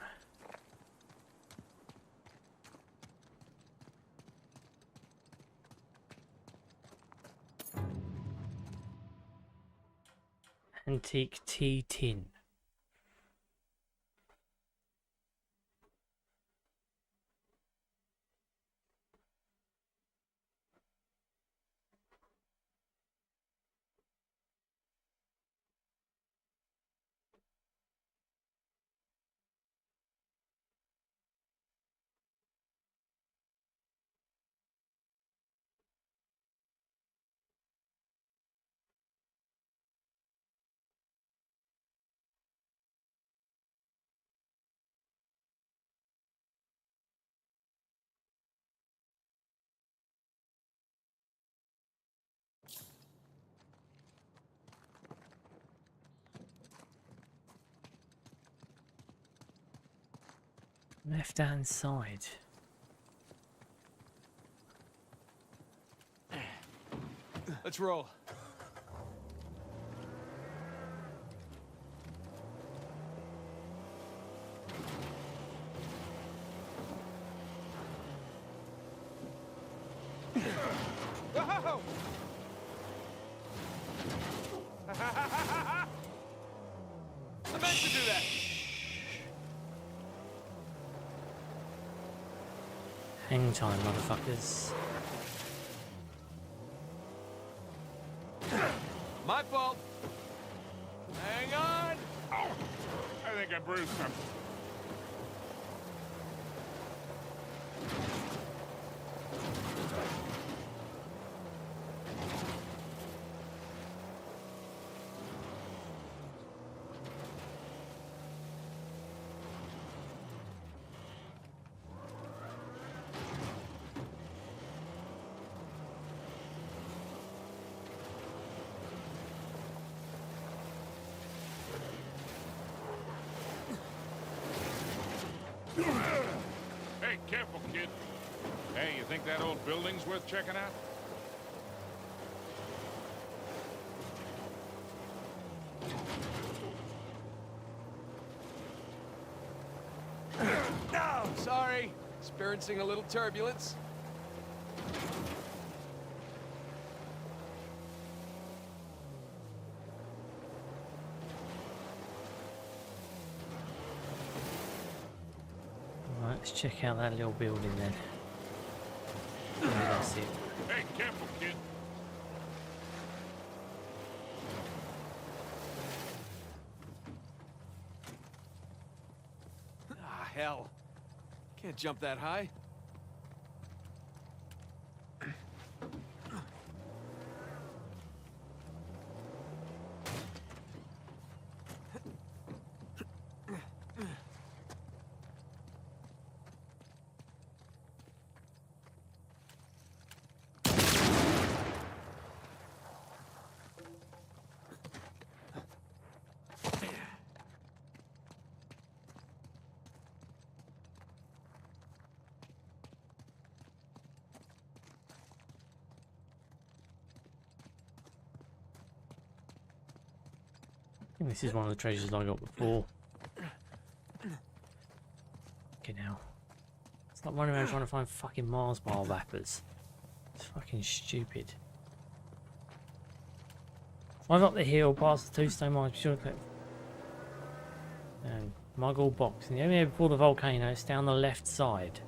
Antique tea tin. Left hand side. Let's roll. Whoa! I meant to do that. Hang time, motherfuckers. My fault. Hang on. Oh, I think I bruised something. Hey, careful, kid. Hey, you think that old building's worth checking out? No, sorry. Experiencing a little turbulence. Right, let's check out that little building then. Yeah, that's it. Hey, careful, kid. Ah, hell. Can't jump that high. I think this is one of the treasures I got before. Okay, now. It's like running around trying to find fucking Mars bar wrappers. It's fucking stupid. Drive up the hill, past the two-stone mines, sure clip. And Muggle box. And the only area before the volcano, it's down the left side.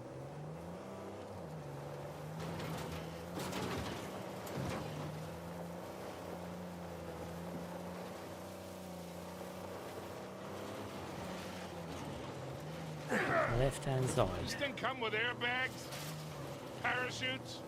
Left-hand side. This thing come with airbags? Parachutes?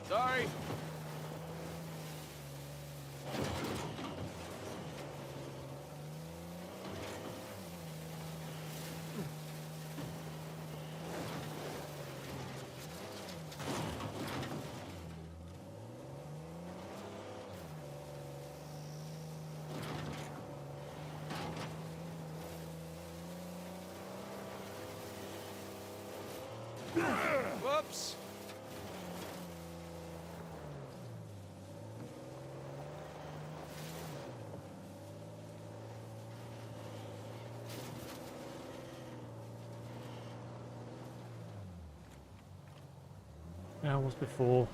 Sorry. Whoops. That was before.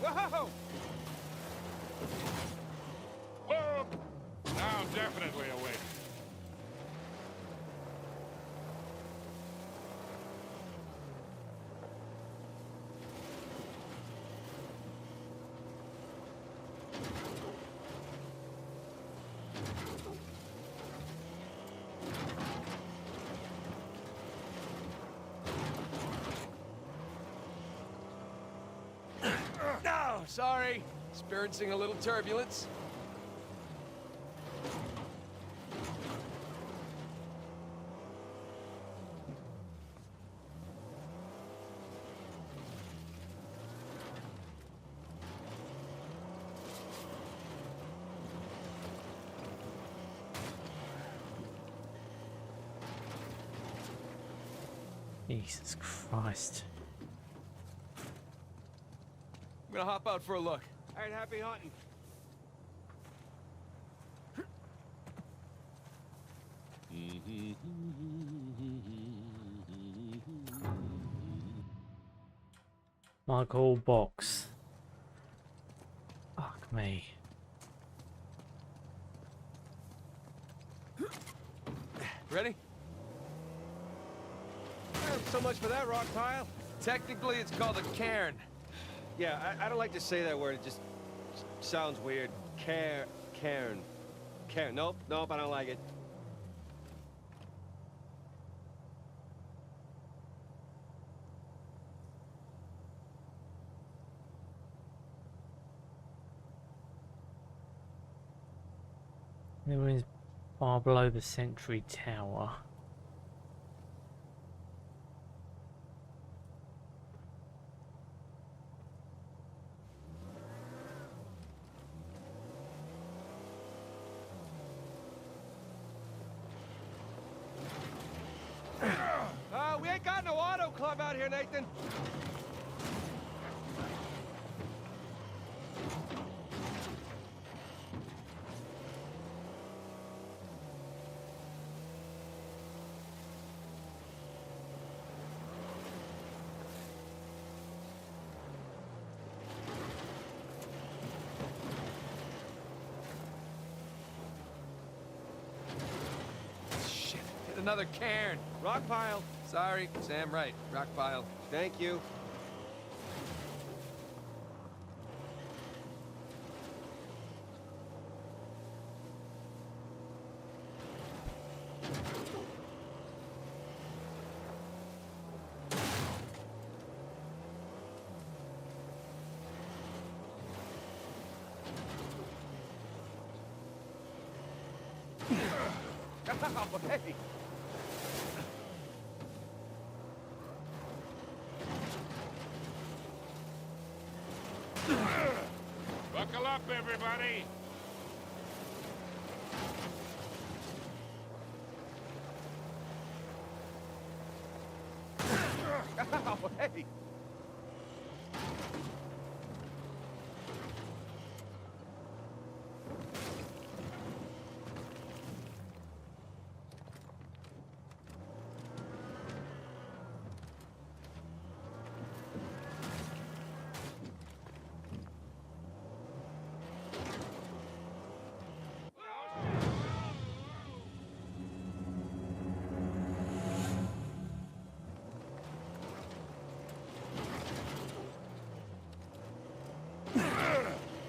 Whoa! Whoa! Now definitely awake. No, sorry. Experiencing a little turbulence. Jesus Christ. I'm gonna hop out for a look. All right, happy hunting. Michael box. Fuck me. Ready? So much for that rock pile. Technically, it's called a cairn. Yeah, I don't like to say that word. It just sounds weird. Cairn. Nope, I don't like it. There is far below the Sentry Tower. We ain't got no auto club out here, Nathan. Shit, hit another cairn. Rock pile. Sorry, Sam, right. Rock pile. Thank you. Oh, hey. Buckle up, everybody! Oh, hey.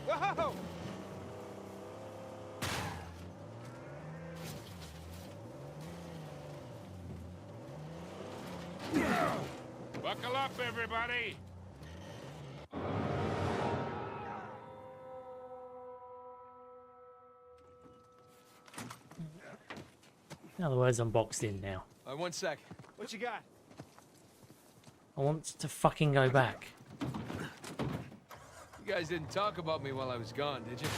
Whoa! Buckle up, everybody! In other words, I'm boxed in now. 1 sec. What you got? I want to fucking go back. You guys didn't talk about me while I was gone, did you?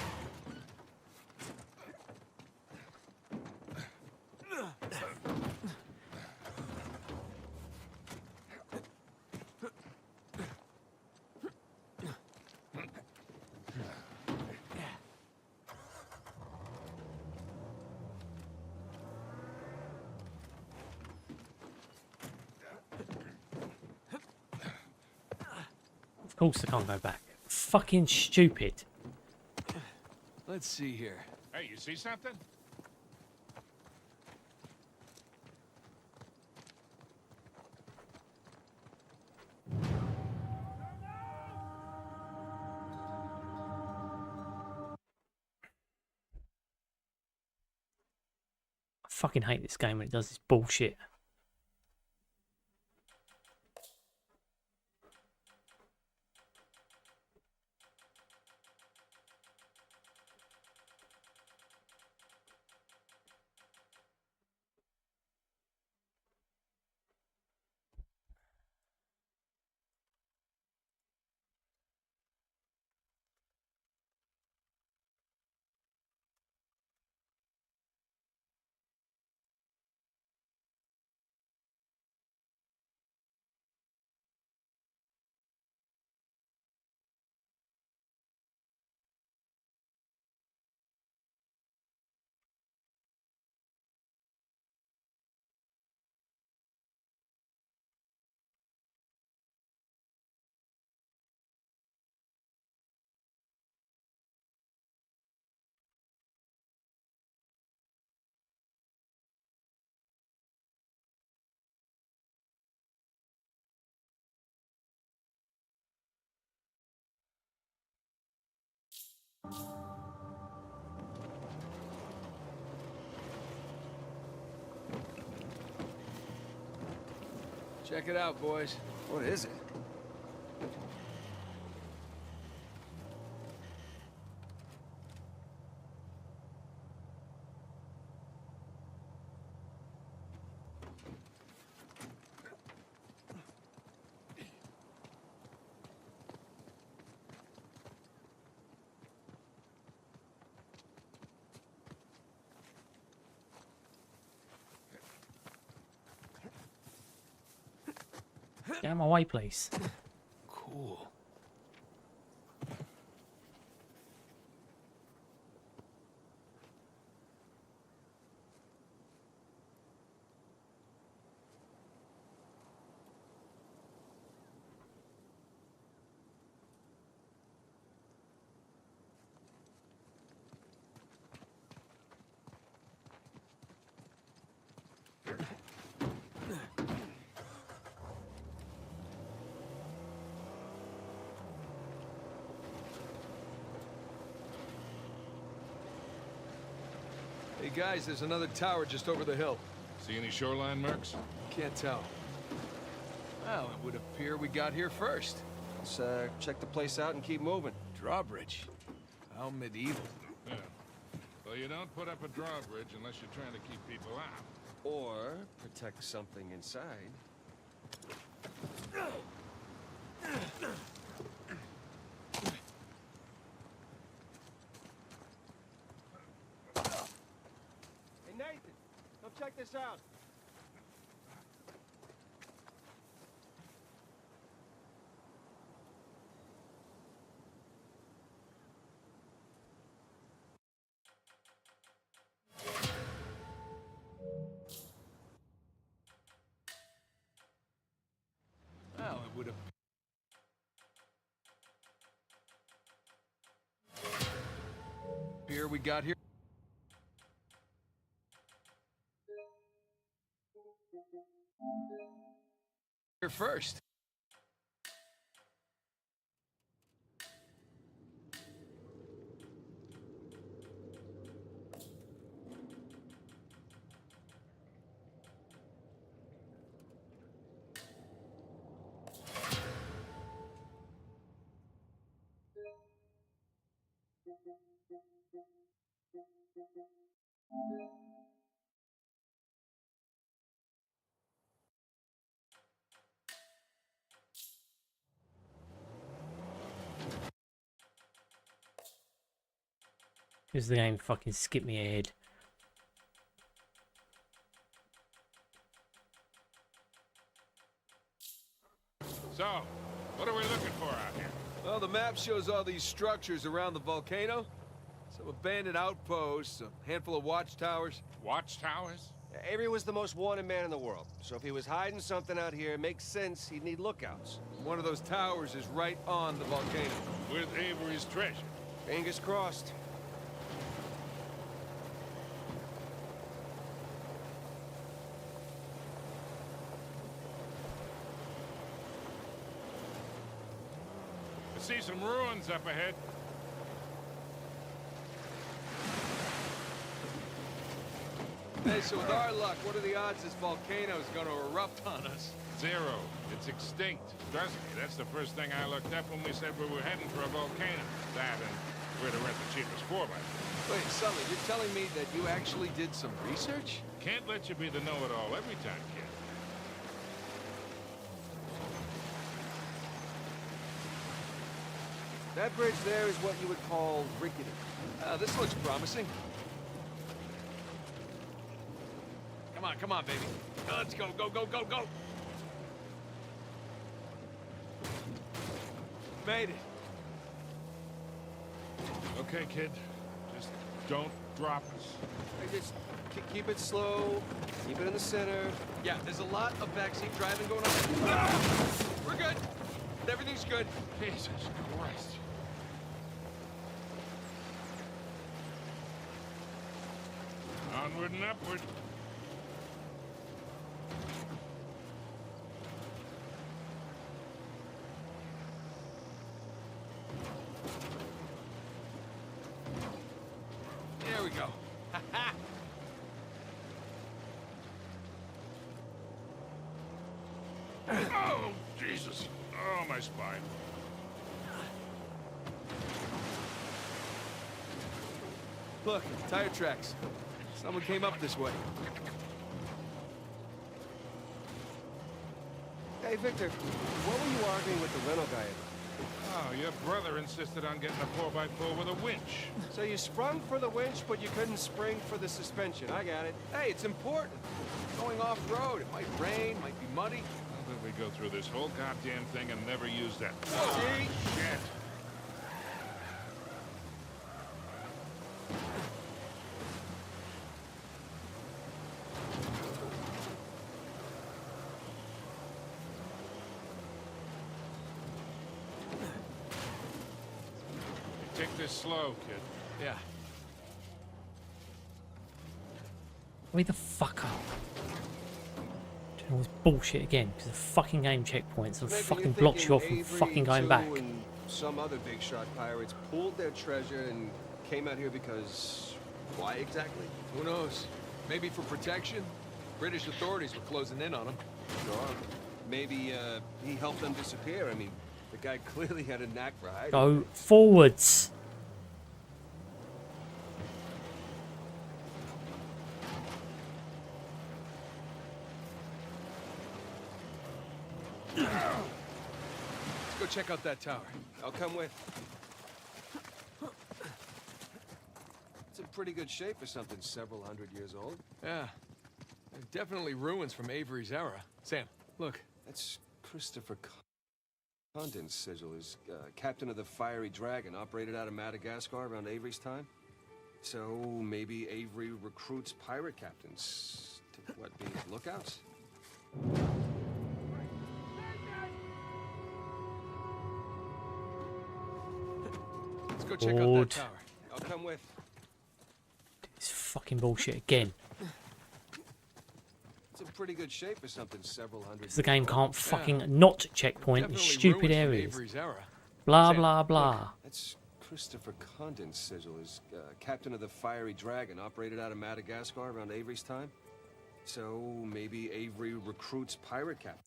Of course I can't go back. Fucking stupid. Let's see here. Hey, you see something? I fucking hate this game when it does this bullshit. Check it out, boys. What is it? Get out of my way, please. Cool. Hey guys, there's another tower just over the hill. See any shoreline marks? Can't tell. Well, it would appear we got here first. Let's check the place out and keep moving. Drawbridge. How medieval. Yeah. Well, you don't put up a drawbridge unless you're trying to keep people out. Or protect something inside. Hey, Nathan, come check this out. Well, it would appear we got here. Here first. Because the game fucking skipped me ahead. So, what are we looking for out here? Well, the map shows all these structures around the volcano. Some abandoned outposts, a handful of watchtowers. Watchtowers? Avery was the most wanted man in the world, so if he was hiding something out here, it makes sense he'd need lookouts. One of those towers is right on the volcano. With Avery's treasure. Fingers crossed. I see some ruins up ahead. Hey, so with our luck, what are the odds this volcano is going to erupt on us? 0. It's extinct. Trust me, that's the first thing I looked up when we said we were heading for a volcano. That and where to rent the cheapest 4x4. Wait, Sully, you're telling me that you actually did some research? Can't let you be the know-it-all every time, kid. That bridge there is what you would call rickety. This looks promising. Come on, baby. Let's go, go, go, go, go! Made it. Okay, kid. Just don't drop us. Hey, just keep it slow, keep it in the center. Yeah, there's a lot of backseat driving going on. Ah! We're good. Everything's good. Jesus Christ. Onward and upward. we go. Oh, Jesus. Oh, my spine. Look, tire tracks. Someone came up this way. Hey, Victor, what were you arguing with the rental guy about? Oh, your brother insisted on getting a 4x4 with a winch. So you sprung for the winch, but you couldn't spring for the suspension. I got it. Hey, it's important. Going off-road, it might rain, might be muddy. How did we go through this whole goddamn thing and never use that? See? Shit. Take this slow, kid. Yeah. Wait the fuck up. Doing all this bullshit again because of fucking game checkpoints and fucking blocks you off from fucking going back. And some other big shot pirates pulled their treasure and came out here because why exactly? Who knows? Maybe for protection? British authorities were closing in on them. Sure. Maybe he helped them disappear. I mean, the guy clearly had a knack for hiding. Go forwards. Let's go check out that tower. I'll come with. It's in pretty good shape for something several hundred years old. Yeah. There's definitely ruins from Avery's era. Sam, look. That's Christopher Condon's sigil. He's captain of the Fiery Dragon, operated out of Madagascar around Avery's time. So maybe Avery recruits pirate captains to, what, be his lookouts? Let's go check out that tower. I'll come with. It's fucking bullshit again. It's in pretty good shape for something several hundred. Because the game can't fucking not checkpoint in stupid areas. Blah blah blah. That's Christopher Condon's sigil. He's captain of the Fiery Dragon, operated out of Madagascar around Avery's time. So maybe Avery recruits pirate captains.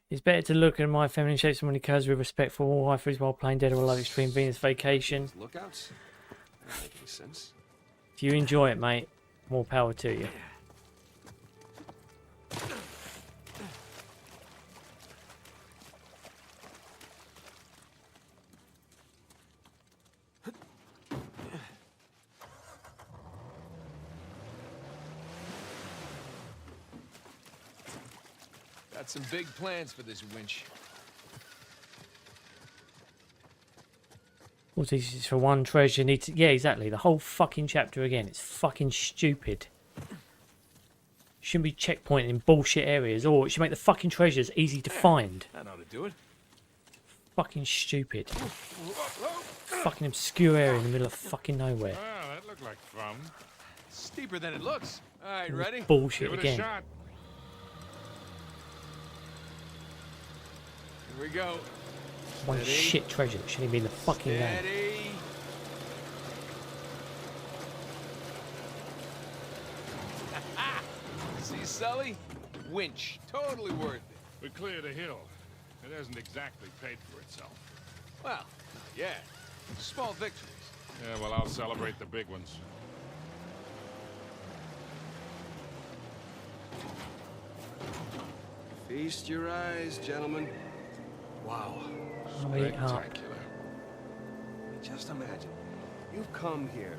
It's better to look at my feminine shapes when it occurs with respect for all waifus while playing Dead or Alive Extreme Venus Vacation. Lookouts? That doesn't make any sense. If you enjoy it, mate, more power to you. Got some big plans for this winch. All this is for one treasure. Need to, yeah, exactly. The whole fucking chapter again. It's fucking stupid. Shouldn't be checkpointing in bullshit areas, or it should make the fucking treasures easy to find. I know how to do it. Fucking stupid. Fucking obscure area in the middle of fucking nowhere. Oh, that looked like fun. Steeper than it looks. All right, ready? Bullshit Give it again. a shot. Here we go. One Steady. shit treasure that shouldn't be in the fucking game. Steady. See, Sully? Winch. Totally worth it. We cleared a hill. It hasn't exactly paid for itself. Well, yeah. Small victories. Yeah, well, I'll celebrate the big ones. Feast your eyes, gentlemen. Wow. Spectacular. Just imagine. You've come here,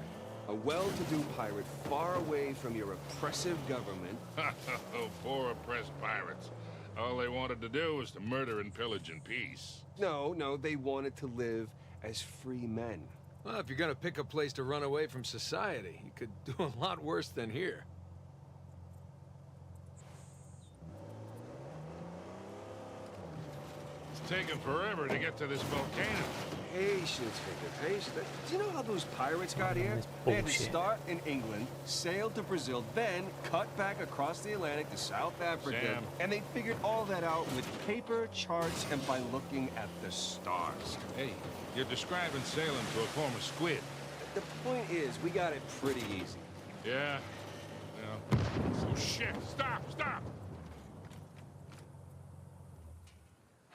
a well-to-do pirate far away from your oppressive government. Oh, poor oppressed pirates. All they wanted to do was to murder and pillage in peace. No, they wanted to live as free men. Well, if you're gonna pick a place to run away from society, you could do a lot worse than here. It's taken forever to get to this volcano. Patience, Victor, patience. Do you know how those pirates got here? They had to start in England, sail to Brazil, then cut back across the Atlantic to South Africa. Sam. And they figured all that out with paper, charts, and by looking at the stars. Hey, you're describing sailing to a former squid. the point is, we got it pretty easy. Yeah. Yeah. Oh, shit. Stop! Stop!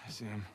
I see him.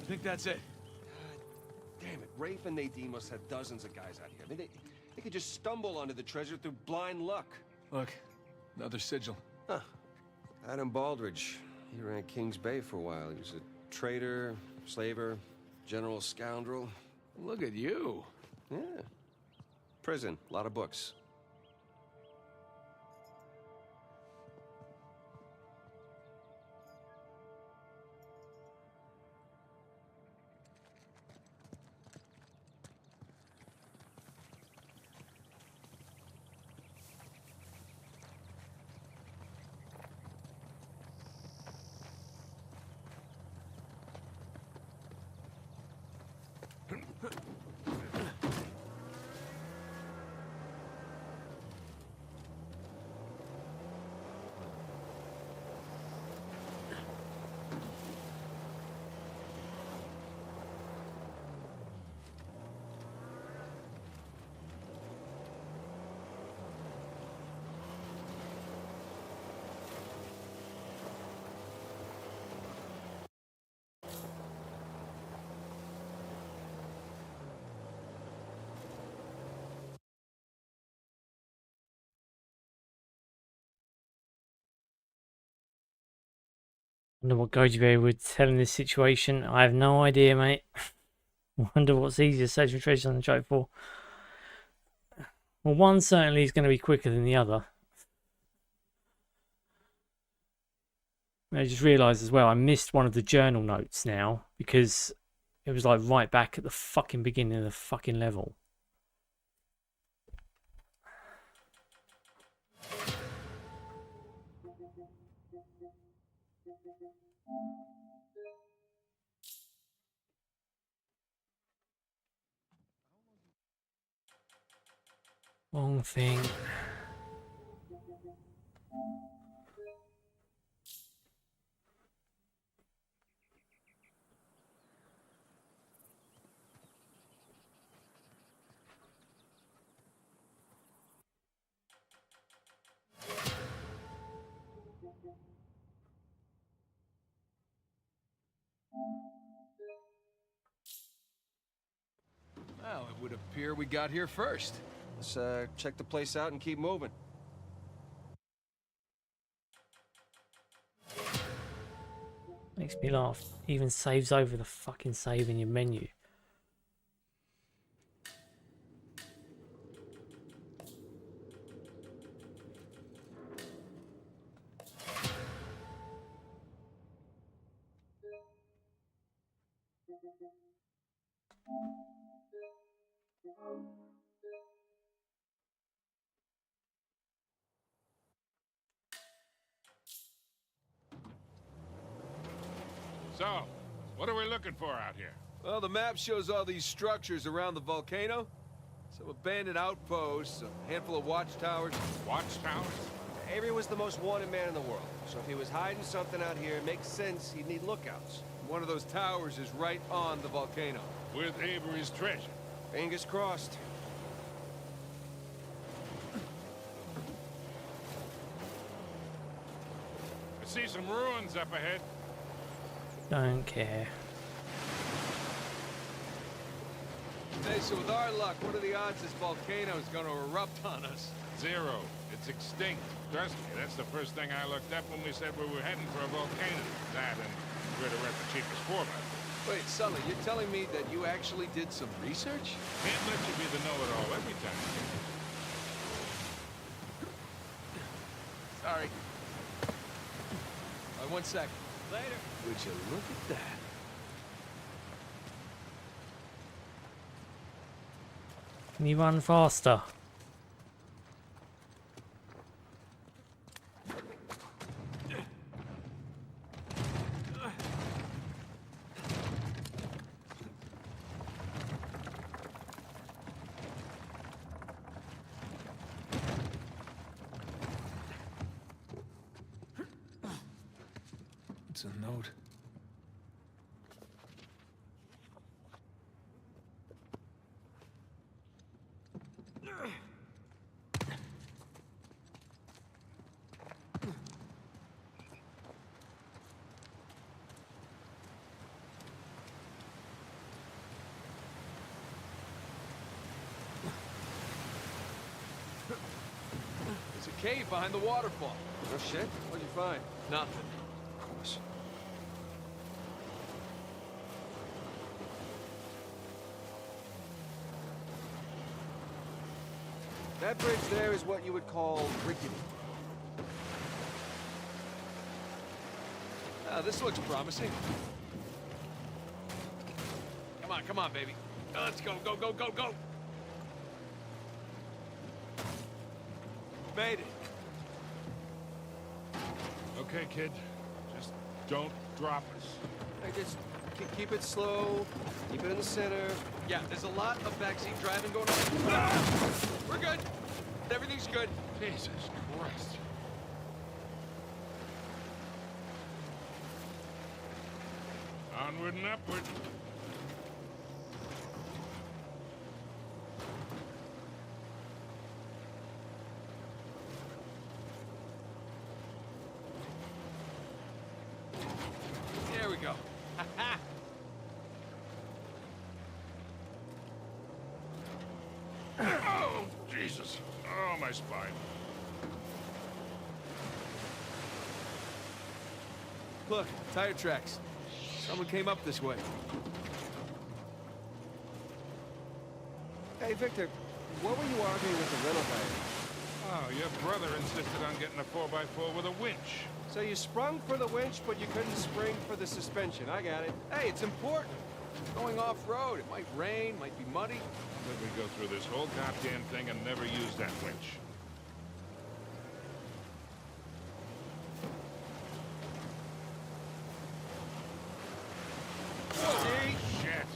I think that's it. Damn it, Rafe and Nadine must have dozens of guys out here. I mean, they could just stumble onto the treasure through blind luck. Look, another sigil. Huh. Adam Baldridge. He ran Kings Bay for a while. He was a trader, slaver, general scoundrel. Look at you. Yeah. Prison, a lot of books. Wonder what Goji would tell in this situation. I have no idea, mate. Wonder what's easier to search for treasures on the Uncharted 4. Well, one certainly is going to be quicker than the other. I just realised as well, I missed one of the journal notes now because it was like right back at the fucking beginning of the fucking level. Wrong thing. Well, it would appear we got here first. Let's check the place out and keep moving. Makes me laugh. Even saves over the fucking save in your menu. So, what are we looking for out here? Well, the map shows all these structures around the volcano. Some abandoned outposts, a handful of watchtowers. Watchtowers? A Avery was the most wanted man in the world. So if he was hiding something out here, it makes sense he'd need lookouts. One of those towers is right on the volcano. With Avery's treasure. Fingers crossed. I see some ruins up ahead. Don't care. Hey, so with our luck, what are the odds this volcano is going to erupt on us? 0. It's extinct. Trust me, that's the first thing I looked up when we said we were heading for a volcano. That and where to rent the cheapest 4x4. Wait, Sully, you're telling me that you actually did some research? Can't let you be the know-it-all every time. Sorry. 1 sec. Later. Would you look at that? Can you run faster? It's a note. There's a cave behind the waterfall. No shit? What'd you find? Nothing. Of course. That bridge there is what you would call rickety. This looks promising. Come on, baby. Let's go, go, go, go, go! Made it. Okay, kid. Just don't drop us. Hey, just keep it slow. Keep it in the center. Yeah, there's a lot of backseat driving going on. Ah! We're good. Everything's good. Jesus Christ. Onward and upward. There we go. Oh, Jesus. Oh, my spine. Look, tire tracks. Someone came up this way. Hey, Victor, what were you arguing with the rental guy? Oh, your brother insisted on getting a 4x4 with a winch. So you sprung for the winch, but you couldn't spring for the suspension. I got it. Hey, it's important. Going off-road, it might rain, might be muddy. Let me go through this whole goddamn thing and never use that winch. See? Shit.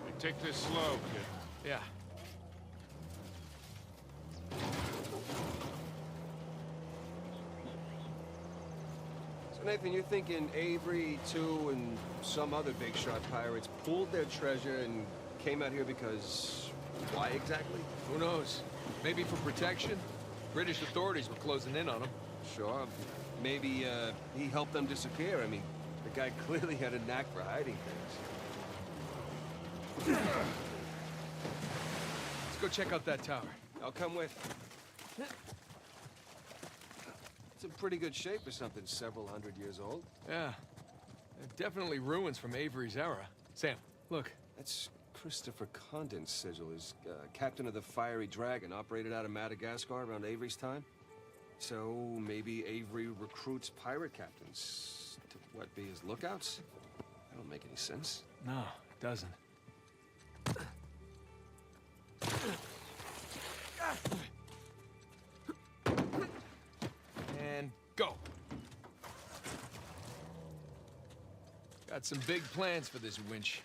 Hey, take this slow, kid. Yeah. So, Nathan, you're thinking Avery, too, and some other big shot pirates pulled their treasure and came out here because... why exactly? Who knows? Maybe for protection? British authorities were closing in on them. Sure. Maybe, he helped them disappear. I mean, the guy clearly had a knack for hiding things. Let's go check out that tower. I'll come with. It's in pretty good shape for something several hundred years old. Yeah. Definitely ruins from Avery's era. Sam, look. That's Christopher Condon's sigil. He's captain of the Fiery Dragon, operated out of Madagascar around Avery's time. So maybe Avery recruits pirate captains to, what, be his lookouts? That don't make any sense. No, it doesn't. And go. Got some big plans for this winch.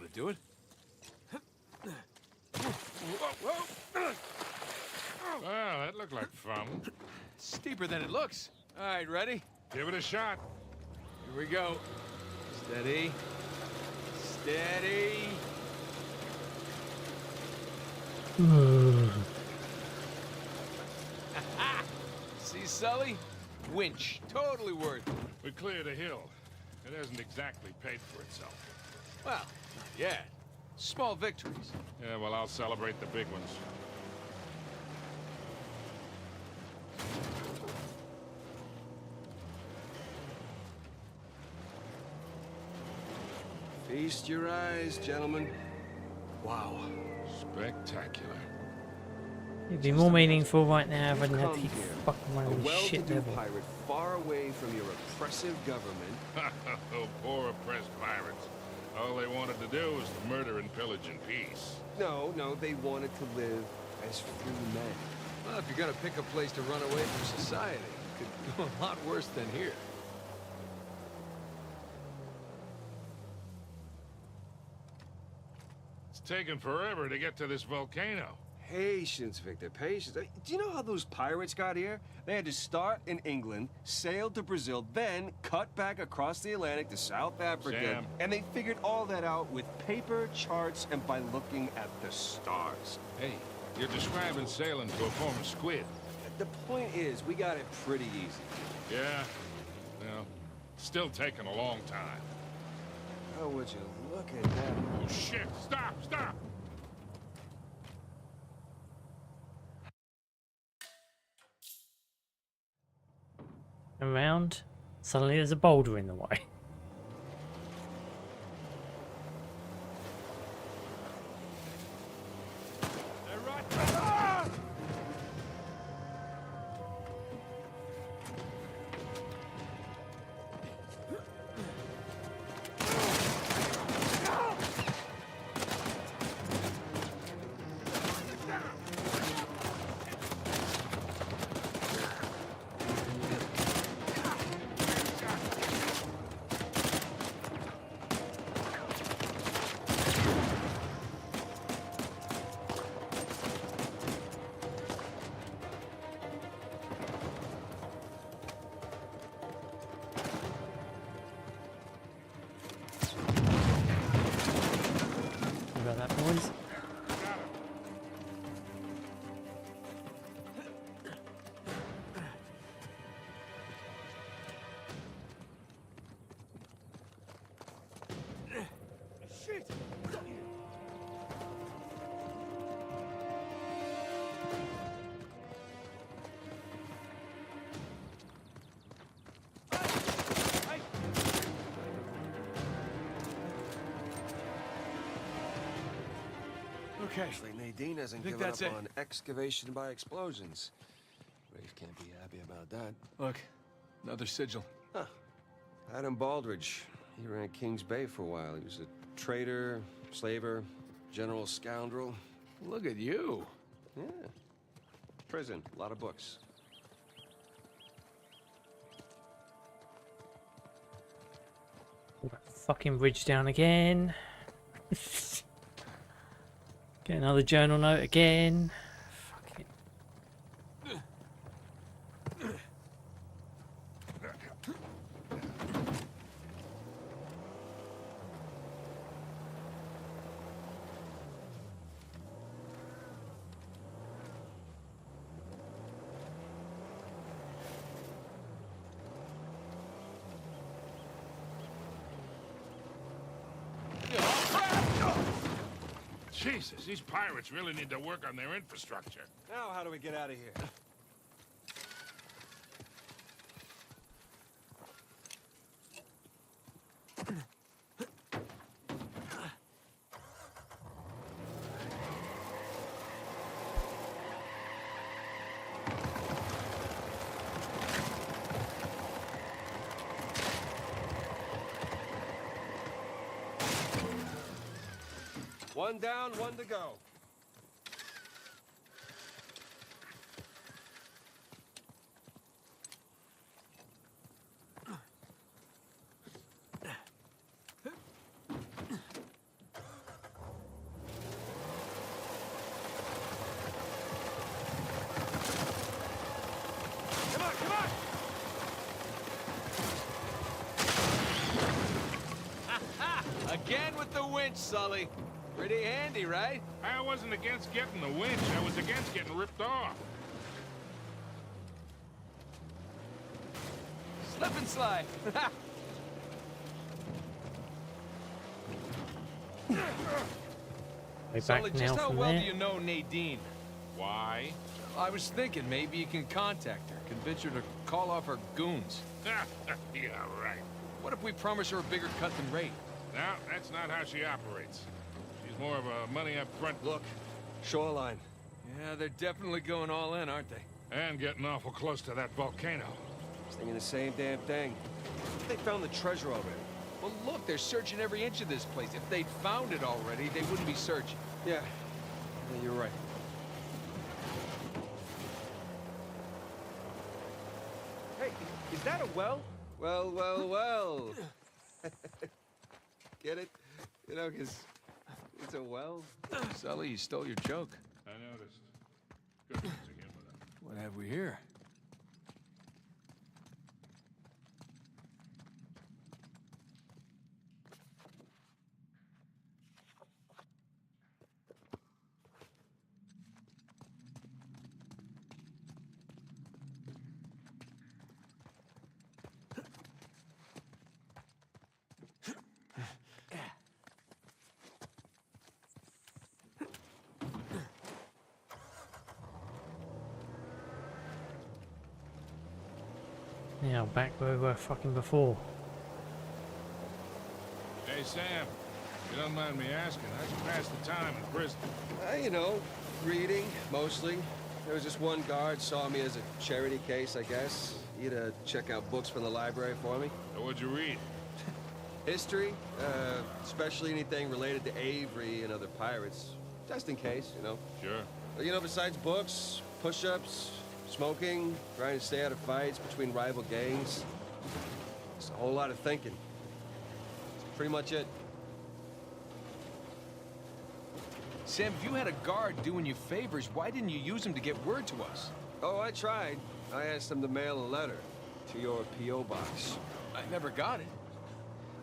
to do it. Well, that looked like fun. Steeper than it looks. All right, ready? Give it a shot. Here we go. Steady. Steady. See, Sully? Winch. Totally worth it. We cleared a hill. It hasn't exactly paid for itself. Well, not yet. Small victories. Yeah, well, I'll celebrate the big ones. Feast your eyes, gentlemen. Wow. Spectacular. It'd be more meaningful right now if I didn't have to keep fucking one of these shit well-to-do level. pirate far away from your oppressive government. Oh, poor oppressed pirates. All they wanted to do was to murder and pillage in peace. No, they wanted to live as free men. Well, if you're gonna pick a place to run away from society, it could go a lot worse than here. It's taken forever to get to this volcano. Patience, Victor, patience. Do you know how those pirates got here? They had to start in England, sail to Brazil, then cut back across the Atlantic to South Africa. Sam. And they figured all that out with paper, charts, and by looking at the stars. Hey, you're describing sailing to a former squid. The point is, we got it pretty easy. Yeah, well, still taking a long time. Oh, would you look at that? Oh, shit! Stop! Around, suddenly there's a boulder in the way. About that, boys. Okay. Actually, Nadine hasn't Think given that's up it. on excavation by explosions. Rafe can't be happy about that. Look, another sigil. Huh. Adam Baldridge. He ran Kings Bay for a while. He was a trader, slaver, general scoundrel. Look at you. Yeah. Prison. A lot of books. Pull that fucking bridge down again. Get another journal note again. Fuck it. Jesus, these pirates really need to work on their infrastructure. Now, how do we get out of here? One down, one to go. Come on, come on! Again with the winch, Sully. Pretty handy, right? I wasn't against getting the winch. I was against getting ripped off. Slip and slide. Sully, just how well do you know Nadine? Why? I was thinking maybe you can contact her, convince her to call off her goons. Yeah, right. What if we promise her a bigger cut than Ray? No, that's not how she operates. She's more of a money up front. Look, shoreline. Yeah, they're definitely going all in, aren't they? And getting awful close to that volcano. Thinking the same damn thing. They found the treasure already. Well, look, they're searching every inch of this place. If they'd found it already, they wouldn't be searching. Yeah, you're right. Hey, is that a well? Well, well, well. Get it? You know, 'cause it's a well. Sully, you stole your joke. I noticed. Good once again with that. What have we here? Now back where we were fucking before. Hey, Sam. If you don't mind me asking, how'd you pass the time in prison? You know, reading, mostly. There was just one guard saw me as a charity case, I guess. He'd check out books from the library for me. So what'd you read? History, especially anything related to Avery and other pirates. Just in case, you know. Sure. But, you know, besides books, push-ups, smoking, trying to stay out of fights between rival gangs. It's a whole lot of thinking. That's pretty much it. Sam, if you had a guard doing you favors, why didn't you use him to get word to us? Oh, I tried. I asked him to mail a letter to your P.O. box. I never got it.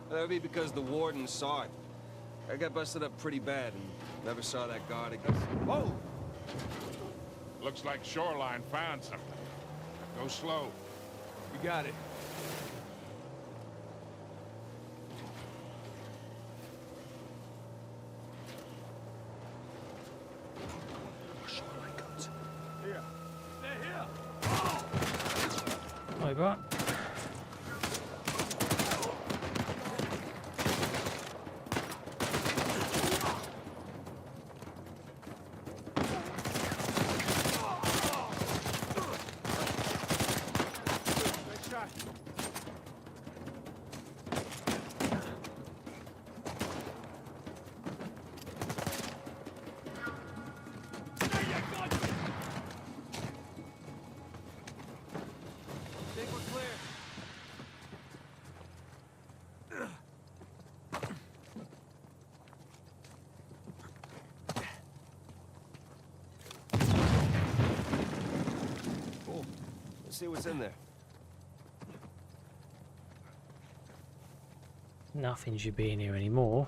That would be because the warden saw it. I got busted up pretty bad and never saw that guard again. Whoa! Looks like Shoreline found something. Go slow. You got it. Shoreline guns. Here. They're here. Oh, right. Think we're clear. Cool. Let's see what's in there. Nothing should be in here anymore.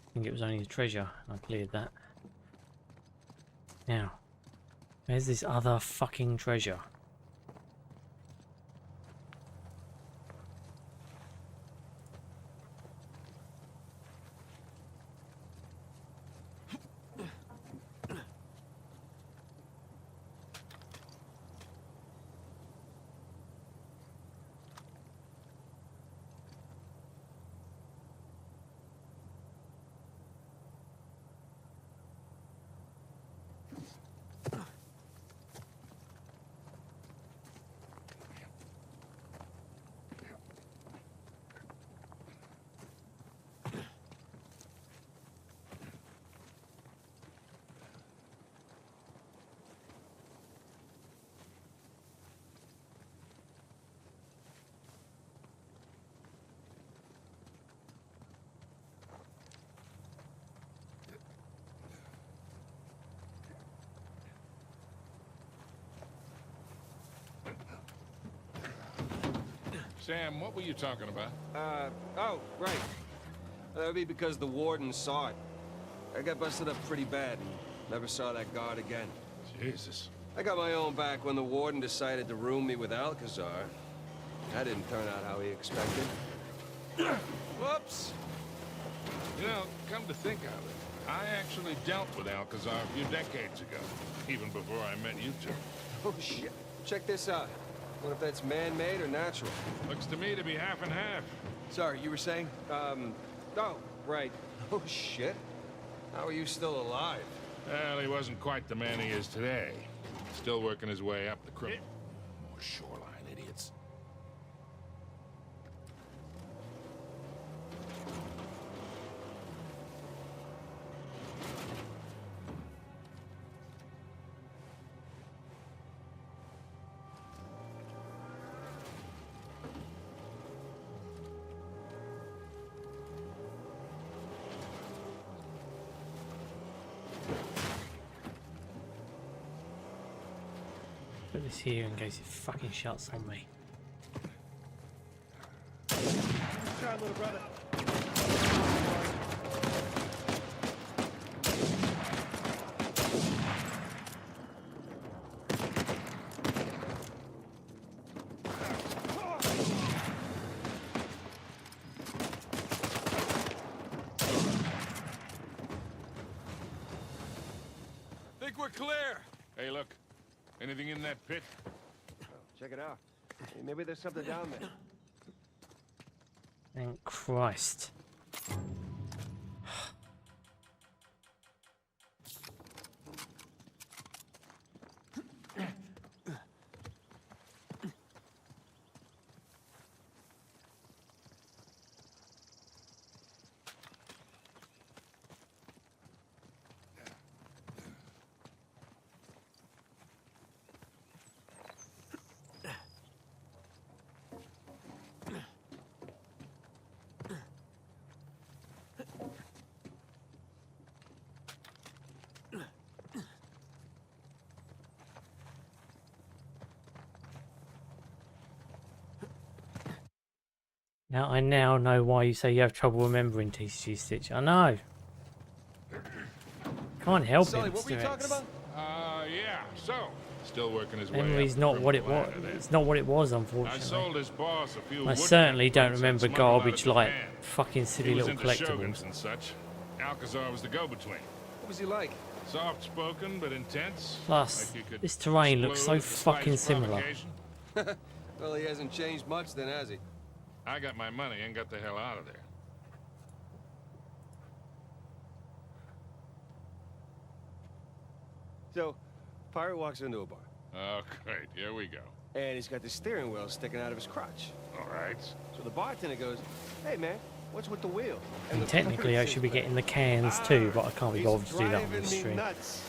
I think it was only the treasure. I cleared that. Now, where's this other fucking treasure? Sam, what were you talking about? Oh, right. That would be because the warden saw it. I got busted up pretty bad and never saw that guard again. Jesus. I got my own back when the warden decided to room me with Alcazar. That didn't turn out how he expected. Whoops! You know, come to think of it, I actually dealt with Alcazar a few decades ago, even before I met you two. Oh, shit. Check this out. What if that's man-made or natural? Looks to me to be half and half. Sorry, you were saying? Oh, right. Oh, shit. How are you still alive? Well, he wasn't quite the man he is today. Still working his way up the criminal. More shoreline idiots. Put this here in case it fucking shuts on me. Try, little brother. Think we're clear. Hey, look. Anything in that pit? Check it out. Hey, maybe there's something down there. Thank Christ. Now I now know why you say you have trouble remembering TCGStitch. I know. Can't help Sully, it, what were you Mr. talking X. about? Yeah, so. Still working his way Memory's up not the what it criminal was. ladder then. It's not what it was, I unfortunately. sold his boss a few I woodcut certainly don't prints remember and smuggled out of garbage like Japan. fucking silly He was little into shoguns collectibles. and such. Alcazar was the go-between. What was he like? Soft-spoken but intense. Plus, like you could this terrain looks so explode at the slightest fucking similar. provocation. Well, he hasn't changed much then, has he? I got my money and got the hell out of there. So, pirate walks into a bar. Oh, great. Here we go. And he's got the steering wheel sticking out of his crotch. All right. So the bartender goes, "Hey, man, what's with the wheel?" And the technically, I pirate should be says, getting the cans too, but I can't be "He's bothered to do that on driving this me stream. nuts."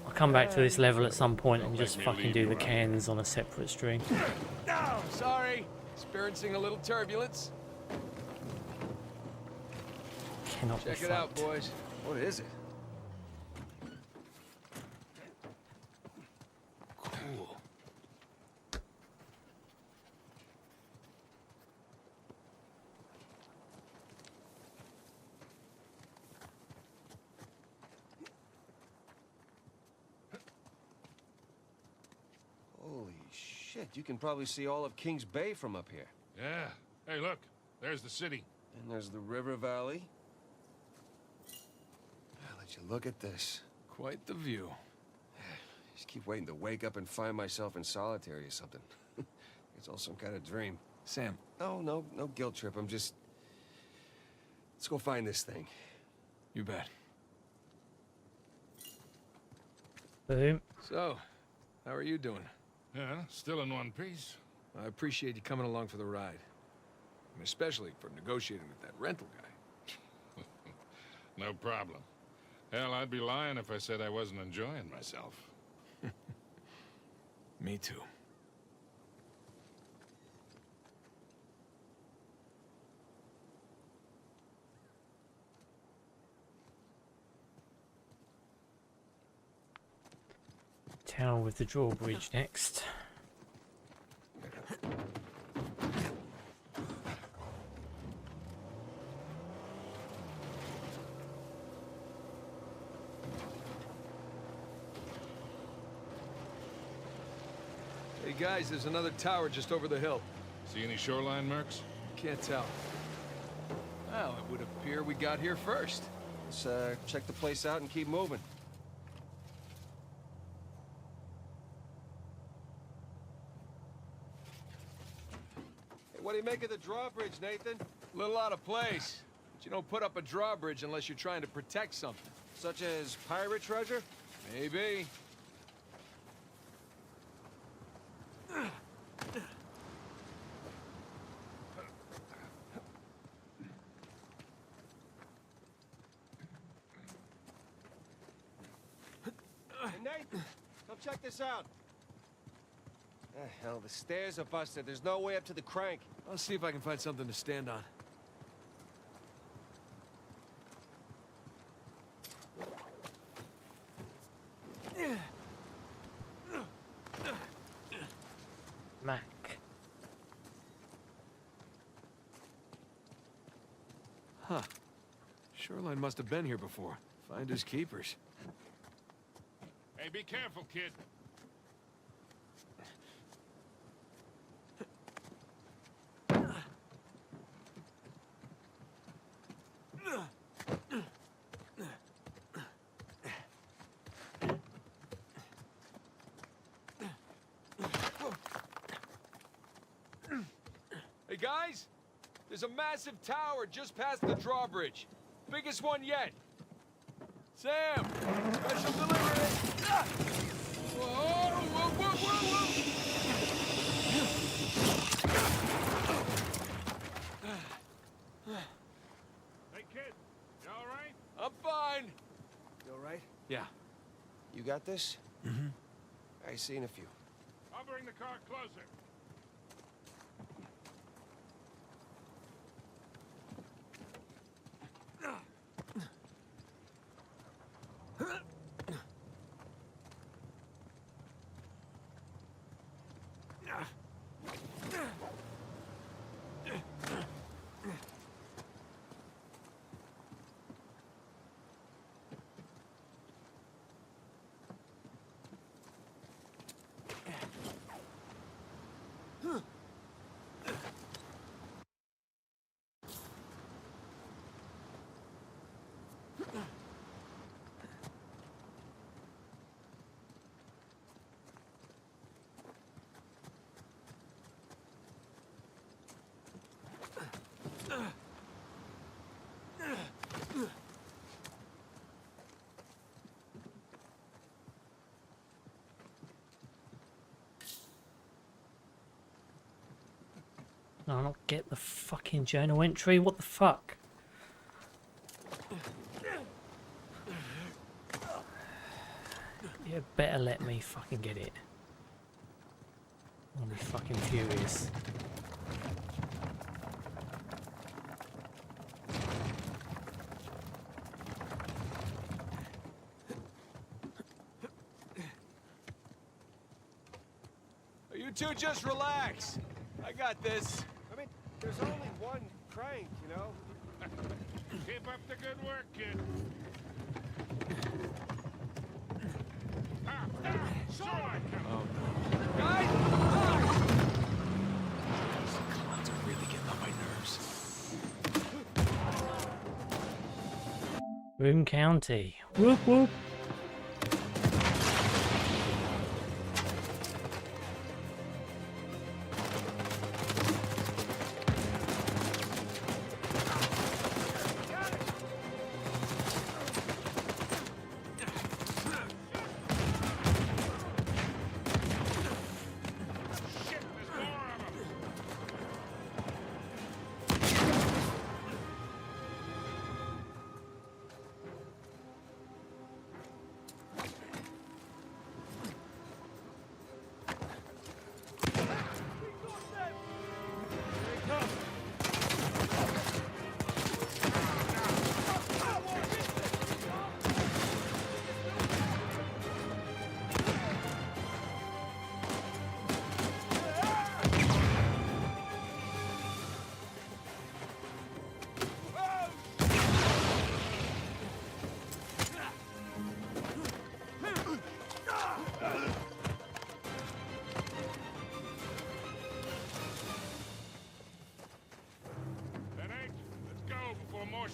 I'll come back to this level at some point and Don't just make me fucking leave do you the out. cans on a separate stream. No, sorry. Experiencing a little turbulence. Cannot Check be it out, fucked. boys. What is it? Cool. Holy shit, you can probably see all of Kings Bay from up here. Yeah. Hey, look. There's the city. And there's the river valley. I'll let you look at this. Quite the view. Just keep waiting to wake up and find myself in solitary or something. It's all some kind of dream. Sam. No guilt trip. I'm just... Let's go find this thing. You bet. Boom. So, how are you doing? Yeah, still in one piece. I appreciate you coming along for the ride. And especially for negotiating with that rental guy. No problem. Hell, I'd be lying if I said I wasn't enjoying myself. Me too. Tower with the drawbridge next. guys, there's another tower just over the hill. See any shoreline mercs? Can't tell. Well, it would appear we got here first. Let's check the place out and keep moving. Hey, what do you make of the drawbridge, Nathan? A little out of place. But you don't put up a drawbridge unless you're trying to protect something. Such as pirate treasure? Maybe. Hey, Nathan, come check this out. Hell, the stairs are busted. There's no way up to the crank. I'll see if I can find something to stand on. Mac. Huh. Shoreline must have been here before. Finders keepers. Hey, be careful, kid. Hey guys, there's a massive tower just past the drawbridge. Biggest one yet. Sam, special delivery. Ah! Whoa, whoa, whoa, whoa, whoa! Hey, kid, you all right? I'm fine. You all right? Yeah. You got this? Mm-hmm. I seen a few. I'll bring the car closer. No, I don't get the fucking journal entry. What the fuck? You better let me fucking get it. I'll be fucking furious. You two just relax. I got this. I mean, there's only one crank, you know? Keep up the good work, kid. Shoreline coming. Guys! Ah! These clouds are really getting on my nerves. Room County. Whoop whoop.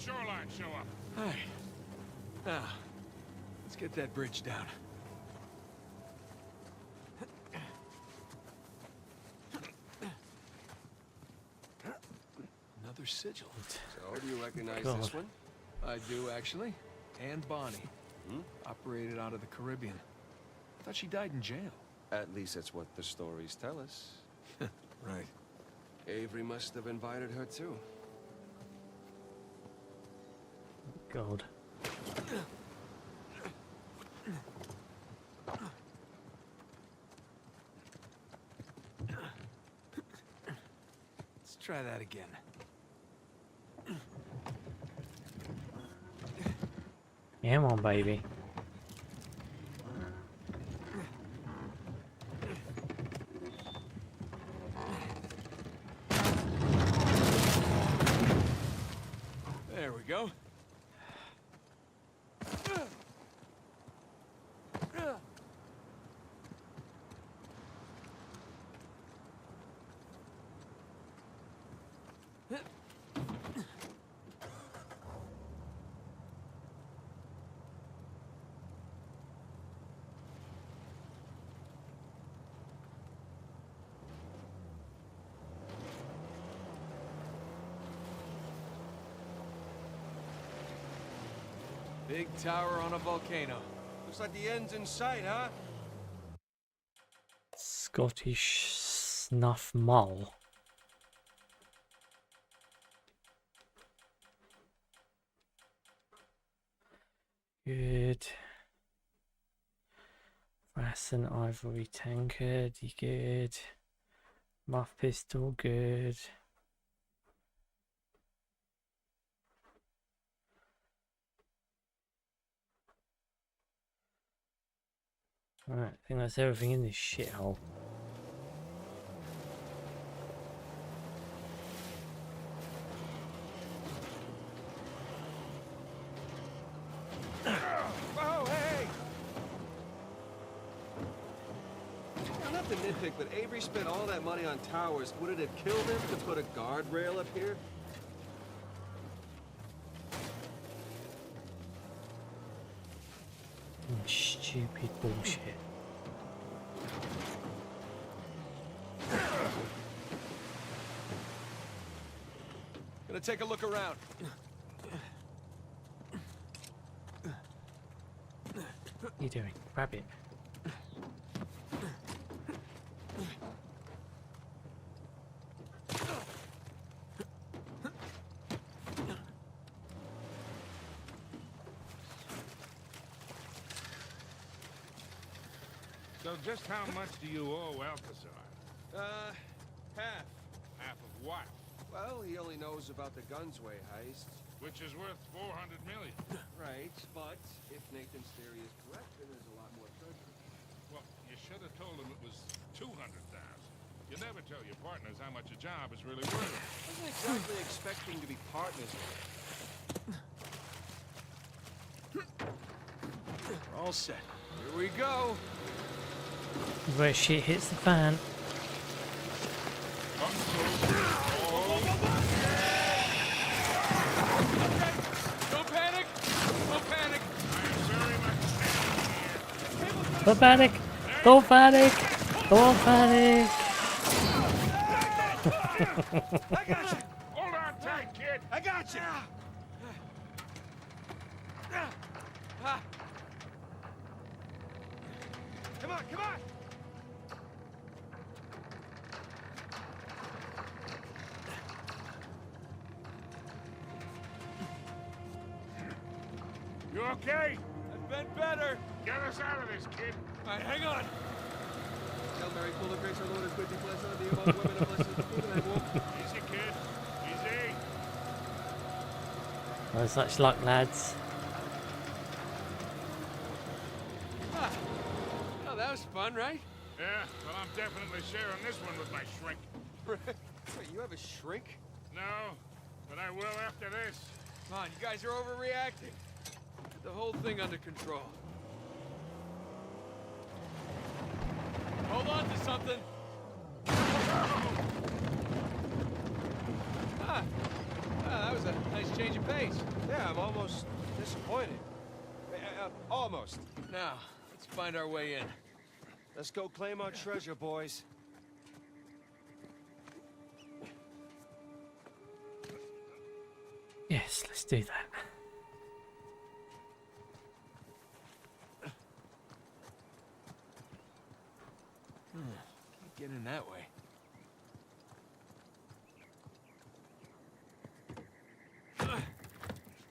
shoreline show up. Hi. Now, let's get that bridge down. Another sigil. So, do you recognize God. this one? I do, actually. And Bonnie. Hmm? Operated out of the Caribbean. I thought she died in jail. At least that's what the stories tell us. Right. Avery must have invited her too. God. Let's try that again. Come on, baby. There we go. Big tower on a volcano. Looks like the end's in sight, huh? Scottish snuff mull. Good. Brass and ivory tankard, good. Muff pistol, good. Alright, I think that's everything in this shithole. Oh, hey! Not to nitpick, but Avery spent all that money on towers. Would it have killed him to put a guardrail up here? Stupid bullshit. Gonna take a look around. What are you doing? Grab it. So just how much do you owe Alcazar? Half. Half of what? Well, he only knows about the Gunsway heist. Which is worth 400 million. Right, but if Nathan's theory is correct, then there's a lot more treasure. Well, you should have told him it was 200,000. You never tell your partners how much a job is really worth. I wasn't exactly expecting to be partners with him. We're all set. Here we go. Where shit hits the fan. Don't panic! Don't panic! Don't panic! Don't panic! Don't panic! I got you! Hold on tight, kid! I got you! Come on, come on! You okay? I've been better. Get us out of this, kid. All right, hang on. Hail Mary, full of grace, our Lord is with thee, blessed are thee among women, and blessed is the fruit of thy womb. Easy, kid. Easy. Oh, such luck, lads. Oh, that was fun, right? Yeah, well, I'm definitely sharing this one with my shrink. Wait, you have a shrink? No, but I will after this. Come on, you guys are overreacting. Get the whole thing under control. Hold on to something. That was a nice change of pace. almost disappointed. Almost. Now, let's find our way in. Let's go claim our treasure, boys. Yes, let's do that. Can't get in that way.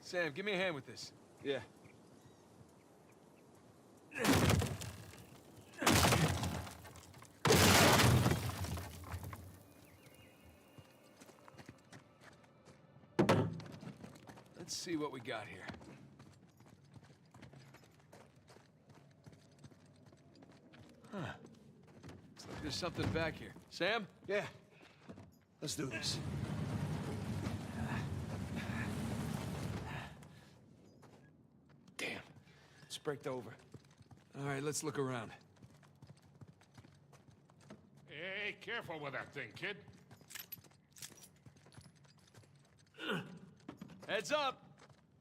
Sam, give me a hand with this. Yeah. Let's see what we got here. Huh. Looks like there's something back here. Sam? Yeah. Let's do this. Damn. It's braked over. All right, let's look around. Hey, careful with that thing, kid. Heads up!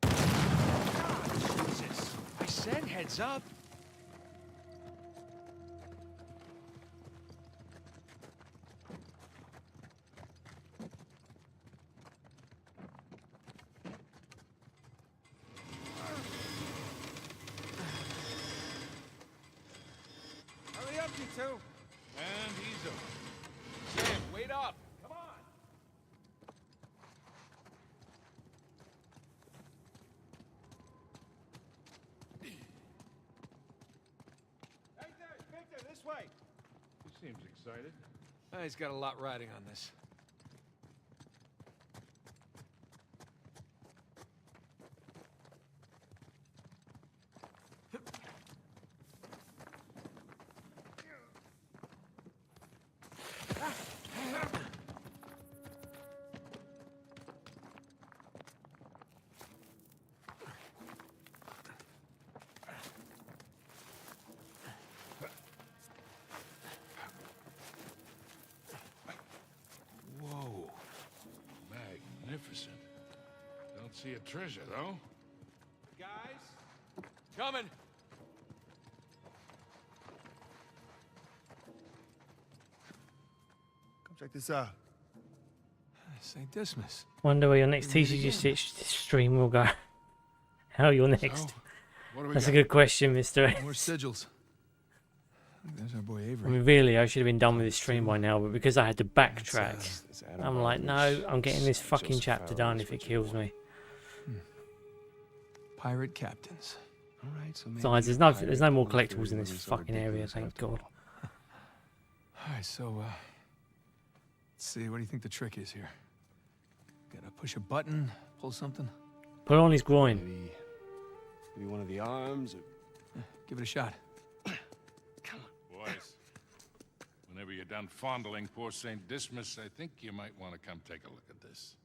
Jesus. I said heads up. Hurry up, you two. And he's up. Sam, wait up. Come on! Victor, this way. He seems excited. He's got a lot riding on this. Whoa. Magnificent. Don't see a treasure, though. Guys? Coming. Come check this out. St. Dismas. Wonder where your next TCGStitch stream will go. How you're next? So, what do we That's got? a good question, Mr. More sigils. There's our boy I Avery. mean, really, I should have been done with this stream by now, but because I had to backtrack, I'm like, no, I'm getting this fucking chapter done if it kills me. Pirate captains. All right, so Besides, there's no more collectibles in this fucking area, thank God. All right, so let's see. What do you think the trick is here? Gotta push a button, pull something. Put on his groin. Maybe one of the arms. Or... Give it a shot. Boys, whenever you're done fondling poor St. Dismas, I think you might want to come take a look at this.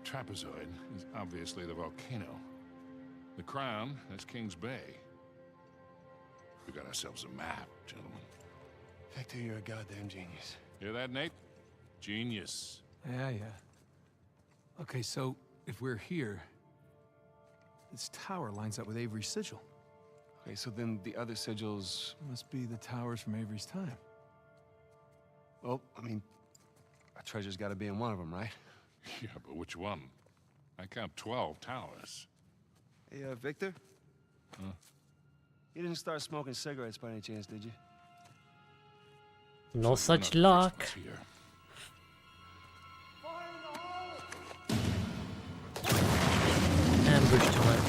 Trapezoid is obviously the volcano. The crown is King's Bay. We got ourselves a map, gentlemen. Victor, you're a goddamn genius. Hear that, Nate? Genius. Yeah. Okay, so if we're here, this tower lines up with Avery's sigil. Okay, so then the other sigils... Must be the towers from Avery's time. Well, I mean, our treasure's got to be in one of them, right? Yeah, but which one? I count 12 towers. Hey, Victor? Huh? You didn't start smoking cigarettes by any chance, did you? No such luck. Here. Ambush time.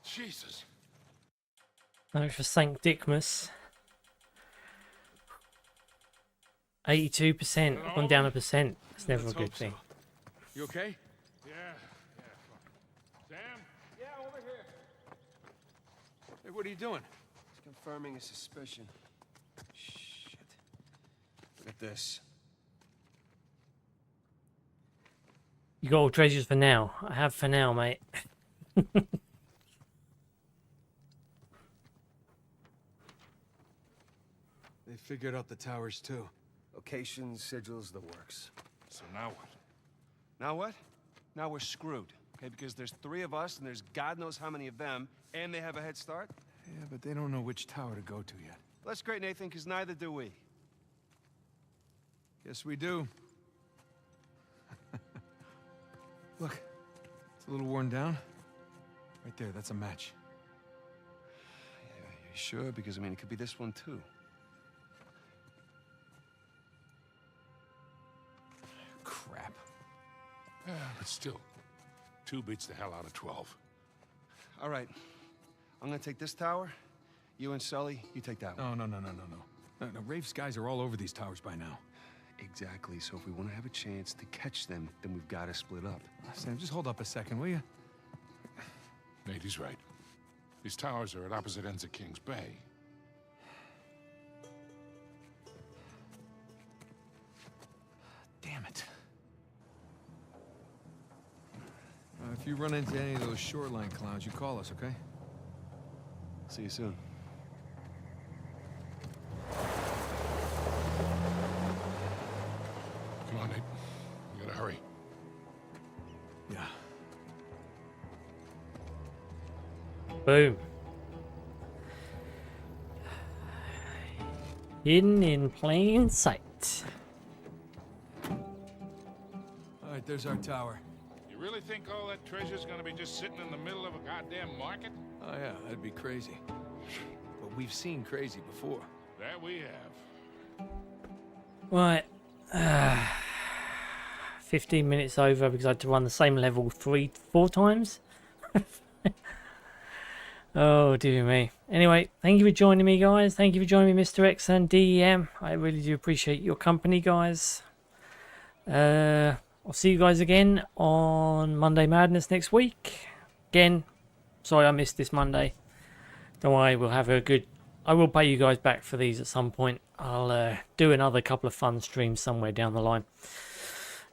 Jesus. Thanks for St. Dickmas. 82%. Gone down a percent. It's never a good thing. You okay? Yeah, fine. Sam? Yeah, over here. Hey, what are you doing? It's confirming a suspicion. Shit. Look at this. You got all treasures for now. I have for now, mate. They figured out the towers too. Locations, sigils, the works. So now what? Now what? Now we're screwed. Okay, because there's 3 of us and there's God knows how many of them, and they have a head start. Yeah, but they don't know which tower to go to yet. Well, that's great, Nathan, because neither do we. Yes, we do. Look, it's a little worn down. Right there, that's a match. Yeah, you sure? Because, I mean, it could be this one, too. Crap. Yeah, but still, 2 beats the hell out of 12. All right. I'm gonna take this tower. You and Sully, you take that one. No. No, Rafe's guys are all over these towers by now. Exactly. So if we want to have a chance to catch them, then we've got to split up. Sam, just hold up a second, will you? Nate, he's right. These towers are at opposite ends of King's Bay. Damn it. If you run into any of those shoreline clowns, you call us, okay? See you soon. Come on, Nate. We gotta hurry. Yeah. Boom. Hidden in plain sight. All right, there's our tower. You really think all that treasure's gonna be just sitting in the middle of a goddamn market? Oh, yeah, that'd be crazy. But we've seen crazy before. That we have. Right. 15 minutes over because I had to run the same level 4 times. Oh, dear me. Anyway, thank you for joining me, guys. Thank you for joining me, Mr. X and DEM. I really do appreciate your company, guys. I'll see you guys again on Monday Madness next week. Again, sorry I missed this Monday. Don't worry, we'll have a good... I will pay you guys back for these at some point. I'll do another couple of fun streams somewhere down the line.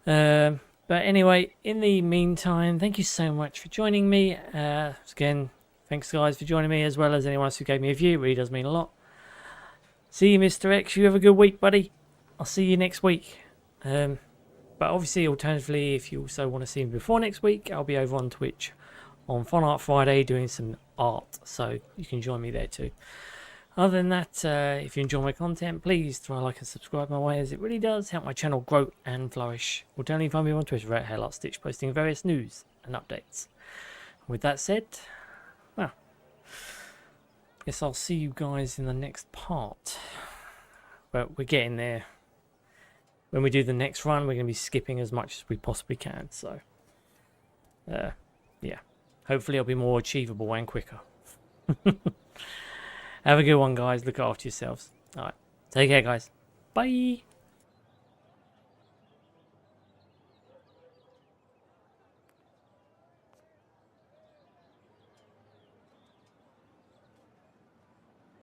But anyway, in the meantime, thank you so much for joining me. Again, thanks guys for joining me, as well as anyone else who gave me a view. It really does mean a lot. See you, Mr. X. You have a good week, buddy. I'll see you next week. But obviously, alternatively, if you also want to see me before next week, I'll be over on Twitch on Fun Art Friday doing some art. So you can join me there too. Other than that, if you enjoy my content, please try like and subscribe my way, as it really does help my channel grow and flourish. Alternatively, find me on Twitter at @HellOutStitch, posting various news and updates. With that said, well, guess I'll see you guys in the next part. But we're getting there. When we do the next run, we're going to be skipping as much as we possibly can. So, yeah. Hopefully it'll be more achievable and quicker. Have a good one, guys. Look after yourselves. All right. Take care, guys. Bye.